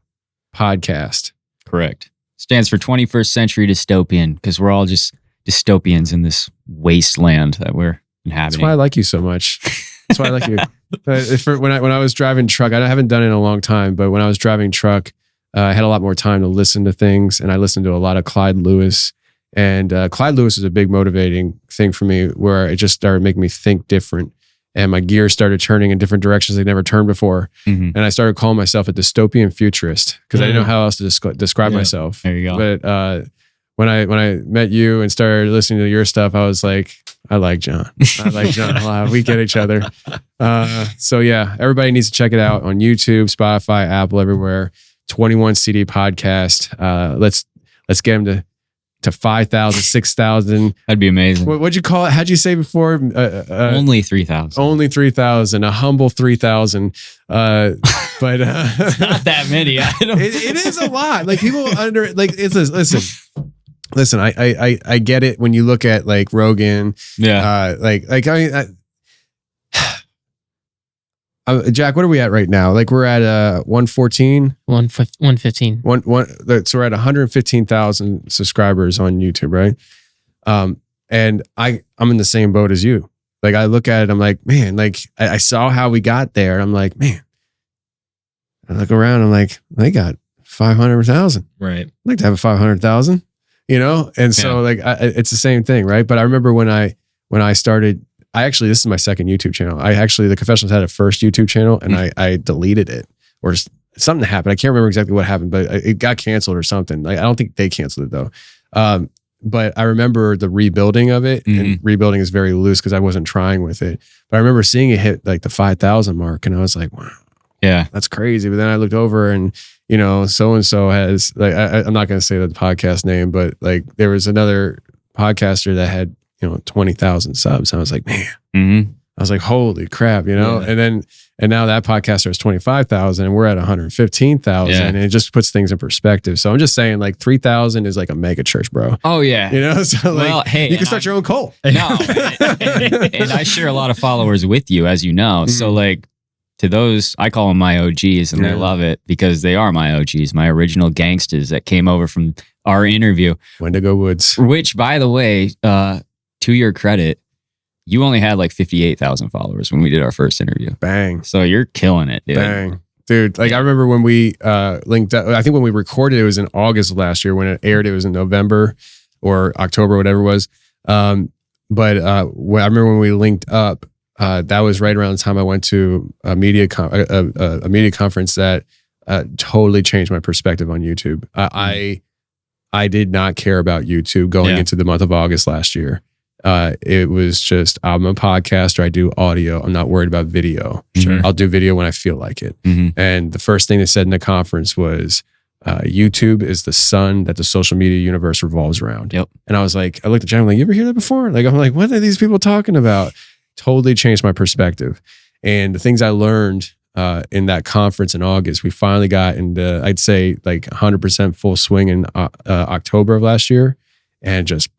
podcast. Correct. Stands for 21st Century Dystopian, because we're all just dystopians in this wasteland that we're inhabiting. That's why I like you so much. That's why I like you. When I was driving truck, I haven't done it in a long time, but when I was driving truck, I had a lot more time to listen to things, and I listened to a lot of Clyde Lewis. And Clyde Lewis is a big motivating thing for me, where it just started making me think different. And my gears started turning in different directions they never turned before. And I started calling myself a dystopian futurist because I didn't know how else to describe myself. There you go. But when I met you and started listening to your stuff, I was like, I like John. I like John a lot. We get each other. So yeah, everybody needs to check it out on YouTube, Spotify, Apple, everywhere. 21 CD podcast. Let's get him to 5,000, 6,000. That'd be amazing. What'd you call it? How'd you say before? Only 3,000. Only 3,000. A humble 3,000. But It's not that many. it is a lot. Like people listen. I get it when you look at like Rogan. Yeah. Jack, what are we at right now? Like we're at 114, 115. so we're at 115,000 subscribers on YouTube, right? And I'm in the same boat as you. Like I look at it, I'm like, man, like I saw how we got there. I'm like, man, I look around, I'm like, they got 500,000. Right. I'd like to have a 500,000, you know? And so like, it's the same thing. Right. But I remember when I started, this is my second YouTube channel. The Confessionals had a first YouTube channel and I deleted it, or something happened. I can't remember exactly what happened, but it got canceled or something. Like, I don't think they canceled it though. But I remember the rebuilding of it, and rebuilding is very loose because I wasn't trying with it. But I remember seeing it hit like the 5,000 mark, and I was like, wow, yeah, that's crazy. But then I looked over, and you know, so-and-so has like, I'm not going to say the podcast name, but like there was another podcaster that had, you know, 20,000 subs. I was like, man, I was like, holy crap, you know? Yeah. And now that podcaster is 25,000 and we're at 115,000, and it just puts things in perspective. So I'm just saying, like, 3,000 is like a mega church, bro. Oh yeah. You know, so like, well, hey, you can start your own cult. No, and I share a lot of followers with you, as you know. So like, to those, I call them my OGs, and they love it because they are my OGs, my original gangsters that came over from our interview. Wendigo Woods. Which, by the way, to your credit, you only had like 58,000 followers when we did our first interview. Bang. So you're killing it, dude. Bang. Dude, like I remember when we linked up, I think when we recorded it was in August of last year. When it aired, it was in November or October, whatever it was. But I remember when we linked up, that was right around the time I went to a media conference that totally changed my perspective on YouTube. I did not care about YouTube going into the month of August last year. It was just, I'm a podcaster. I do audio. I'm not worried about video. Sure. I'll do video when I feel like it. And the first thing they said in the conference was, YouTube is the sun that the social media universe revolves around. Yep. And I was like, I looked at John, I'm like, you ever hear that before? Like, I'm like, what are these people talking about? Totally changed my perspective. And the things I learned in that conference in August, we finally got into, I'd say, like 100% full swing in October of last year, and just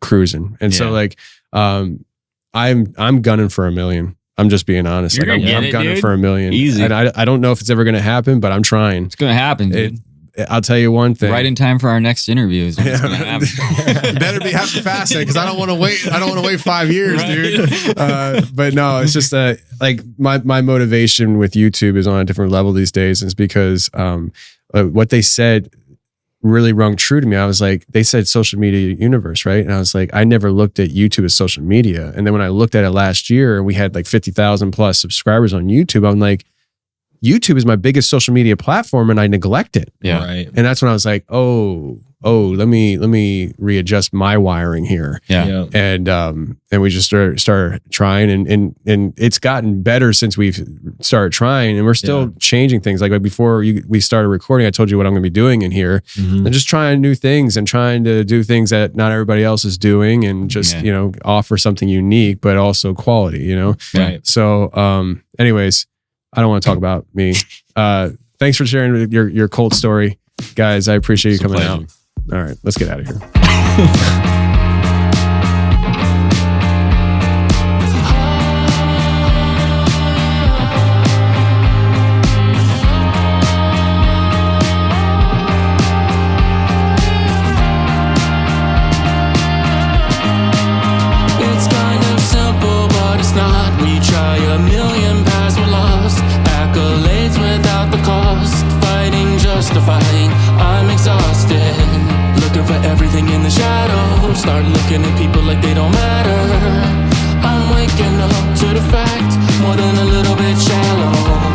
cruising. And so like, I'm gunning for 1 million. I'm just being honest. You're like, I'm gunning for 1 million. Easy. And I don't know if it's ever going to happen, but I'm trying. It's going to happen, dude. I'll tell you one thing. Right in time for our next interview is what's going to happen. Better be happening fast, because I don't want to wait. I don't want to wait 5 years, dude. But no, it's just like my motivation with YouTube is on a different level these days. Is because what they said really rung true to me. I was like, they said social media universe, right? And I was like, I never looked at YouTube as social media. And then when I looked at it last year, and we had like 50,000 plus subscribers on YouTube, I'm like, YouTube is my biggest social media platform, and I neglect it. Yeah. Right. And that's when I was like, oh, let me readjust my wiring here. Yeah. And we just started trying, and it's gotten better since we've started trying, and we're still changing things. Like before we started recording, I told you what I'm going to be doing in here, and just trying new things and trying to do things that not everybody else is doing, and just, you know, offer something unique, but also quality, you know? Right. So, anyways, I don't want to talk about me. Thanks for sharing your cult story, guys. I appreciate you coming out. All right, let's get out of here. It's kind of simple, but it's not. We try a million paths, we're lost. Accolades without the cost. Fighting, justifying, I'm exhausted. Looking for everything in the shadows. Start looking at people like they don't matter. I'm waking up to the fact, more than a little bit shallow.